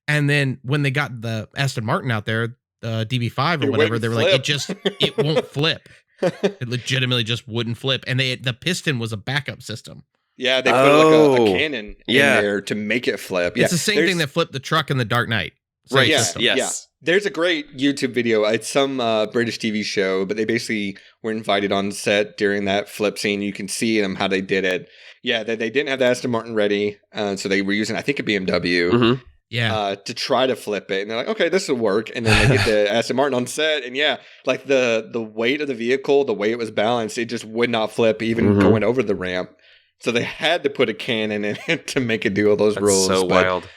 And then when they got the Aston Martin out there, the DB5 or whatever, they were like, it won't flip. It legitimately just wouldn't flip. And the piston was a backup system. Yeah, they put like a cannon in there to make it flip. It's the same thing that flipped the truck in The Dark Knight. Right. Yes. Yeah. There's a great YouTube video. It's some British TV show, but they basically were invited on set during that flip scene. You can see them how they did it. Yeah, they didn't have the Aston Martin ready, so they were using, I think, a BMW. To try to flip it, and they're like, okay, this will work. And then they get the Aston Martin on set, and like the weight of the vehicle, the way it was balanced, it just would not flip, even going over the ramp. So they had to put a cannon in it to make it do all those rolls. So wild.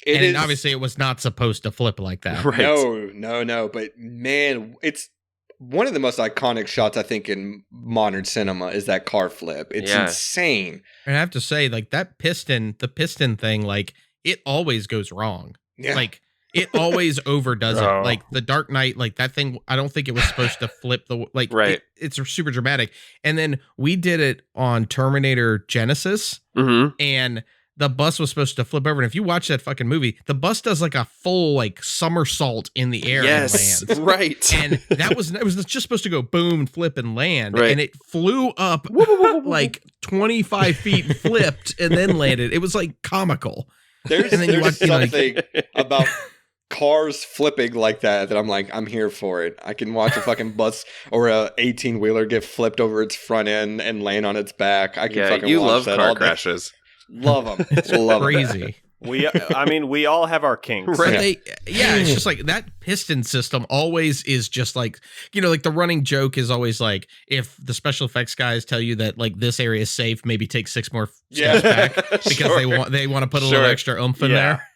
Obviously it was not supposed to flip like that. Right. No. But man, it's one of the most iconic shots, I think, in modern cinema is that car flip. It's insane. And I have to say, like, the piston thing, like, it always goes wrong. Yeah. Like, it always overdoes it. Like, The Dark Knight, like, that thing, I don't think it was supposed to flip it's super dramatic. And then we did it on Terminator Genesis, and the bus was supposed to flip over. And if you watch that fucking movie, the bus does like a full like somersault in the air and lands. Right. And it was just supposed to go boom, flip, and land. Right. And it flew up like 25 feet and flipped and then landed. It was like comical. There's something about cars flipping like that I'm like, I'm here for it. I can watch a fucking bus or a 18-wheeler get flipped over its front end and land on its back. I can fucking you watch love that car all day. crashes. Love them. It's crazy. We all have our kinks. Right. It's just like that piston system always is just like, like the running joke is always like, if the special effects guys tell you that like this area is safe, maybe take 6 more steps back because they want to put a little extra oomph in there.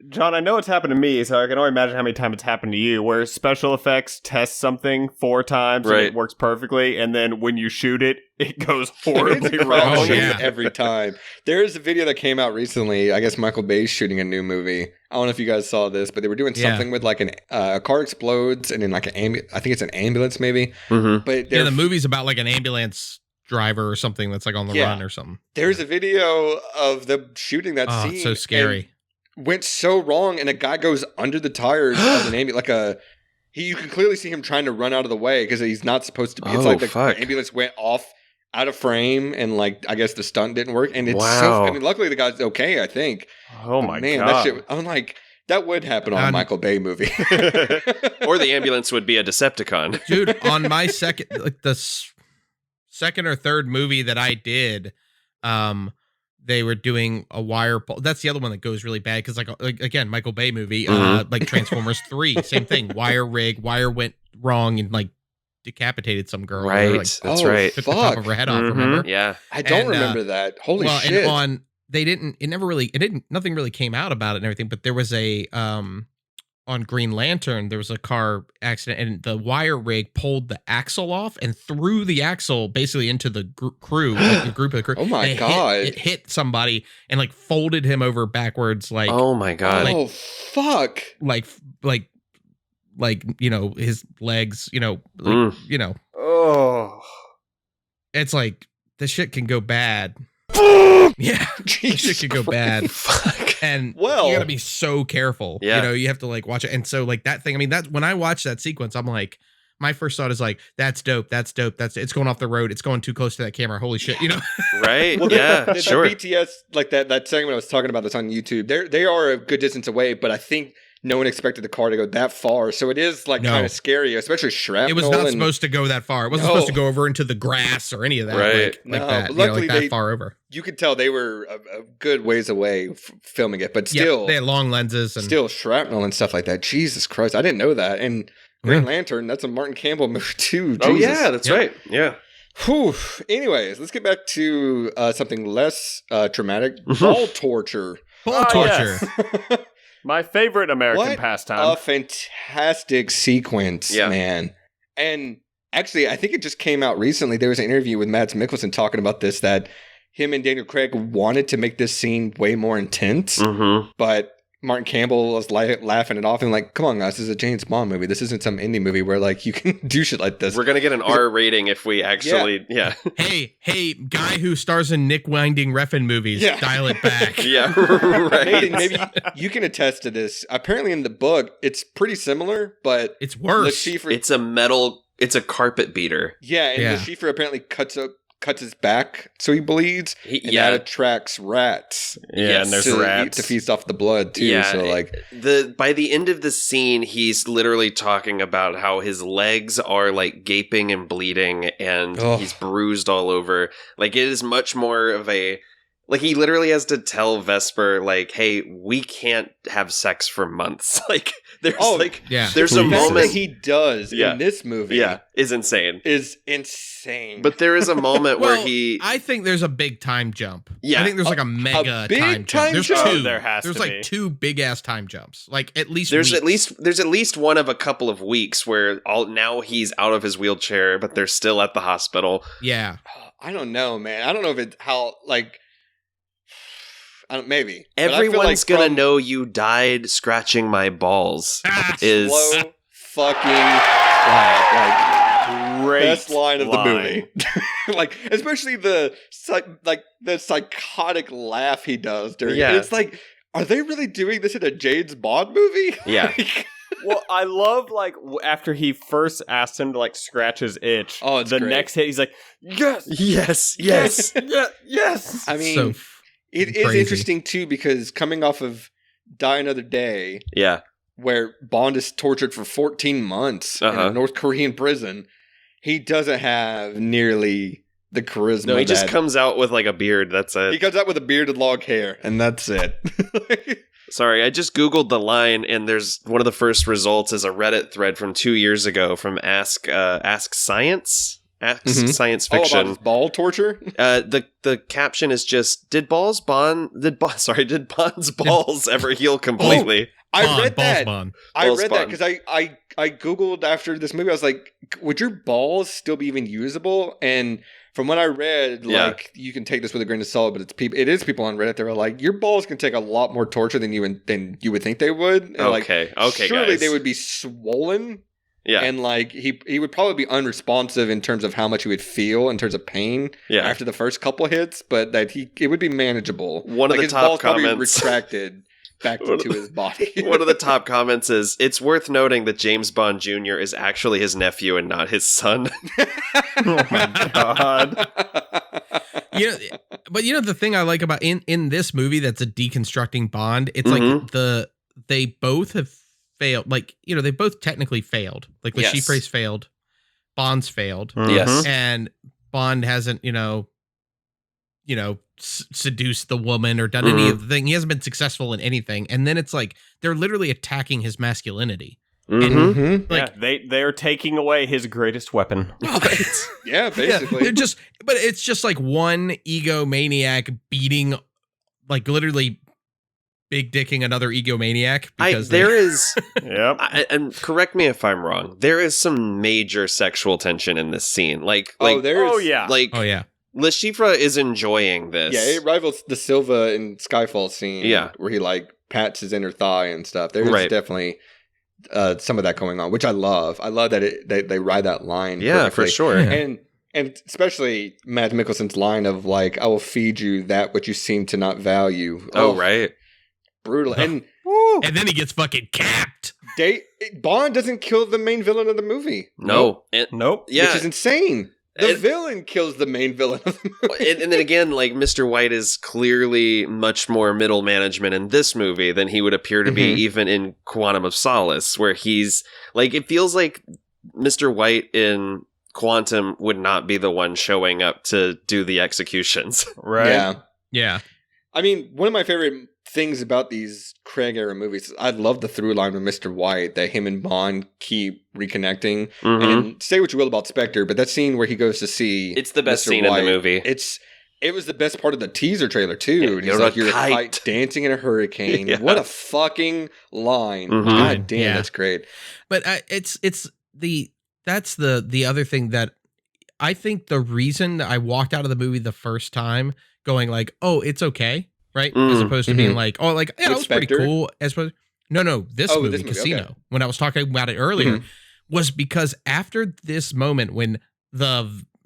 John, I know it's happened to me, so I can only imagine how many times it's happened to you, where special effects test something 4 times and it works perfectly, and then when you shoot it, it goes horribly wrong. Every time. There's a video that came out recently. I guess Michael Bay's shooting a new movie. I don't know if you guys saw this, but they were doing something with like a car explodes and then like I think it's an ambulance maybe. Mm-hmm. But the movie's about like an ambulance driver or something that's like on the run or something. There's a video of them shooting that scene. It's so scary. Went so wrong, and a guy goes under the tires of an ambulance. You can clearly see him trying to run out of the way because he's not supposed to be. It's like the ambulance went off out of frame, and like I guess the stunt didn't work. And it's so. I mean, luckily the guy's okay. I think. Oh my god, that shit! I'm like, that would happen on a Michael Bay movie. Or the ambulance would be a Decepticon, dude. On my second or third movie that I did, they were doing a wire pull. That's the other one that goes really bad because, like again, Michael Bay movie, like Transformers 3, same thing. Wire went wrong and like decapitated some girl. Right, that's right. Took the top of her head off. Remember? Yeah, I don't remember that. Holy shit! And nothing really came out about it and everything. But there was a on Green Lantern, there was a car accident and the wire rig pulled the axle off and threw the axle basically into the crew, like the group of the crew. Oh my god! It hit somebody and like folded him over backwards. Like, oh my god! Oh fuck! Like his legs. Oh, it's like the shit can go bad. Yeah, shit could go bad. Fuck. And you gotta be so careful. Yeah. You have to like watch it. And so like that thing, I mean, that when I watch that sequence, I'm like, my first thought is like, that's dope. It's going off the road. It's going too close to that camera. Holy shit, Right? Well, yeah, sure. The BTS, like that segment I was talking about that's on YouTube, they are a good distance away, but I think no one expected the car to go that far. So it is like kind of scary, especially shrapnel. It was not supposed to go that far. It wasn't supposed to go over into the grass or any of that. Right. Like that. Like that far over. You could tell they were a good ways away filming it, but still. They had long lenses. And still shrapnel and stuff like that. Jesus Christ. I didn't know that. And Green Lantern, that's a Martin Campbell movie too. Oh, yeah, that's right. Yeah. Whew. Anyways, let's get back to something less traumatic. Ball torture. Ball torture. Yes. My favorite American pastime. A fantastic sequence, man. And actually, I think it just came out recently. There was an interview with Mads Mikkelsen talking about this, that him and Daniel Craig wanted to make this scene way more intense, but Martin Campbell was laughing it off and like, come on, guys, this is a James Bond movie. This isn't some indie movie where like you can do shit like this. We're going to get an R rating if we actually, Hey, guy who stars in Nick Winding Refn movies, dial it back. Yeah, right. Maybe you can attest to this. Apparently in the book, it's pretty similar, but it's worse. It's a carpet beater. Yeah, and Le Chiffre apparently cuts his back so he bleeds, and that attracts rats. Yeah, and there's rats to feast off the blood too. Yeah, so like by the end of the scene, he's literally talking about how his legs are like gaping and bleeding, and he's bruised all over. Like it is much more of a like he literally has to tell Vesper like, "Hey, we can't have sex for months." Like there's there's a moment that he does in this movie. Yeah, is insane. But there is a moment where I think there's a big time jump. Yeah. I think there's like a mega time jump. There's two. There's like two big ass time jumps. Like at least there's at least one of a couple of weeks where now he's out of his wheelchair, but they're still at the hospital. Yeah. I don't know, man. I don't know if it's how like. Maybe everyone's gonna know you died scratching my balls. Is slow fucking line. Like, great best line of the movie. Like especially the psychotic laugh he does during it. It's like, are they really doing this in a James Bond movie? Yeah. Well, I love like after he first asked him to like scratch his itch. Oh, it's the great. next hit he's like, yes. I mean. It is interesting too because coming off of Die Another Day, where Bond is tortured for 14 months in a North Korean prison, he doesn't have nearly the charisma. No, he just comes out with like a beard. That's it. He comes out with a bearded long hair, and that's it. Sorry, I just Googled the line, and there's one of the first results is a Reddit thread from 2 years ago from Ask Science. Science fiction. About his ball torture? The caption is just, did Bond's balls ever heal completely? I read that. I read that Bond. because I Googled after this movie. I was like, would your balls still be even usable? And from what I read, like, you can take this with a grain of salt, but it is people on Reddit that are like, your balls can take a lot more torture than you would think they would. And okay, surely guys. they would be swollen. Yeah. And like he would probably be unresponsive in terms of how much he would feel in terms of pain after the first couple hits, but that it would be manageable. One of the his top balls probably comments retracted back into his body. One of the top comments is, it's worth noting that James Bond Jr. is actually his nephew and not his son. Oh my god. But the thing I like about in this movie that's a deconstructing Bond, it's like they both have failed. Like, they both technically failed. Like, Le Chiffre's failed, Bond's failed. Yes. And Bond hasn't, seduced the woman or done any of the thing. He hasn't been successful in anything. And then it's like they're literally attacking his masculinity. And like they are taking away his greatest weapon. Right. Yeah, basically. But it's just like one egomaniac beating, like literally big dicking another egomaniac. Because Yep. And correct me if I'm wrong. There is some major sexual tension in this scene. Le Chiffre is enjoying this. Yeah, it rivals the Silva in Skyfall scene. Yeah, where he like pats his inner thigh and stuff. There's definitely some of that going on, which I love. I love that they ride that line. Yeah, perfectly. for sure. And especially Matt Mikkelsen's line of like, "I will feed you that which you seem to not value." Oh, right. Brutal. And then he gets fucking capped. Bond doesn't kill the main villain of the movie. Nope. Nope. Yeah. Which is insane. The villain kills the main villain of the movie. And then again, like, Mr. White is clearly much more middle management in this movie than he would appear to be even in Quantum of Solace, where he's like, it feels like Mr. White in Quantum would not be the one showing up to do the executions. Right. Yeah. I mean, one of my favorite things about these Craig era movies, I love the through line with Mr. White that him and Bond keep reconnecting. And say what you will about Spectre, but that scene where he goes to see it's the best Mr. scene White, in the movie. It was the best part of the teaser trailer too. And he's like, "You're a kite dancing in a hurricane." Yeah. What a fucking line! God damn, that's great. But that's the other thing that I think the reason I walked out of the movie the first time going like, "Oh, it's okay." Right? As opposed to being like, oh, like, yeah, that was pretty cool. This movie, Casino, okay. when I was talking about it earlier, was because after this moment when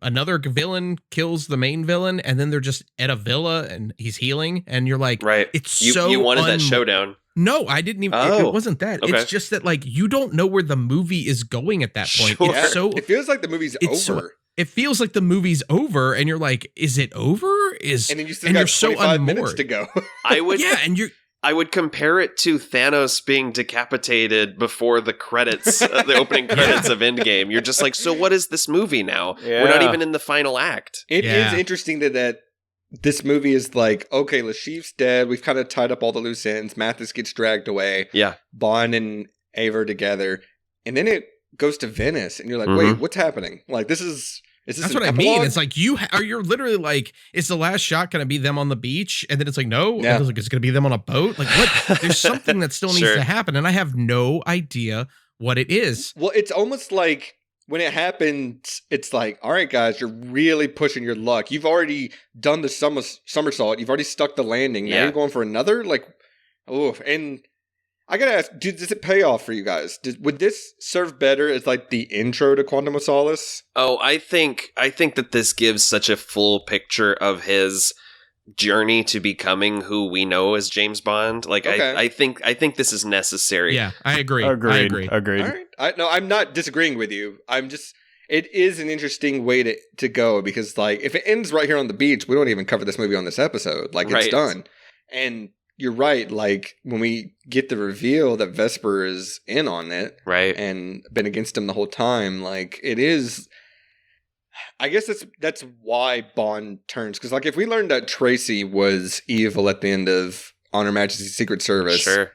another villain kills the main villain and then they're just at a villa and he's healing and you're like, right. You wanted that showdown. No, I didn't even. It wasn't that. Okay. It's just that like you don't know where the movie is going at that point. Sure. It feels like the movie's over. It feels like the movie's over, and you're like, "Is it over?" And then you still got 25 minutes to go. I would, I would compare it to Thanos being decapitated before the credits, the opening credits of Endgame. You're just like, so what is this movie now? Yeah. We're not even in the final act. It is interesting that this movie is like, okay, Le Chiffre's dead. We've kind of tied up all the loose ends. Mathis gets dragged away. Yeah. Bond and Ava are together. And then it goes to Venice, and you're like, wait, what's happening? Like, this is... That's what I mean. It's like you're literally like, is the last shot going to be them on the beach? And then it's like, no. Yeah. And it's like, it's going to be them on a boat. Like what? There's something that still needs to happen. And I have no idea what it is. Well, it's almost like when it happens, it's like, all right, guys, you're really pushing your luck. You've already done the somersault. You've already stuck the landing. Now you're going for another? Like, oh, and I gotta ask, does it pay off for you guys? Would this serve better as like the intro to Quantum of Solace? Oh, I think that this gives such a full picture of his journey to becoming who we know as James Bond. Like, okay. I think this is necessary. Yeah, I agree. Agreed. All right. No, I'm not disagreeing with you. It is an interesting way to go because like if it ends right here on the beach, we don't even cover this movie on this episode. Like it's done. And you're right. Like when we get the reveal that Vesper is in on it, right, and been against him the whole time, like it is. I guess that's why Bond turns, because like if we learned that Tracy was evil at the end of On Her Majesty's Secret Service, sure,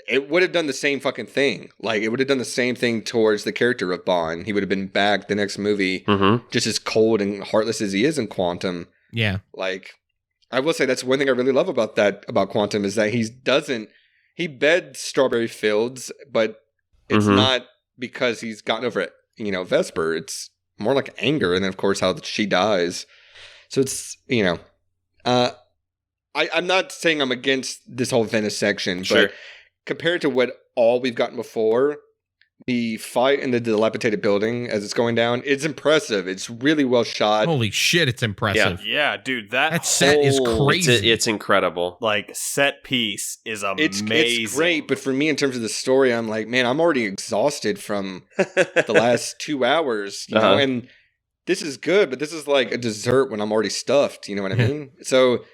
it would have done the same fucking thing. Like it would have done the same thing towards the character of Bond. He would have been back the next movie, just as cold and heartless as he is in Quantum. Yeah, like. I will say that's one thing I really love about Quantum is that he beds Strawberry Fields, but it's not because he's gotten over it, Vesper. It's more like anger, and then of course how she dies. So it's I'm not saying I'm against this whole Venice section, but compared to what all we've gotten before, the fight in the dilapidated building as it's going down, it's impressive. It's really well shot. Holy shit, it's impressive. Yeah, dude, that set is crazy. It's incredible. Like, set piece is amazing. It's great, but for me, in terms of the story, I'm like, man, I'm already exhausted from the last 2 hours, you know, and this is good, but this is like a dessert when I'm already stuffed, you know what I mean? So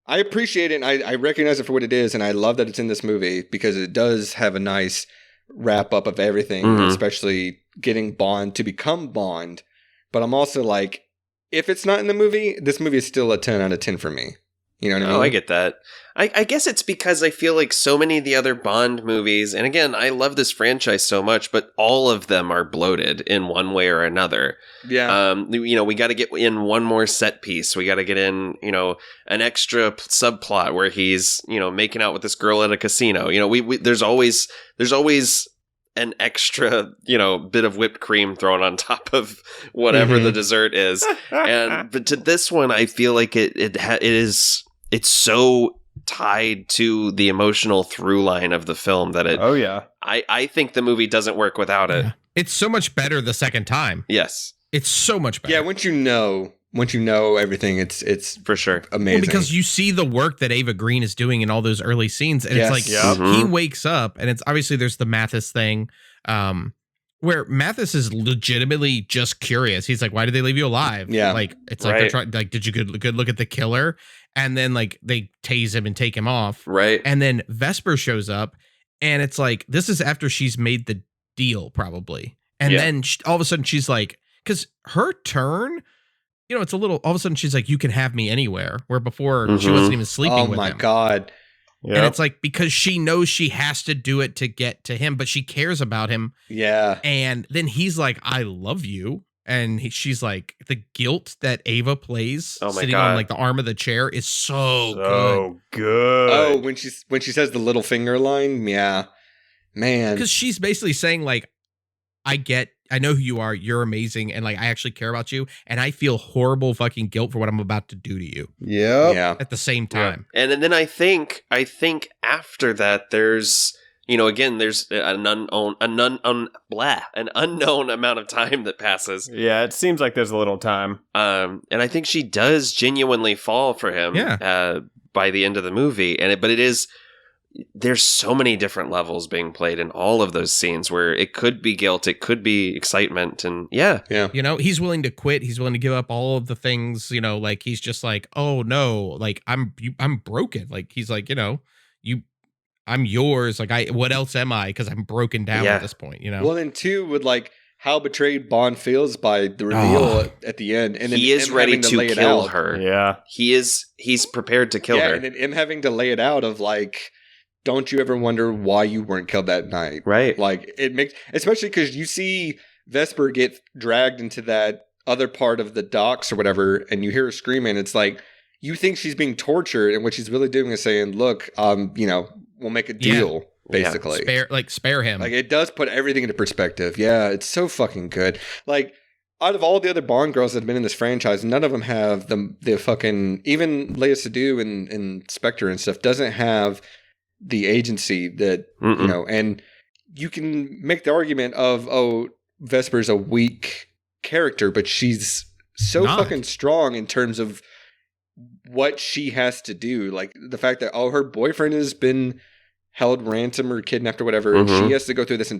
I appreciate it, and I recognize it for what it is, and I love that it's in this movie, because it does have a nice wrap up of everything, especially getting Bond to become Bond. But I'm also like, if it's not in the movie, this movie is still a 10 out of 10 for me. You know what I mean? Oh, I get that. I guess it's because I feel like so many of the other Bond movies, and again, I love this franchise so much, but all of them are bloated in one way or another. Yeah. We got to get in one more set piece. We got to get in, an extra subplot where he's, making out with this girl at a casino. There's always an extra, bit of whipped cream thrown on top of whatever the dessert is. But to this one, I feel like it's so tied to the emotional through line of the film that I think the movie doesn't work without it. It's so much better the second time. Yes. It's so much better. Yeah, once you know everything, it's for sure amazing. Well, because you see the work that Ava Green is doing in all those early scenes, and it's like he wakes up, and it's obviously there's the Mathis thing, where Mathis is legitimately just curious. He's like, "Why did they leave you alive?" Yeah, like it's like they're trying. Like, did you good look at the killer? And then like they tase him and take him off. Right. And then Vesper shows up, and it's like this is after she's made the deal probably, and then all of a sudden she's like, because her turn. It's a little, all of a sudden she's like, you can have me anywhere, where before she wasn't even sleeping with him. Oh my God. Yep. And it's like, because she knows she has to do it to get to him, but she cares about him. Yeah. And then he's like, I love you. And she's like, the guilt that Ava plays sitting on like the arm of the chair is so good. Oh, when she says the little finger line. Yeah, man. Because she's basically saying like, I know who you are. You're amazing. And like, I actually care about you. And I feel horrible fucking guilt for what I'm about to do to you. Yeah. At the same time. Yeah. And then I think after that, there's, again, there's an unknown amount of time that passes. Yeah. It seems like there's a little time. And I think she does genuinely fall for him. By the end of the movie. There's so many different levels being played in all of those scenes where it could be guilt, it could be excitement, and yeah. He's willing to quit. He's willing to give up all of the things. Like he's just like, oh no, like I'm broken. Like he's like, I'm yours. Like what else am I? Because I'm broken down at this point. Well, and two, with like how betrayed Bond feels by the reveal at the end, and then he is ready to kill her. Yeah, he's prepared to kill her. And then him having to lay it out of like, don't you ever wonder why you weren't killed that night? Right. Like it makes, especially because you see Vesper get dragged into that other part of the docks or whatever, and you hear her screaming. It's like, you think she's being tortured, and what she's really doing is saying, look, we'll make a deal, basically. Spare him. Like it does put everything into perspective. Yeah, it's so fucking good. Like, out of all the other Bond girls that have been in this franchise, none of them have the fucking, even Lea Seydoux and Spectre and stuff doesn't have the agency that, and you can make the argument of, Vesper's a weak character, but she's so fucking strong in terms of what she has to do. Like the fact that, her boyfriend has been held ransom or kidnapped or whatever, and she has to go through this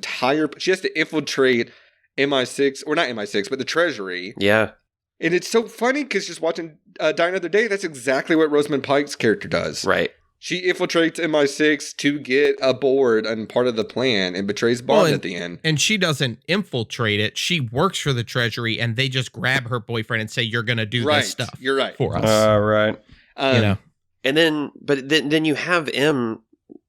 she has to infiltrate MI6, or not MI6, but the Treasury. Yeah. And it's so funny because just watching Die Another Day, that's exactly what Rosamund Pike's character does. Right. She infiltrates MI6 to get aboard and part of the plan and betrays Bond at the end. And she doesn't infiltrate it. She works for the Treasury, and they just grab her boyfriend and say, "You're going to do this stuff." You're right. For us. Right. And then you have M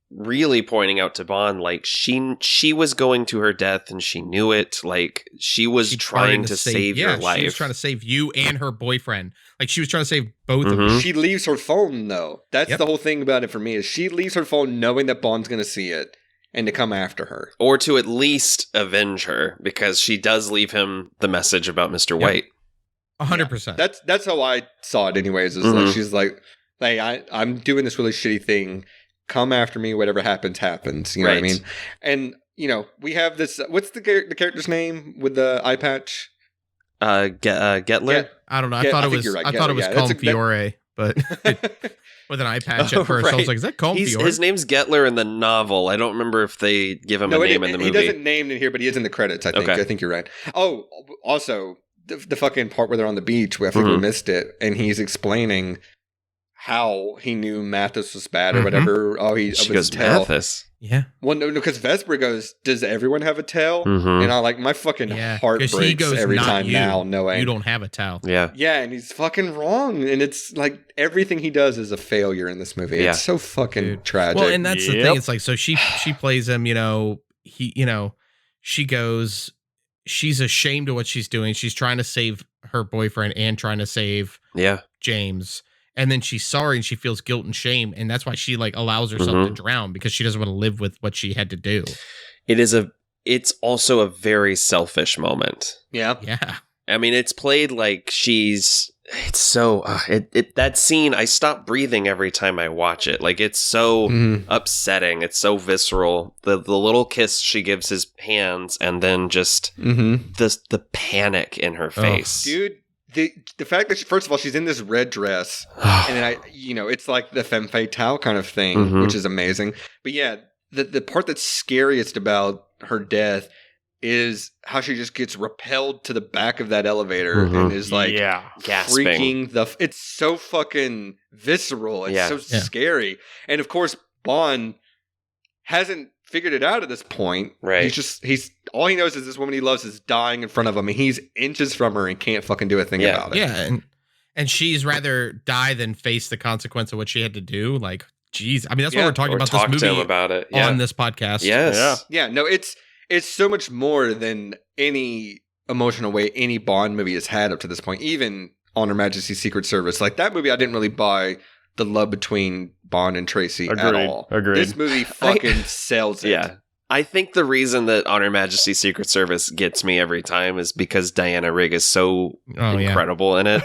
really pointing out to Bond, like she was going to her death and she knew it. Like she was trying to save your life. She was trying to save you and her boyfriend. Like she was trying to save both of you. She leaves her phone though. That's the whole thing about it for me is she leaves her phone knowing that Bond's going to see it and to come after her. Or to at least avenge her because she does leave him the message about Mr. White. 100%. That's how I saw it anyways. Is like she's like I'm doing this really shitty thing. Come after me, whatever happens, happens. You know what I mean? And, you know, we have this, what's the character's name with the eye patch? Gettler? I don't know. I thought it was Calm Fiore, but with an eye patch at first. I was like, is that Calm Fiore? His name's Gettler in the novel. I don't remember if they give him a name in the movie. He doesn't name in here, but he is in the credits, I think. Okay. I think you're right. Oh, also, the fucking part where they're on the beach, I think we missed it, and he's explaining how he knew Mathis was bad or whatever. Oh, she goes, Mathis. Yeah. Well, no, because Vesper goes, does everyone have a tail? And I like, my fucking heart breaks every time now knowing. You don't have a towel. Yeah. Yeah, and he's fucking wrong. And it's like everything he does is a failure in this movie. It's so fucking tragic. Well, and that's the thing. It's like, so she plays him, she goes, she's ashamed of what she's doing. She's trying to save her boyfriend and trying to save James. And then she's sorry and she feels guilt and shame. And that's why she like allows herself to drown because she doesn't want to live with what she had to do. It's also a very selfish moment. Yeah. Yeah. I mean, it's played like that scene, I stop breathing every time I watch it. Like it's so upsetting. It's so visceral. The little kiss she gives his hands and then just the panic in her face. Dude. The fact that first of all she's in this red dress and then it's like the femme fatale kind of thing, which is amazing. But yeah, the part that's scariest about her death is how she just gets repelled to the back of that elevator and is like gasping. It's so fucking visceral. It's so scary. And of course Bond hasn't figured it out at this point. Right. He's all he knows is this woman he loves is dying in front of him and he's inches from her and can't fucking do a thing about it. Yeah. And she's rather die than face the consequence of what she had to do. Like, geez. I mean, that's why we're talking about this movie to him about it. on this podcast. Yes. Yeah. No, it's so much more than any emotional way any Bond movie has had up to this point. Even on Her Majesty's Secret Service. Like that movie I didn't really buy the love between Bond and Tracy at all. Agreed. This movie fucking sells it. Yeah. I think the reason that On Her Majesty's Secret Service gets me every time is because Diana Rigg is so incredible in it.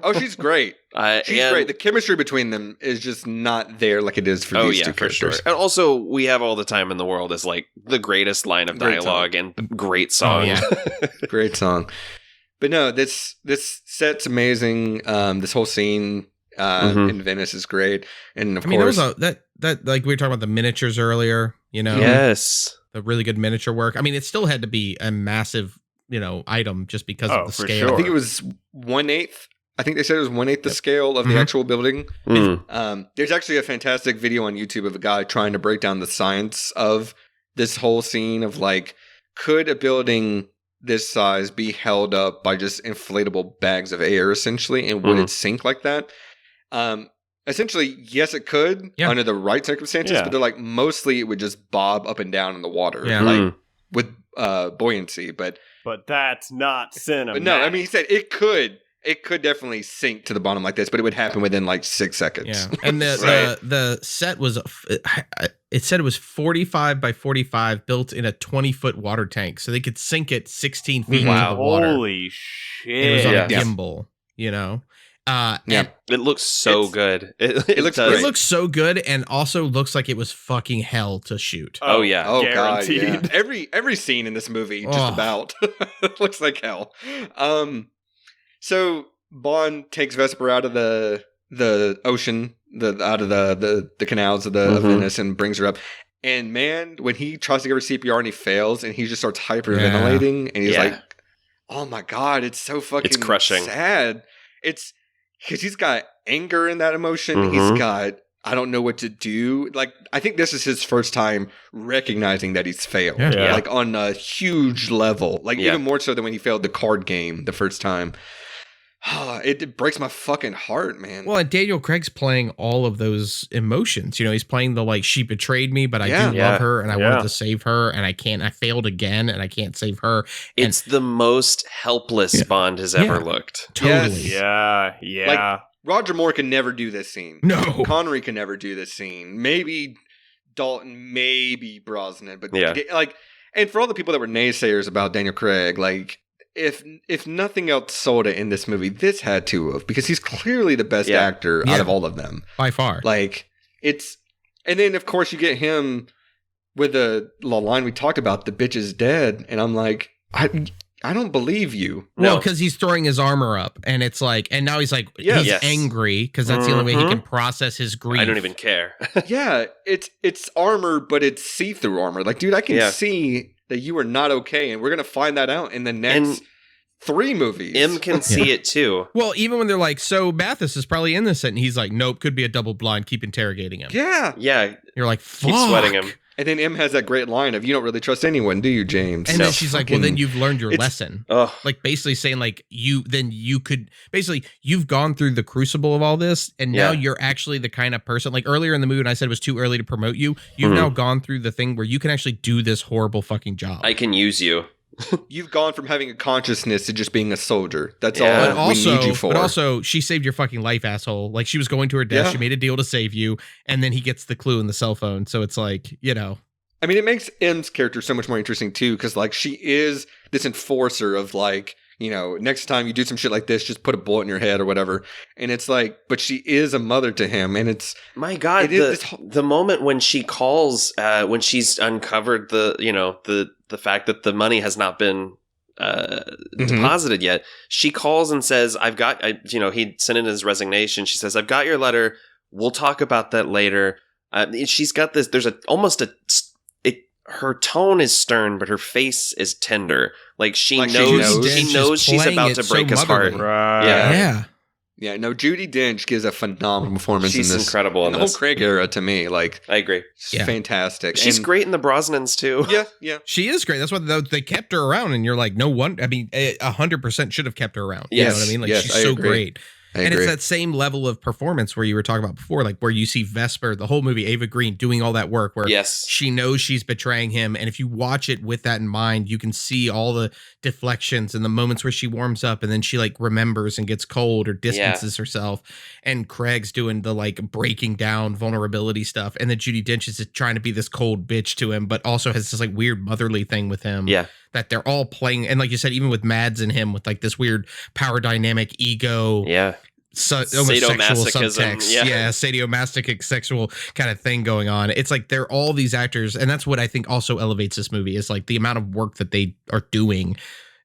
Oh, she's great. She's great. The chemistry between them is just not there like it is for these two characters. For sure. And also, We Have All the Time in the World is like the greatest line of dialogue and great song. Great song. But no, this set's amazing. This whole scene in Venice is great. And of course, that like we were talking about the miniatures earlier, Yes. The really good miniature work. I mean, it still had to be a massive, item just because of the scale. Sure. I think it was 1/8. I think they said it was 1/8 the scale of the actual building. There's actually a fantastic video on YouTube of a guy trying to break down the science of this whole scene of like, could a building this size be held up by just inflatable bags of air essentially, and would it sink like that? Essentially, yes, it could under the right circumstances, but they're like mostly it would just bob up and down in the water, like with buoyancy. But that's not cinema. But no, I mean, he said it could definitely sink to the bottom like this, but it would happen within like 6 seconds. Yeah, and the set was it said it was 45 by 45, built in a 20-foot water tank, so they could sink it 16 feet into the water. Holy shit! It was on a gimbal, It looks so good. It looks does. great. It looks so good, and also looks like it was fucking hell to shoot. Oh yeah. Oh guaranteed. God, yeah. Every scene in this movie just about looks like hell. So Bond takes Vesper out of the ocean, out of the canals of of Venice, and brings her up. And man, when he tries to give her CPR and he fails, and he just starts hyperventilating, and he's like, "Oh my God, it's so fucking crushing. sad." It's because he's got anger in that emotion. He's got I don't know what to do. Like, I think this is his first time recognizing that he's failed. Yeah. Like, on a huge level. Like, even more so than when he failed the card game the first time. It breaks my fucking heart, man. Well, and Daniel Craig's playing all of those emotions. You know, he's playing the, like, she betrayed me, but I do love her, and I wanted to save her, and I failed again, and I can't save her. It's the most helpless Bond has ever looked. Totally. Yeah. Like, Roger Moore can never do this scene. No. Connery can never do this scene. Maybe Dalton, maybe Brosnan. But like, and for all the people that were naysayers about Daniel Craig, like, if nothing else sold it in this movie, this had to have, because he's clearly the best actor out of all of them. By far. Like, it's, and then of course you get him with the line we talked about, the bitch is dead. And I'm like, I don't believe you. No, because he's throwing his armor up, and it's like, and now he's like, he's angry because that's the only way he can process his grief. I don't even care. Yeah, it's armor, but it's see-through armor. Like, dude, I can see that you are not okay, and we're gonna find that out in the next 3 movies. M can see it too. Well, even when they're like, so Mathis is probably innocent, and he's like, nope, could be a double blind. Keep interrogating him. Yeah, You're like, fuck. Keep sweating him. And then M has that great line of, you don't really trust anyone, do you, James? And then she's like, well, then you've learned your lesson. Like, basically saying, like, you've gone through the crucible of all this, and now you're actually the kind of person, like, earlier in the movie when I said it was too early to promote you, you've now gone through the thing where you can actually do this horrible fucking job. I can use you. You've gone from having a consciousness to just being a soldier. That's all we need you for. But also, she saved your fucking life, asshole. Like, she was going to her death. She made a deal to save you, and then he gets the clue in the cell phone. So it's like, you know. I mean, it makes M's character so much more interesting, too, because, like, she is this enforcer of, like, you know, next time you do some shit like this, just put a bullet in your head or whatever. And it's like, but she is a mother to him, and it's... My God, the moment when she calls, when she's uncovered the fact that the money has not been deposited yet, she calls and says, he sent in his resignation. She says, I've got your letter. We'll talk about that later. She's got this, there's her tone is stern, but her face is tender. Like, she knows she's about to break his heart. Right. Yeah, no, Judi Dench gives a phenomenal performance in this. She's incredible in the this. whole Craig era, to me. Like, I agree. She's fantastic. She's great in the Brosnans, too. Yeah. She is great. That's why they kept her around, and you're like, no one, I mean, 100% should have kept her around. You know what I mean? Like, she's so great. And it's that same level of performance where you were talking about before, like where you see Vesper, the whole movie, Ava Green, doing all that work where she knows she's betraying him. And if you watch it with that in mind, you can see all the deflections and the moments where she warms up and then she like remembers and gets cold or distances herself. And Craig's doing the like breaking down vulnerability stuff. And then Judi Dench is just trying to be this cold bitch to him, but also has this like weird motherly thing with him. Yeah. That they're all playing. And like you said, even with Mads and him with like this weird power dynamic ego. Yeah. Homosexual subtext. Yeah. Sadomasochistic sexual kind of thing going on. It's like they're all these actors. And that's what I think also elevates this movie is like the amount of work that they are doing.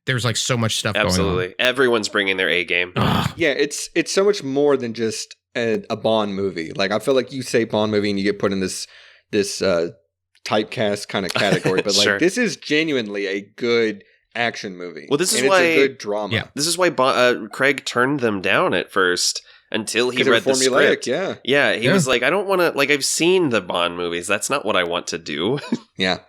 There's like so much stuff going on. Everyone's bringing their A game. Yeah, it's so much more than just a Bond movie. Like, I feel like you say Bond movie and you get put in this typecast kind of category, but like this is genuinely a good action movie. Well, this is why it's a good drama. Yeah. This is why Craig turned them down at first until he read the script. He was like, I don't want to, like, I've seen the Bond movies. That's not what I want to do. Yeah.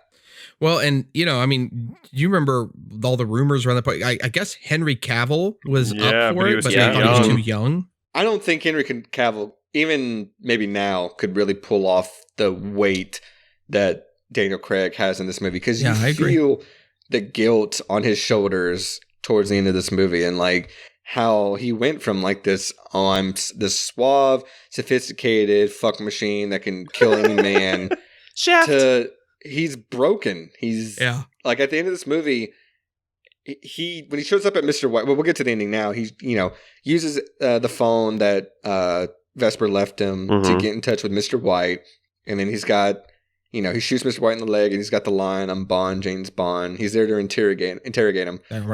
Well, and you know, I mean, you remember all the rumors around the point. I guess Henry Cavill was up for it, but they thought he was too young. I don't think Henry Cavill, even maybe now, could really pull off the weight that Daniel Craig has in this movie, because you feel the guilt on his shoulders towards the end of this movie, and like how he went from like this, I'm this suave, sophisticated fuck machine that can kill any man to he's broken. He's like at the end of this movie, he when he shows up at Mr. White, well, we'll get to the ending now. He uses the phone that Vesper left him to get in touch with Mr. White, and then he's got. He shoots Mr. White in the leg, and he's got the line, "I'm Bond, James Bond." He's there to interrogate him. Then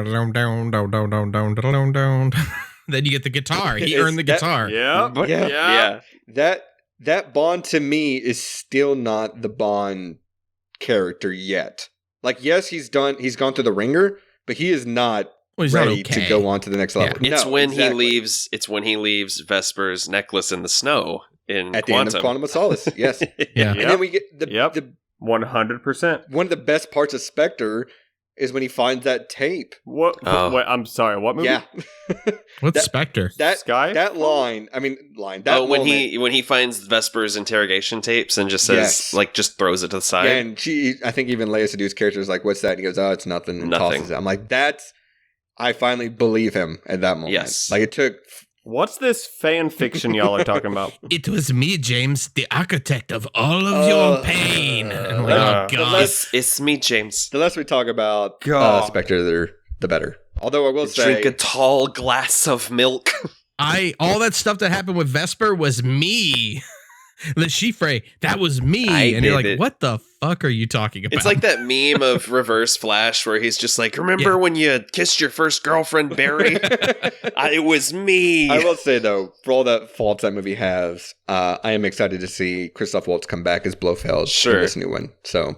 you get the guitar. He earned the guitar. Yeah. That Bond to me is still not the Bond character yet. Like, yes, he's gone through the ringer, but he is not ready to go on to the next level. It's when he leaves. It's when he leaves Vesper's necklace in the snow. in at the end of Quantum of Solace. Yes. Yeah. And then we get the 100%. one of the best parts of Spectre is when he finds that tape. What? Wait, I'm sorry. What movie? Yeah. What's Spectre? That Sky? That line. I mean, line. That when moment. he finds Vesper's interrogation tapes and just says just throws it to the side. Yeah, and I think even Leia Sedu's character is like, "What's that?" And he goes, "Oh, it's nothing." And tosses it. I'm like, I finally believe him at that moment. Yes. Like it took. What's this fan fiction y'all are talking about? It was me, James, the architect of all of your pain. I'm like, oh, God. It's me, James. The less we talk about Spectre, the better. Although I will say, drink a tall glass of milk. All that stuff that happened with Vesper was me. Le Chiffre, that was me. And you're like, what the fuck are you talking about? It's like that meme of Reverse Flash where he's just like, remember when you kissed your first girlfriend, Barry? It was me. I will say, though, for all the faults that movie has, I am excited to see Christoph Waltz come back as Blofeld in this new one. So,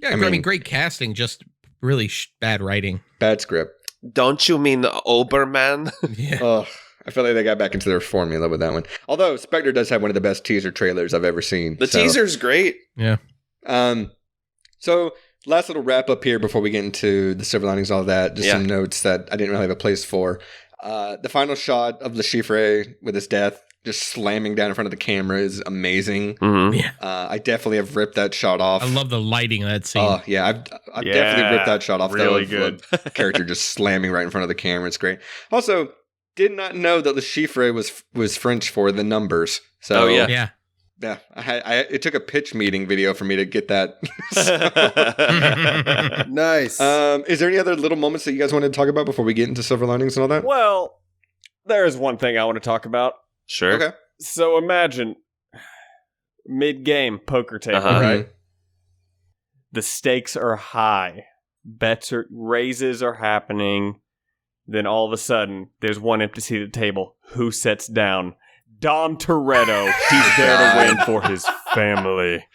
yeah, I mean, great casting, just really bad writing. Bad script. Don't you mean Oberman? Yeah. I feel like they got back into their formula with that one. Although Spectre does have one of the best teaser trailers I've ever seen. The teaser's great. Yeah. So last little wrap up here before we get into the silver linings, all that. Just some notes that I didn't really have a place for. The final shot of Le Chiffre with his death just slamming down in front of the camera is amazing. Mm-hmm. Yeah. I definitely have ripped that shot off. I love the lighting of that scene. Oh, yeah. I've definitely ripped that shot off. Really good. Character just slamming right in front of the camera. It's great. Also, did not know that Le Chiffre was French for the numbers. So yeah. It took a pitch meeting video for me to get that. Nice. Is there any other little moments that you guys wanted to talk about before we get into silver linings and all that? Well, there's one thing I want to talk about. Sure. Okay. So imagine mid-game poker table, Uh-huh. right? The stakes are high. Raises are happening. Then all of a sudden, there's one empty seat at the table. Who sits down? Dom Toretto. He's there to win for his family.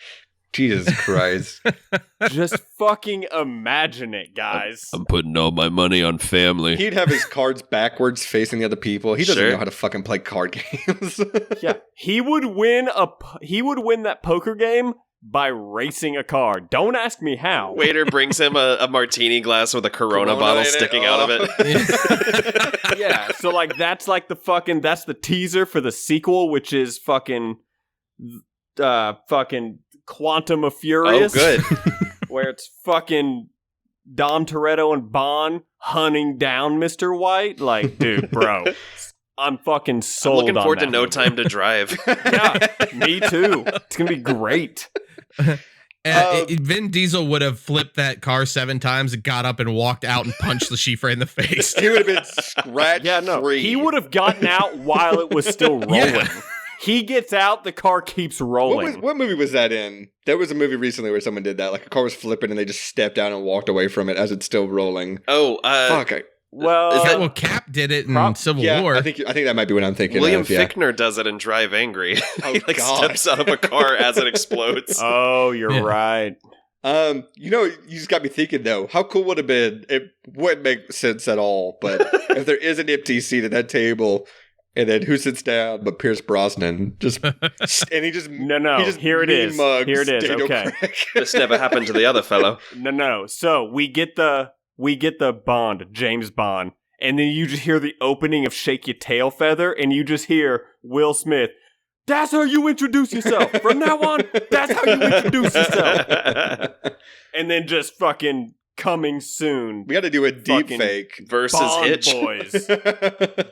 Jesus Christ. Just fucking imagine it, guys. I'm putting all my money on family. He'd have his cards backwards facing the other people. He doesn't know how to fucking play card games. Yeah, he would win that poker game by racing a car. Don't ask me how. Waiter brings him a martini glass with a Corona bottle sticking out of it. Yeah, so like that's the teaser for the sequel, which is fucking Quantum of Furious. Oh, good. Where it's fucking Dom Toretto and Bond hunting down Mr. White. Like, dude, bro, I'm fucking sold. I'm looking on forward to that No movie. Time to Drive. Yeah, me too. It's gonna be great. Vin Diesel would have flipped that car 7 times and got up and walked out and punched Le Chiffre in the face. He would have been scratch free. He would have gotten out while it was still rolling. Yeah. He gets out, the car keeps rolling. What movie was that in? There was a movie recently where someone did that. Like a car was flipping and they just stepped down and walked away from it as it's still rolling. Oh, fuck. Well, Cap did it in Civil War. I think that might be what I'm thinking. William of, yeah. Fichtner does it in Drive Angry. Oh, he God. steps out of a car as it explodes. Oh, you're right. You just got me thinking though. How cool would it have been? It wouldn't make sense at all. But if there is an empty seat at that table, and then who sits down but Pierce Brosnan? And he just No. He just Here it is. mugs Here it is. Daniel Okay. Craig. This never happened to the other fellow. No. So we get the Bond, James Bond, and then you just hear the opening of Shake Your Tail Feather, and you just hear Will Smith. That's how you introduce yourself. From now on, that's how you introduce yourself. And then just fucking coming soon. We got to do a deep fake versus Bond Hitch. Boys.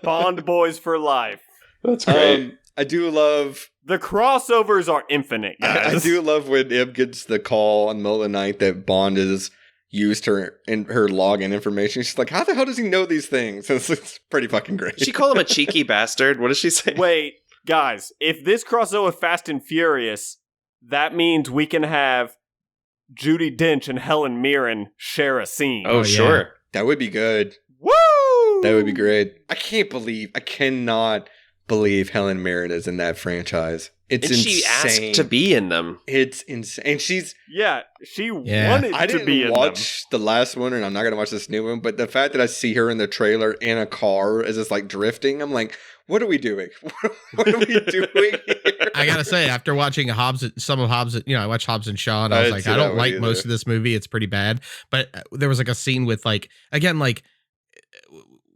Bond Boys for life. That's great. I do love the crossovers are infinite, guys. I do love when Ib gets the call in the middle of the night that Bond has used her login information. She's like, how the hell does he know these things? It's pretty fucking great. She call him a cheeky bastard. What does she say? Wait, guys, if this crossover Fast and Furious, that means we can have Judi Dench and Helen Mirren share a scene. Oh, sure. That would be good. Woo! That would be great. I cannot believe Helen Mirren is in that franchise. It's and insane. she asked to be in them. It's insane. And she wanted I to didn't be in watch the last one, and I'm not going to watch this new one, but the fact that I see her in the trailer in a car as it's like drifting, I'm like, what are we doing? What are we doing here? I gotta say, after watching some of Hobbs, I watched Hobbs and Shaw, and I was like, I don't like most of this movie. It's pretty bad. But there was like a scene with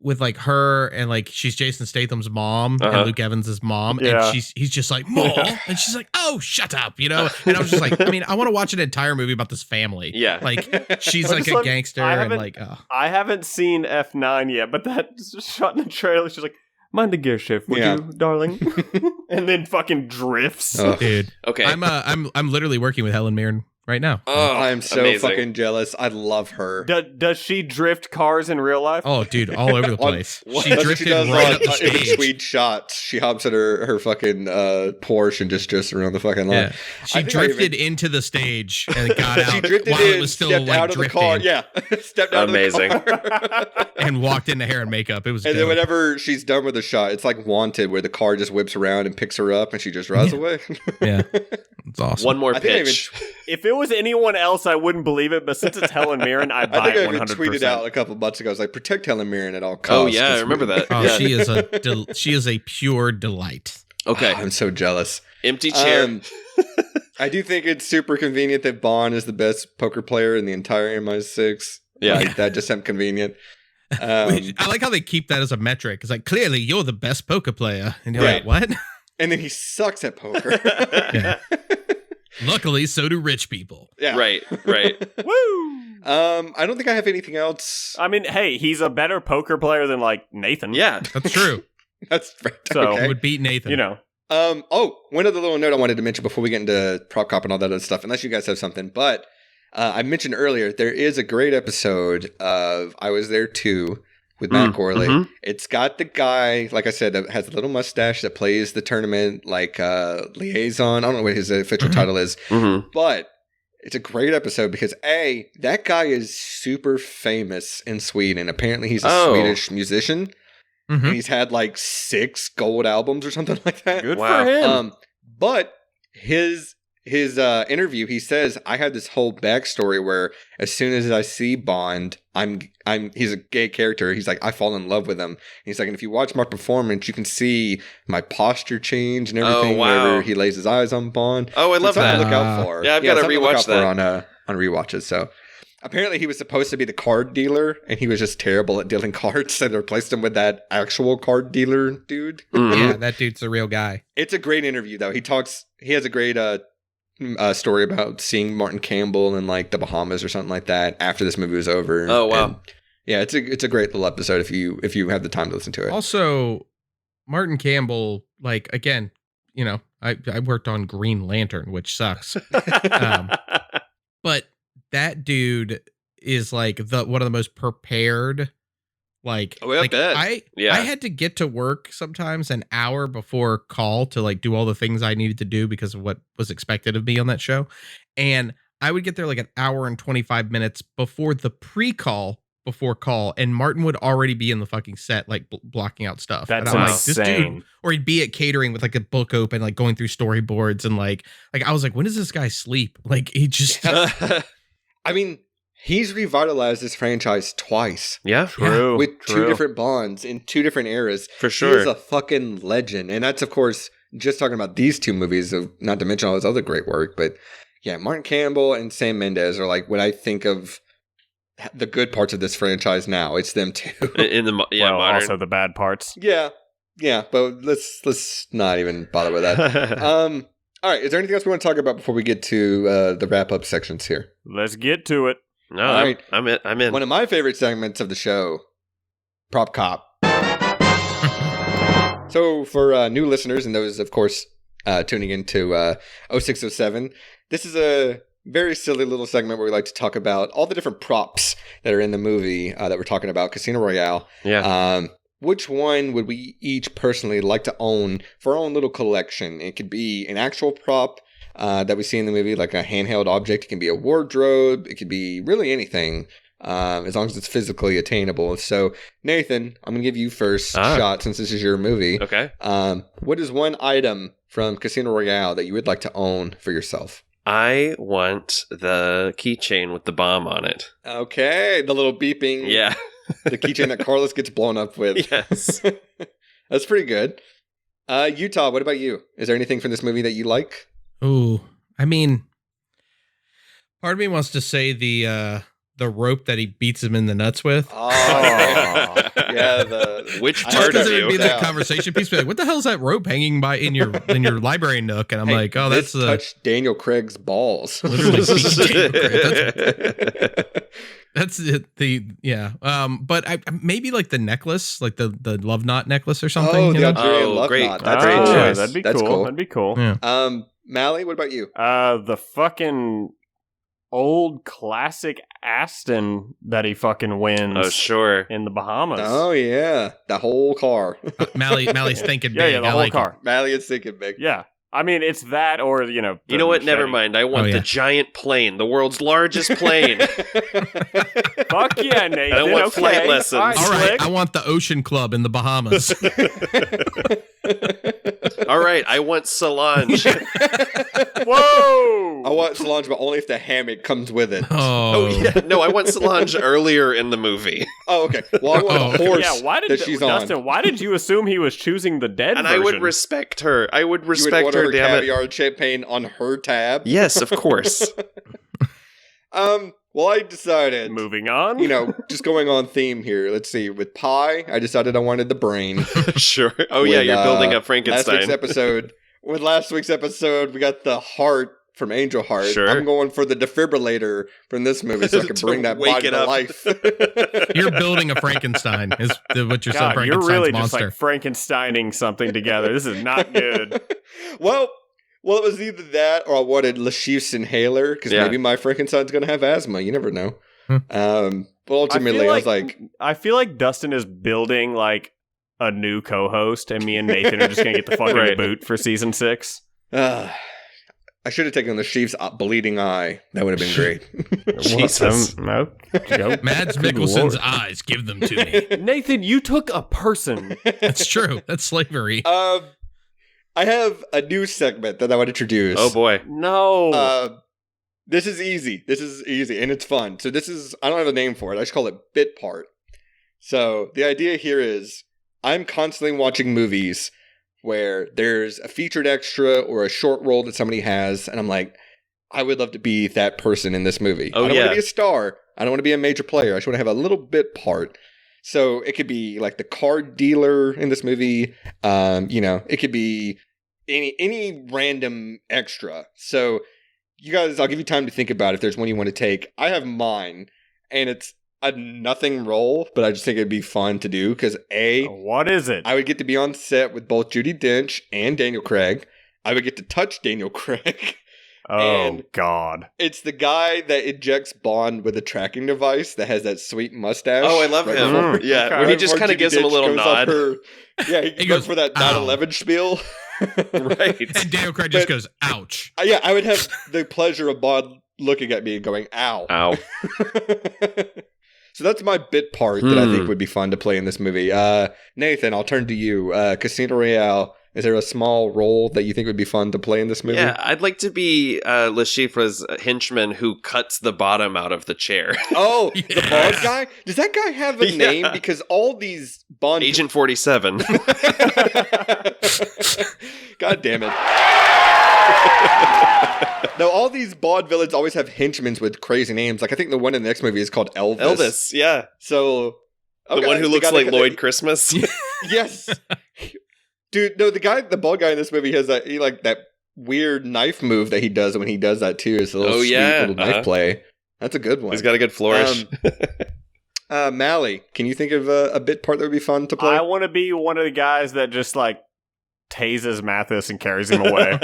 with her and like she's Jason Statham's mom and Luke Evans's mom, and he's just like, Mom, and she's like, oh, shut up, And I was just like, I want to watch an entire movie about this family. Yeah, like she's like a gangster, and like, I haven't seen F9 yet, but that shot in the trailer, she's like, mind the gear shift, would you, darling? And then fucking drifts. Oh, dude. Okay. I'm literally working with Helen Mirren right now. Oh, I'm so fucking jealous. I love her. Does she drift cars in real life? Oh, dude, all over the place. She drifted right up the stage. In between shots, she hops in her fucking Porsche and just drifts around the fucking line. Yeah. She drifted into the stage and got out. She drifted while it was still stepped like out of drifting. the car. Yeah, stepped out Amazing. of the car. And walked into hair and makeup. It was And dope. then whenever she's done with the shot, it's like Wanted, where the car just whips around and picks her up and she just rides away. Yeah, it's awesome. One more pitch. If it was anyone else, I wouldn't believe it, but since it's Helen Mirren, I buy think it 100%. I even tweeted out a couple months ago. I was like, protect Helen Mirren at all costs. Oh yeah, I remember that. Oh, she is a pure delight. Okay. I'm so jealous. Empty chair. I do think it's super convenient that Bond is the best poker player in the entire MI6. Yeah. Like, that just seemed convenient. I like how they keep that as a metric. It's like, clearly you're the best poker player. And you're like, what? And then he sucks at poker. Luckily, so do rich people. Yeah. Right. Woo! I don't think I have anything else. I mean, hey, he's a better poker player than like Nathan. Yeah. That's true. That's right. So okay. He would beat Nathan. One other little note I wanted to mention before we get into prop cop and all that other stuff, unless you guys have something, but I mentioned earlier, there is a great episode of I Was There Too with Matt Corley. Mm-hmm. It's got the guy, like I said, that has a little mustache that plays the tournament like liaison. I don't know what his official title is, but it's a great episode because that guy is super famous in Sweden. Apparently he's a Swedish musician. And he's had like 6 gold albums or something like that. Good for him. But his interview, he says, I had this whole backstory where as soon as I see Bond, he's a gay character. He's like, I fall in love with him. And he's like, and if you watch my performance, you can see my posture change and everything whenever he lays his eyes on Bond. Oh, I love that. Look out for. Yeah, I've got to rewatch that on rewatches. So apparently he was supposed to be the card dealer and he was just terrible at dealing cards. So they replaced him with that actual card dealer dude. Yeah, that dude's the real guy. It's a great interview though. He has a great story about seeing Martin Campbell in like the Bahamas or something like that after this movie was over. Oh wow. And yeah, it's a great little episode if you have the time to listen to it. Also, Martin Campbell, like, again, I worked on Green Lantern, which sucks. But that dude is like one of the most prepared. Like, I bet. I had to get to work sometimes an hour before call to like do all the things I needed to do because of what was expected of me on that show. And I would get there like an hour and 25 minutes before the pre-call before call, and Martin would already be in the fucking set, like blocking out stuff. That's and I'm insane. like, this dude, or he'd be at catering with like a book open, like going through storyboards, and like I was like, when does this guy sleep? Like he just. I mean, he's revitalized this franchise twice. Yeah, true. With 2 different Bonds in 2 different eras. For sure. He is a fucking legend. And that's, of course, just talking about these 2 movies, not to mention all his other great work. But yeah, Martin Campbell and Sam Mendes are like when I think of the good parts of this franchise now. It's them 2. In the modern. Also the bad parts. Yeah, but let's not even bother with that. All right, is there anything else we want to talk about before we get to the wrap-up sections here? Let's get to it. No, all right. I'm in. One of my favorite segments of the show, Prop Cop. So for new listeners and those, of course, tuning into 0607, this is a very silly little segment where we like to talk about all the different props that are in the movie that we're talking about, Casino Royale. Yeah. Which one would we each personally like to own for our own little collection? It could be an actual prop that we see in the movie, like a handheld object. It can be a wardrobe. It could be really anything, as long as it's physically attainable. So, Nathan, I'm going to give you first shot since this is your movie. Okay. What is one item from Casino Royale that you would like to own for yourself? I want the keychain with the bomb on it. Okay, the little beeping. Yeah. The keychain that Carlos gets blown up with. Yes. That's pretty good. Utah, what about you? Is there anything from this movie that you like? Ooh, I mean, part of me wants to say the rope that he beats him in the nuts with. Oh, yeah. Which Just part because of it you? would be that conversation piece, be like, what the hell is that rope hanging by in your library nook? And I'm like, oh, that's touch Daniel Craig's balls. Literally beat Daniel Craig. That's it. But I maybe like the necklace, like the love knot necklace or something. Oh, you the know? Andrea love great. knot. That's That's great cool. choice. That'd be That's cool. That'd be cool. Yeah. Mally, what about you? The fucking old classic Aston that he fucking wins. Oh, sure. In the Bahamas. Oh, yeah. The whole car. Mally's thinking Yeah, big. yeah, the I whole like car. Mally is thinking big. Yeah. I mean, it's that or, You know what? Never mind. I want the giant plane, the world's largest plane. Fuck yeah, Nathan. I want flight lessons. All right, I want the Ocean Club in the Bahamas. All right, I want Solange. Whoa! I want Solange, but only if the hammock comes with it. Oh, yeah. No, I want Solange earlier in the movie. Oh, okay. Well, I want a horse Yeah, why did that she's Dustin, on. why did you assume he was choosing the dead And version? I would respect her. I would You would respect order her, her damn it. caviar and champagne on her tab. Yes, of course. Well, I decided, Moving on. just going on theme here. Let's see. With pie, I decided I wanted the brain. Sure. Oh, yeah, With, you're building up Frankenstein. Last week's episode, we got the heart from Angel Heart. Sure. I'm going for the defibrillator from this movie so I can To bring that wake body it to up. life. You're building a Frankenstein, is what you're saying. God, you're Frankenstein's really monster. just like Frankensteining something together. This is not good. Well, it was either that or I wanted Lashif's inhaler because maybe my Frankenstein's going to have asthma. You never know. But ultimately, I was like... I feel like Dustin is building like a new co-host and me and Nathan are just going to get the fucking boot for season 6. I should have taken Lashif's bleeding eye. That would have been great. Jesus. Mads Mikkelsen's eyes, give them to me. Nathan, you took a person. That's true. That's slavery. I have a new segment that I would introduce. Oh, boy. No. This is easy. And it's fun. So I don't have a name for it. I just call it bit part. So the idea here is I'm constantly watching movies where there's a featured extra or a short role that somebody has, and I'm like, I would love to be that person in this movie. Oh, I don't want to be a star. I don't want to be a major player. I just want to have a little bit part. So it could be like the card dealer in this movie. It could be any random extra. So you guys, I'll give you time to think about if there's one you want to take. I have mine, and it's a nothing role, but I just think it'd be fun to do because what is it? I would get to be on set with both Judi Dench and Daniel Craig. I would get to touch Daniel Craig. Oh, God. It's the guy that injects Bond with a tracking device that has that sweet mustache. Oh, I love him. Yeah, okay. where he just kind of gives him a little nod. He goes for that 9/11 spiel. Right. And Daniel Craig just goes, ouch. I would have the pleasure of Bond looking at me and going, ow. Ow. So that's my bit part that I think would be fun to play in this movie. Nathan, I'll turn to you. Casino Royale. Is there a small role that you think would be fun to play in this movie? Yeah, I'd like to be Lashifra's henchman who cuts the bottom out of the chair. Oh, the Bond guy? Does that guy have a name? Because all these Bond... Agent 47. God damn it. No, all these Bond villains always have henchmen with crazy names. Like, I think the one in the next movie is called Elvis. Elvis, yeah. So... The one who looks like Lloyd Christmas? Yes. Dude, no, the bald guy in this movie has that weird knife move that he does when he does that too. It's a little sweet little knife play. That's a good one. He's got a good flourish. Mally, can you think of a bit part that would be fun to play? I want to be one of the guys that just like tases Mathis and carries him away.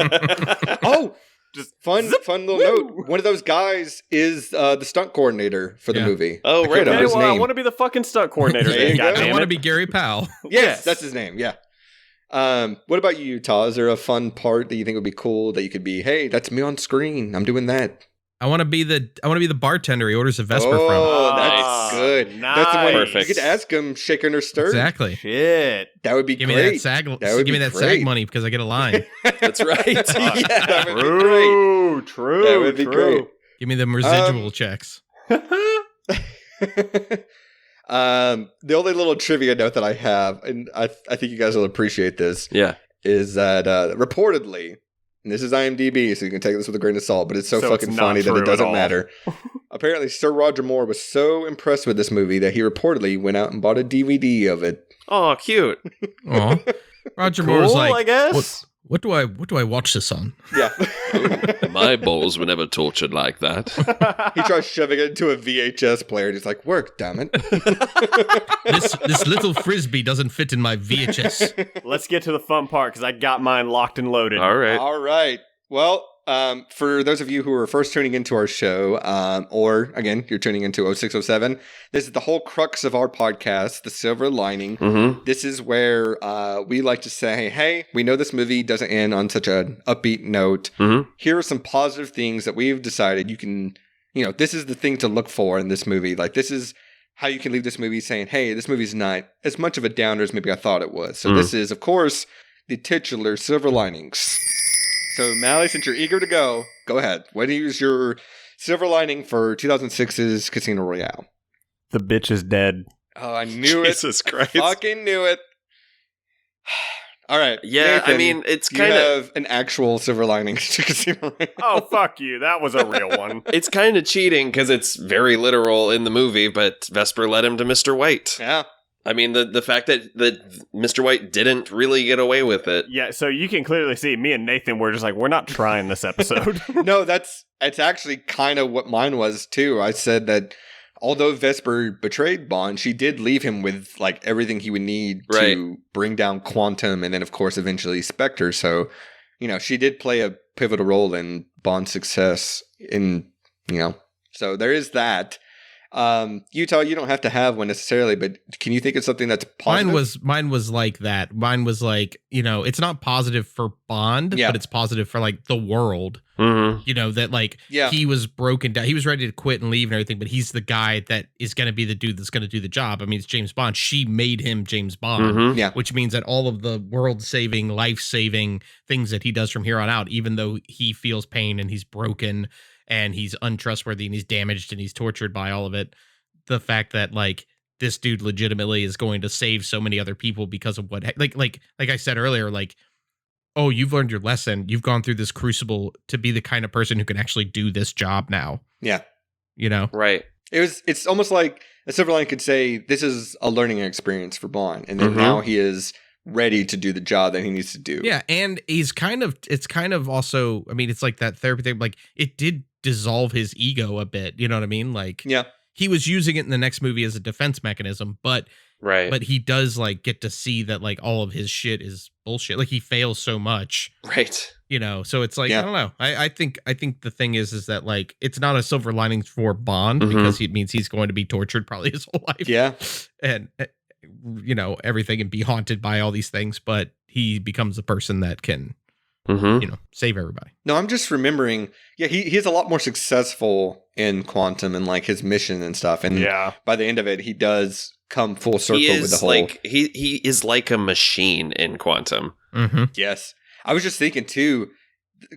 Oh, just fun little note. One of those guys is the stunt coordinator for the movie. Oh, right. Okay, well, I want to be the fucking stunt coordinator. I want to be Gary Powell. Yes, that's his name. Yeah. What about you, Utah? Is there a fun part that you think would be cool that you could be? Hey, that's me on screen. I'm doing that. I want to be the bartender he orders a Vesper from. Oh, that's That's good. That's the one Perfect. you could ask him, shaken or stirred. Exactly. Shit. That would be Give great. me that SAG. Give me that SAG money because I get a line. That's right. Yeah, that would be great. True. That would be great. Give me them residual checks. The only little trivia note that I have, and I think you guys will appreciate this, is that reportedly, and this is IMDb, so you can take this with a grain of salt, but it's so fucking it's funny not that true it doesn't at all. matter. Apparently, Sir Roger Moore was so impressed with this movie that he reportedly went out and bought a DVD of it. Oh, cute. Aw. Roger Cool, Moore was like, I guess. What do I watch this on? Yeah. My balls were never tortured like that. He tries shoving it into a VHS player, and he's like, work, damn it. This little frisbee doesn't fit in my VHS. Let's get to the fun part because I got mine locked and loaded. All right. All right. Well, for those of you who are first tuning into our show, or again, you're tuning into 0607, this is the whole crux of our podcast, The Silver Lining. Mm-hmm. This is where we like to say, hey, we know this movie doesn't end on such an upbeat note. Mm-hmm. Here are some positive things that we've decided you can, this is the thing to look for in this movie. Like, this is how you can leave this movie saying, hey, this movie's not as much of a downer as maybe I thought it was. So this is, of course, the titular Silver Linings. So, Mally, since you're eager to go ahead. What is your silver lining for 2006's Casino Royale? The bitch is dead. Oh, I knew it. Jesus Christ. Fucking knew it. All right. Yeah, Nathan, I mean, it's you kind of... have an actual silver lining to Casino Royale. Oh, fuck you. That was a real one. It's kind of cheating because it's very literal in the movie, but Vesper led him to Mr. White. Yeah. I mean, the fact that Mr. White didn't really get away with it. Yeah, so you can clearly see me and Nathan were just like, we're not trying this episode. No, it's actually kind of what mine was too. I said that although Vesper betrayed Bond, she did leave him with like everything he would need to bring down Quantum and then of course eventually Spectre. So, she did play a pivotal role in Bond's success so there is that. Utah, you don't have to have one necessarily, but can you think of something that's positive? Mine was like that. Mine was like, it's not positive for Bond, but it's positive for like the world. Mm-hmm. That like he was broken down. He was ready to quit and leave and everything, but he's the guy that is going to be the dude that's going to do the job. I mean, it's James Bond. She made him James Bond, which means that all of the world-saving, life-saving things that he does from here on out, even though he feels pain and he's broken and he's untrustworthy and he's damaged and he's tortured by all of it, the fact that like this dude legitimately is going to save so many other people because of what like I said earlier, like, oh, you've learned your lesson, you've gone through this crucible to be the kind of person who can actually do this job now. Yeah. Right. It's almost like a silver lining could say this is a learning experience for Bond, and then now he is ready to do the job that he needs to do. Yeah, and it's kind of also, I mean, it's like that therapy thing, like it did dissolve his ego a bit, you know what I mean? Like, yeah, he was using it in the next movie as a defense mechanism, but he does like get to see that like all of his shit is bullshit. Like he fails so much. Right. So it's like, I don't know. I think the thing is that like, it's not a silver lining for Bond because it means he's going to be tortured probably his whole life. Yeah. And everything and be haunted by all these things, but he becomes the person that can, save everybody. No, I'm just remembering. Yeah, he's a lot more successful in Quantum and like his mission and stuff. And by the end of it, he does come full circle with the whole. Like, he is like a machine in Quantum. Mm-hmm. Yes, I was just thinking too.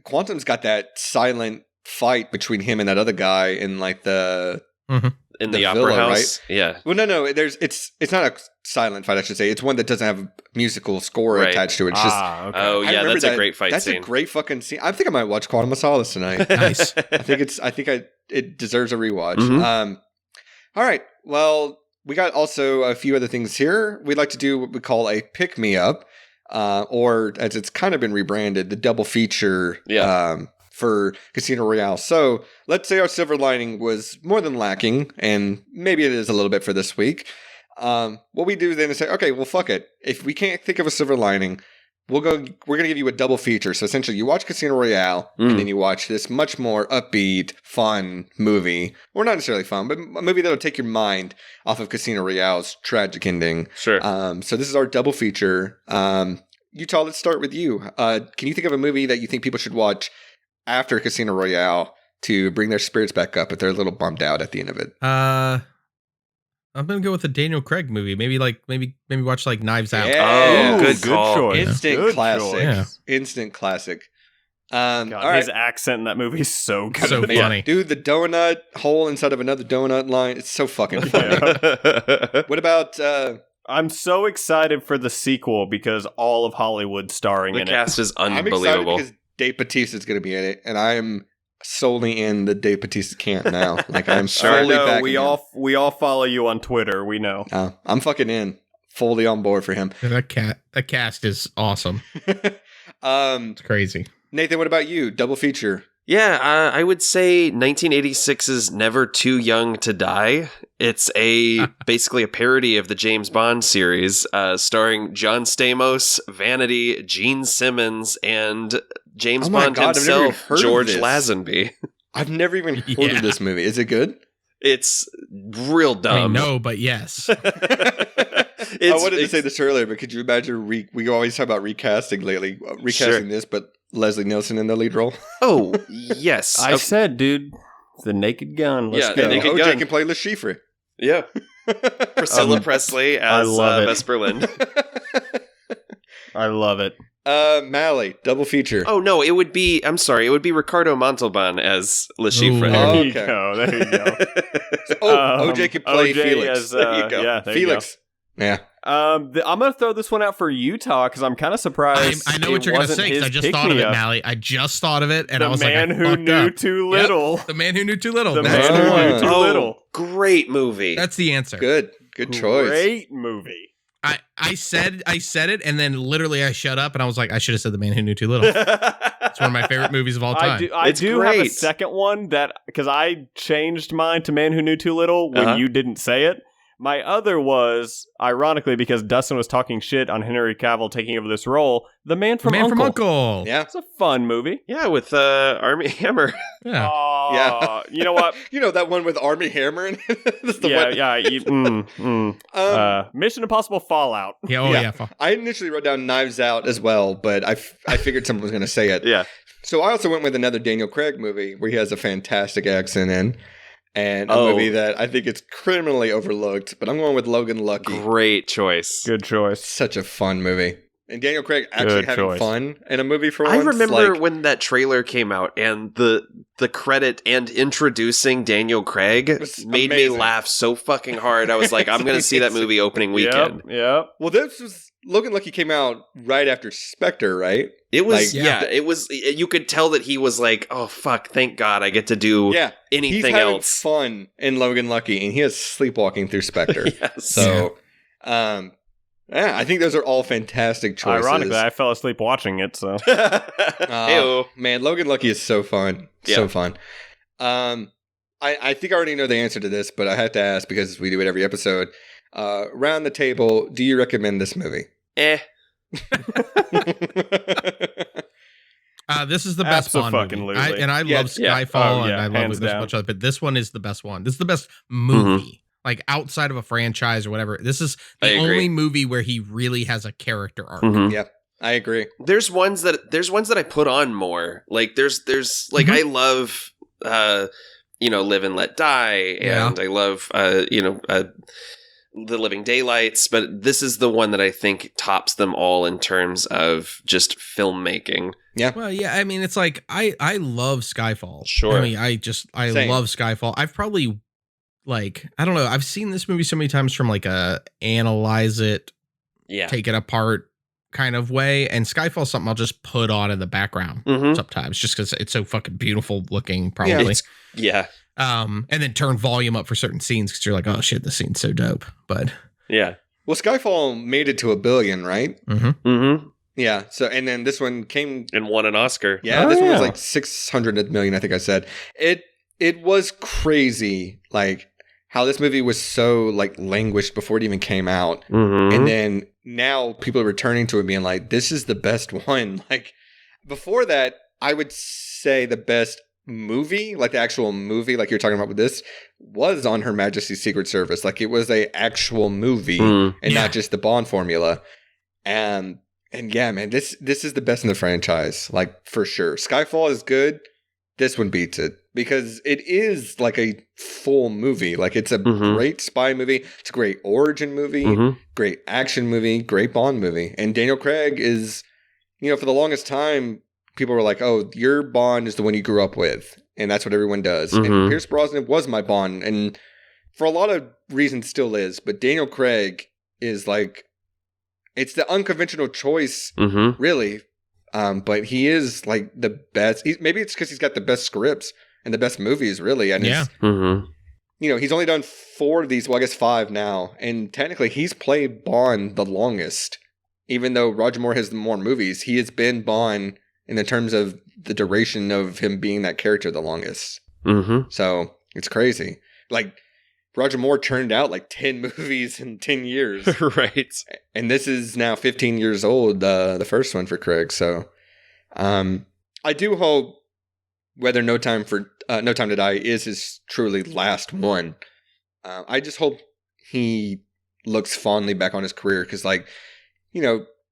Quantum's got that silent fight between him and that other guy in like the. In the opera villa, house, right? Yeah. Well, no, it's not a silent fight. I should say it's one that doesn't have a musical score attached to it. It's just okay. Oh yeah, that's a great fight. That's scene. a great fucking scene. I think I might watch Quantum of Solace tonight. Nice. I think it deserves a rewatch. All right. Well, we got also a few other things here. We'd like to do what we call a pick me up, or as it's kind of been rebranded, the double feature. For Casino Royale. So let's say our silver lining was more than lacking, and maybe it is a little bit for this week. What we do then is say, okay, well, fuck it. If we can't think of a silver lining, we're going to give you a double feature. So essentially you watch Casino Royale and then you watch this much more upbeat, fun movie, or not necessarily fun, but a movie that'll take your mind off of Casino Royale's tragic ending. Sure. So this is our double feature. Utah, let's start with you. Can you think of a movie that you think people should watch after Casino Royale to bring their spirits back up if they're a little bummed out at the end of it? I'm gonna go with the Daniel Craig movie. Maybe watch like Knives Out. Yeah. Oh, good call. choice. Instant Good classic. choice. Yeah. Instant classic. God, all right. his accent in that movie is so good. So Man, funny. dude, the donut hole inside of another donut line. It's so fucking funny. What about I'm so excited for the sequel because all of Hollywood's starring The in cast is I'm excited unbelievable. because Dave Bautista's going to be in it, and I am solely in the Dave Bautista camp now. Like I'm it. fully No, backing we him. all follow you on Twitter. We know. I'm fucking in, fully on board for him. Yeah, that cast is awesome. It's crazy. Nathan, what about you? Double feature. Yeah, I would say 1986's Never Too Young to Die. It's basically a parody of the James Bond series, starring John Stamos, Vanity, Gene Simmons, and James Bond God, I've never even himself, heard of George this. Lazenby. I've never even heard of this movie. Is it good? It's real I dumb. mean, no, but yes. I wanted to say this earlier, but could you imagine? We always talk about recasting lately. Recasting this, but Leslie Nielsen in the lead role. Oh, yes. I said, dude, the Naked Gun. Let's Yeah, go. the Naked OJ Gun. can play Le Chiffre. Yeah. Priscilla Presley as love it. Vesper Lind. I love it. Mally, double feature. Oh, no, it would be Ricardo Montalban as Le Chiffre. Ooh. There Oh, you okay. go. There you go. OJ can play OJ Felix. as, there you go. yeah, there you Felix. Yeah. I'm going to throw this one out for Utah because I'm kind of surprised. I know what you're going to say because I just thought of it, Mally. I just thought of it, and The I was like, man I who fucked knew up. too little. Yep, the man who knew too little. The That's man the who one. knew too little. Great movie. That's the answer. Good choice. Great movie. I said it, and then literally I shut up, and I was like, I should have said The Man Who Knew Too Little. It's one of my favorite movies of all time. I It's do have a great. second one that because I changed mine to Man Who Knew Too Little when you didn't say it. My other was, ironically, because Dustin was talking shit on Henry Cavill taking over this role, The Man from Uncle. Yeah. It's a fun movie. Yeah, with Army Hammer. Yeah. Yeah. You know what? You know that one with Army Hammer in it? That's the one. Mission Impossible Fallout. Yeah. I initially wrote down Knives Out as well, but I figured someone was going to say it. Yeah. So I also went with another Daniel Craig movie where he has a fantastic accent in. And a movie that I think it's criminally overlooked, but I'm going with Logan Lucky. Great choice. Good choice. Such a fun movie. And Daniel Craig actually Good having choice. fun in a movie for I once. remember like, when that trailer came out and the credit and introducing Daniel Craig was made me amazing. laugh so fucking hard. I was like, I'm going to see that movie opening weekend. Yep. Well, this was Logan Lucky came out right after Spectre, right? It was, Like, it was, you could tell that he was like, oh, fuck, thank God I get to do anything He's having else. fun in Logan Lucky, and he is sleepwalking through Spectre. Yes. So, yeah, I think those are all fantastic choices. Ironically, I fell asleep watching it, so. Ew. Man, Logan Lucky is so fun. Yeah. So fun. I think I already know the answer to this, but I have to ask because we do it every episode. Round the table, do you recommend this movie? This is the best Bond movie. Abso-fucking-lutely. I love Yes. Skyfall, and I love hands it this down. much, but this one is the best one. This is the best movie. Like outside of a franchise or whatever. This is I the agree. only movie where he really has a character arc. Yeah, I agree. There's ones that I put on more. Like there's like I love Live and Let Die, and I love The Living Daylights, but this is the one that I think tops them all in terms of just filmmaking. Yeah. Well, yeah, I mean, it's like I love Skyfall. Sure. I mean, I Same. love Skyfall. I've probably I don't know. I've seen this movie so many times from like a analyze it, take it apart kind of way. And Skyfall's something I'll just put on in the background sometimes just because it's so fucking beautiful looking, probably. And then turn volume up for certain scenes because you're like, oh shit, this scene's so dope. But yeah. Well, Skyfall made it to $1 billion, right? Mm-hmm. Yeah. So, and then this one came and won an Oscar. Yeah, this one was like 600 million, I think I said. It was crazy, like how this movie was so like languished before it even came out, and then now people are returning to it, being like, "This is the best one." Like before that, I would say the best movie, like the actual movie, like you're talking about with this, was on Her Majesty's Secret Service. Like it was a actual movie and not just the Bond formula. And yeah, man, this is the best in the franchise, like for sure. Skyfall is good. This one beats it. because it is like a full movie. Like it's a great spy movie. It's a great origin movie, great action movie, great Bond movie. And Daniel Craig is, for the longest time, people were like, oh, your Bond is the one you grew up with. And that's what everyone does. And Pierce Brosnan was my Bond. And for a lot of reasons still is. But Daniel Craig is like, it's the unconventional choice, really. But he is like the best. Maybe it's because he's got the best scripts and the best movies, really. And he's only done 4 of these. Well, I guess 5 now. And technically, he's played Bond the longest. Even though Roger Moore has more movies, he has been Bond in the terms of the duration of him being that character the longest. So it's crazy. Like Roger Moore turned out like 10 movies in 10 years. Right. And this is now 15 years old, the first one for Craig. So I do hope whether No Time to Die is his truly last one. I just hope he looks fondly back on his career because, like,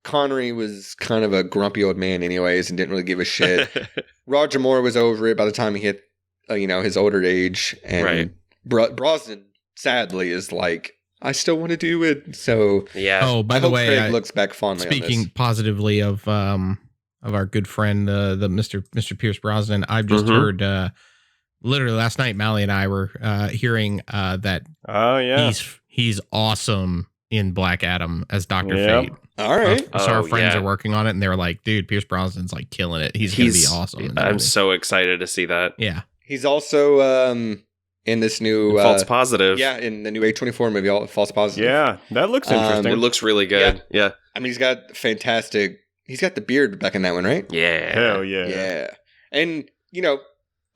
Connery was kind of a grumpy old man anyways and didn't really give a shit. Roger Moore was over it by the time he hit, his older age. And Brosnan, sadly, is like, I still want to do it. So yeah. Oh, by the way, Craig looks back fondly on speaking this. positively of our good friend, the Mr. Pierce Brosnan, I've just heard, literally last night, Mally and I were hearing that he's awesome in Black Adam as Dr. Fate. All right. So our friends are working on it, and they were like, dude, Pierce Brosnan's like killing it. He's going to be awesome. I'm so excited to see that. Yeah. He's also in this new... False Positive. Yeah, in the new A24 movie, False Positive. Yeah, that looks interesting. It looks really good. Yeah. I mean, he's got the beard back in that one, right? Yeah. Hell yeah. Yeah. And,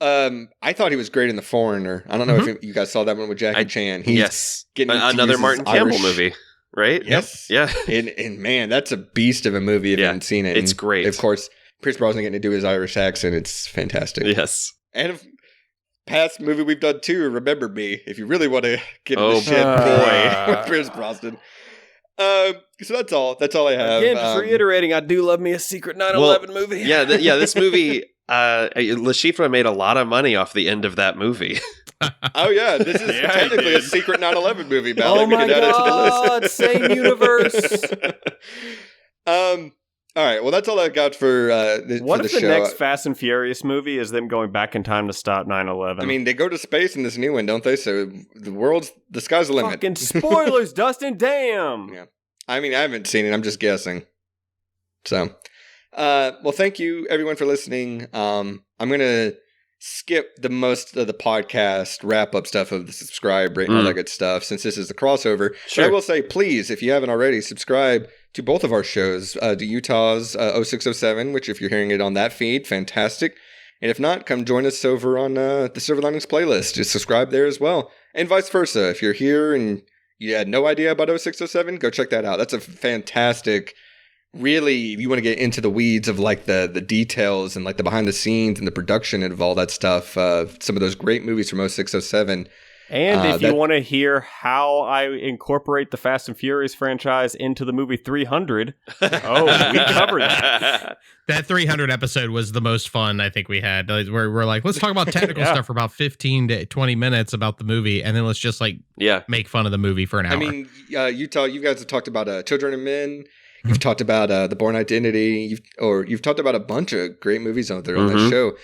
I thought he was great in The Foreigner. I don't know if you guys saw that one with Jackie Chan. He's getting another Martin Campbell movie, right? Yes. Yeah. And man, that's a beast of a movie if you haven't seen it. It's great. Of course, Pierce Brosnan getting to do his Irish accent. It's fantastic. Yes. And past movie we've done too, Remember Me, if you really want to get into shit with Pierce Brosnan. So that's all I have. Again, just reiterating, I do love me a secret 9/11 movie. Yeah, this movie, Le Chiffre made a lot of money off the end of that movie. Oh yeah, this is technically a secret 9/11 movie. Oh my god, same universe. All right, well that's all I've got for what if the show. next Fast and Furious movie is them going back in time to stop 9/11? I mean, they go to space in this new one, don't they? So the sky's the limit. Fucking spoilers, Dustin, damn. Yeah. I mean, I haven't seen it. I'm just guessing. So, well, thank you everyone for listening. I'm going to skip the most of the podcast wrap-up stuff of the subscribe rate and all that good stuff since this is the crossover. Sure. But I will say, please, if you haven't already, subscribe to both of our shows, to Utah's 0607, which if you're hearing it on that feed, fantastic. And if not, come join us over on the Silver Linings playlist. Just subscribe there as well. And vice versa. If you're here and you had no idea about 0607, go check that out. That's a fantastic... Really, if you want to get into the weeds of like the details and like the behind the scenes and the production of all that stuff, some of those great movies from 0607. And if you want to hear how I incorporate the Fast and Furious franchise into the movie 300, we covered that. That 300 episode was the most fun I think we had. We're like, let's talk about technical stuff for about 15 to 20 minutes about the movie, and then let's just like make fun of the movie for an hour. I mean, Utah, you guys have talked about Children and Men. You've talked about The Bourne Identity. You've talked about a bunch of great movies out there on that show.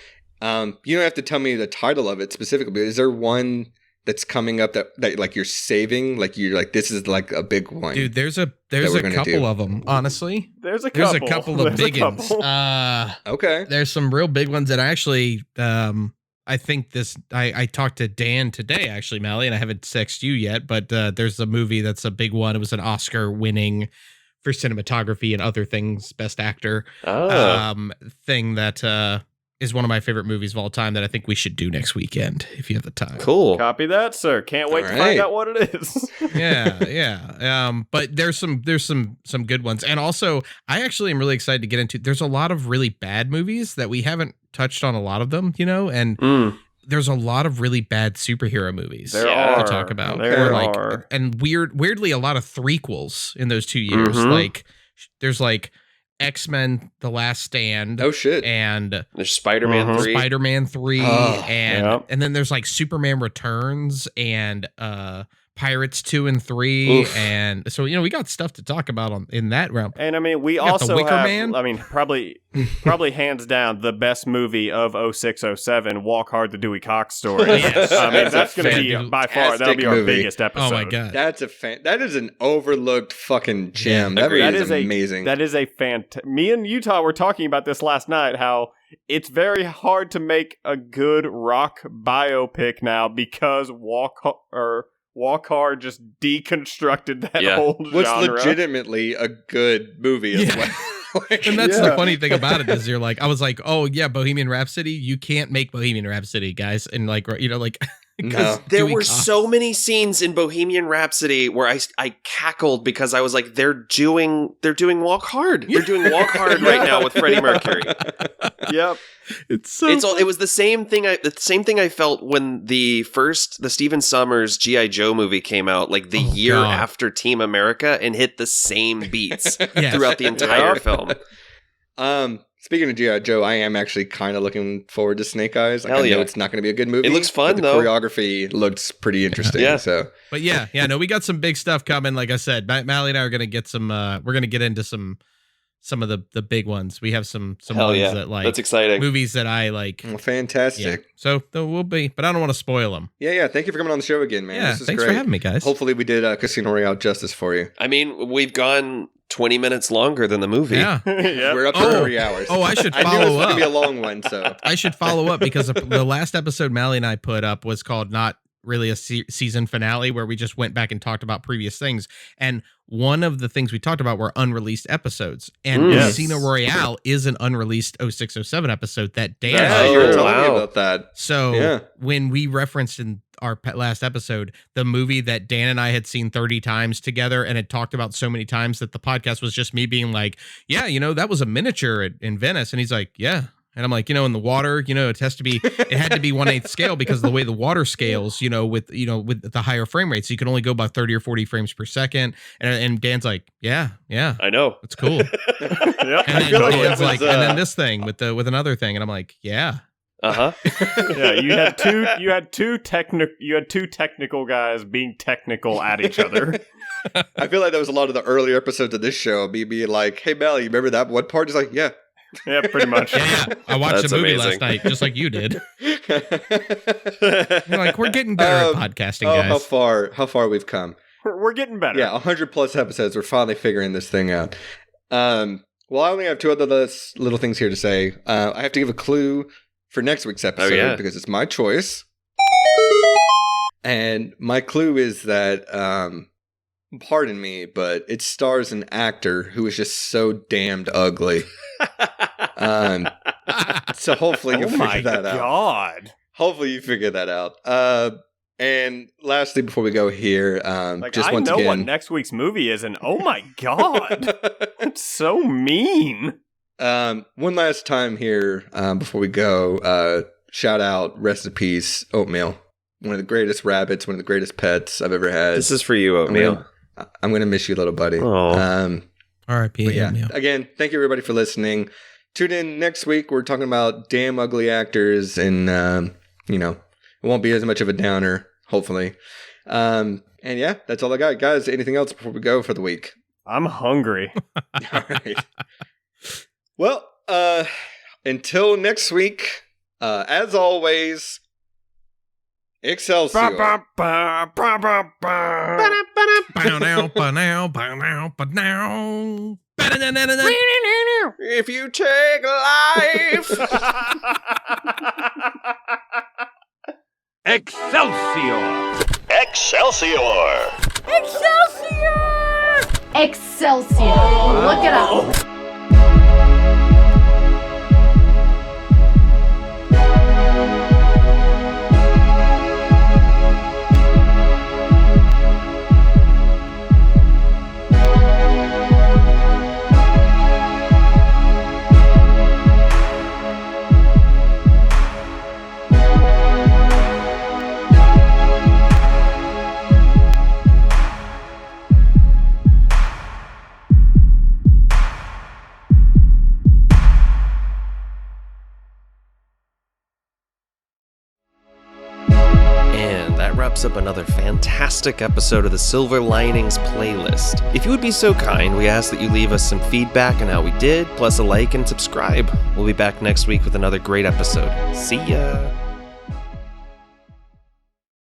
You don't have to tell me the title of it specifically, but is there one that's coming up that like you're saving? Like you're like, this is like a big one. Dude, there's a couple of them, honestly. There's a couple of big ones. Okay. There's some real big ones that I actually I think I talked to Dan today, actually, Mally, and I haven't texted you yet, but there's a movie that's a big one. It was an Oscar winning for cinematography and other things, best actor thing that is one of my favorite movies of all time that I think we should do next weekend if you have the time. Cool. Copy that, sir. Can't wait to find out what it is. Yeah. But there's some good ones. And also, I actually am really excited to get into, there's a lot of really bad movies that we haven't touched on a lot of them, and there's a lot of really bad superhero movies to talk about. There are. And weirdly, a lot of threequels in those 2 years. Like, there's like X-Men: The Last Stand. Oh shit! And there's Spider-Man 3. Spider-Man 3, and then there's like Superman Returns and Pirates 2 and 3. Oof. And so we got stuff to talk about in that realm. And I mean, we got also the Wicker have, Man. I mean, probably hands down the best movie of 0607, Walk Hard, the Dewey Cox story. Yes. I mean, that's going to be by far that'll be our biggest episode. Oh my god, that is an overlooked fucking gem. Yeah, that is amazing. That is a me and Utah were talking about this last night. How it's very hard to make a good rock biopic now because Walk Hard just deconstructed that whole genre. What's legitimately a good movie as well. And that's the funny thing about it is I was like, oh yeah, Bohemian Rhapsody. You can't make Bohemian Rhapsody, guys. And no. There were so many scenes in Bohemian Rhapsody where I cackled because I was like, they're doing Walk Hard. They're doing Walk Hard right now with Freddie Mercury. Yep. It was the same thing I felt when the Stephen Sommers G.I. Joe movie came out, like the year after Team America, and hit the same beats throughout the entire film. Speaking of G.I. Joe, I am actually kind of looking forward to Snake Eyes. I know it's not going to be a good movie. It looks fun, but though. The choreography looks pretty interesting. Yeah. So. But no, we got some big stuff coming. Like I said, Mally and I are going to get some. We're going to get into some of the big ones. We have some ones that that's exciting. Movies that I like. Well, fantastic. Yeah. So there will be, but I don't want to spoil them. Yeah. Thank you for coming on the show again, man. Yeah, this is thanks great. for having me, guys. Hopefully we did Casino Royale justice for you. I mean, we've gone 20 minutes longer than the movie. Yeah. We're up to 3 hours. Oh, I should I knew follow it was going up. to be a long one, so. I should follow up because the last episode Mally and I put up was called Not Really a Season Finale, where we just went back and talked about previous things. And one of the things we talked about were unreleased episodes. And Casino Royale is an unreleased 0607 episode that Dan. Yeah, you were telling me about that. So when we referenced in our last episode the movie that Dan and I had seen 30 times together and had talked about so many times that the podcast was just me being like, yeah, that was a miniature in Venice. And he's like, yeah. And I'm like, in the water, it had to be 1/8 scale because of the way the water scales, with the higher frame rates, so you can only go by 30 or 40 frames per second. And Dan's like, yeah, I know, it's cool. Yeah, and then Dan's like, and then this thing with another thing, and I'm like, yeah. Yeah, you had two technical guys being technical at each other. I feel like that was a lot of the earlier episodes of this show. Me being like, hey Mel, you remember that one part? He's like, yeah. Yeah, pretty much. Yeah, I watched That's the movie amazing. last night, just like you did. We're getting better at podcasting, guys. How far we've come. We're getting better. Yeah, 100+ episodes. We're finally figuring this thing out. Well, I only have two other little things here to say. I have to give a clue for next week's episode because it's my choice. And my clue is that, pardon me, but it stars an actor who is just so damned ugly. So hopefully you'll figure that out. Oh my god. Hopefully you figure that out. And lastly, before we go here, just once again, what next week's movie is, and oh my god, it's so mean. One last time here, before we go, shout out, rest in peace, Oatmeal. One of the greatest rabbits, one of the greatest pets I've ever had. This is for you, Oatmeal. I'm gonna miss you, little buddy. R.I.P. Oatmeal. Again, thank you everybody for listening. Tune in next week. We're talking about damn ugly actors, and it won't be as much of a downer, hopefully. And yeah, that's all I got, guys. Anything else before we go for the week? I'm hungry. All right. Well, until next week, as always, Excelsior. If you take life. Excelsior! Excelsior! Excelsior! Excelsior! Look it up. wraps up another fantastic episode of the Silver Linings playlist. If you would be so kind, we ask that you leave us some feedback on how we did, plus a like and subscribe. We'll be back next week with another great episode. See ya!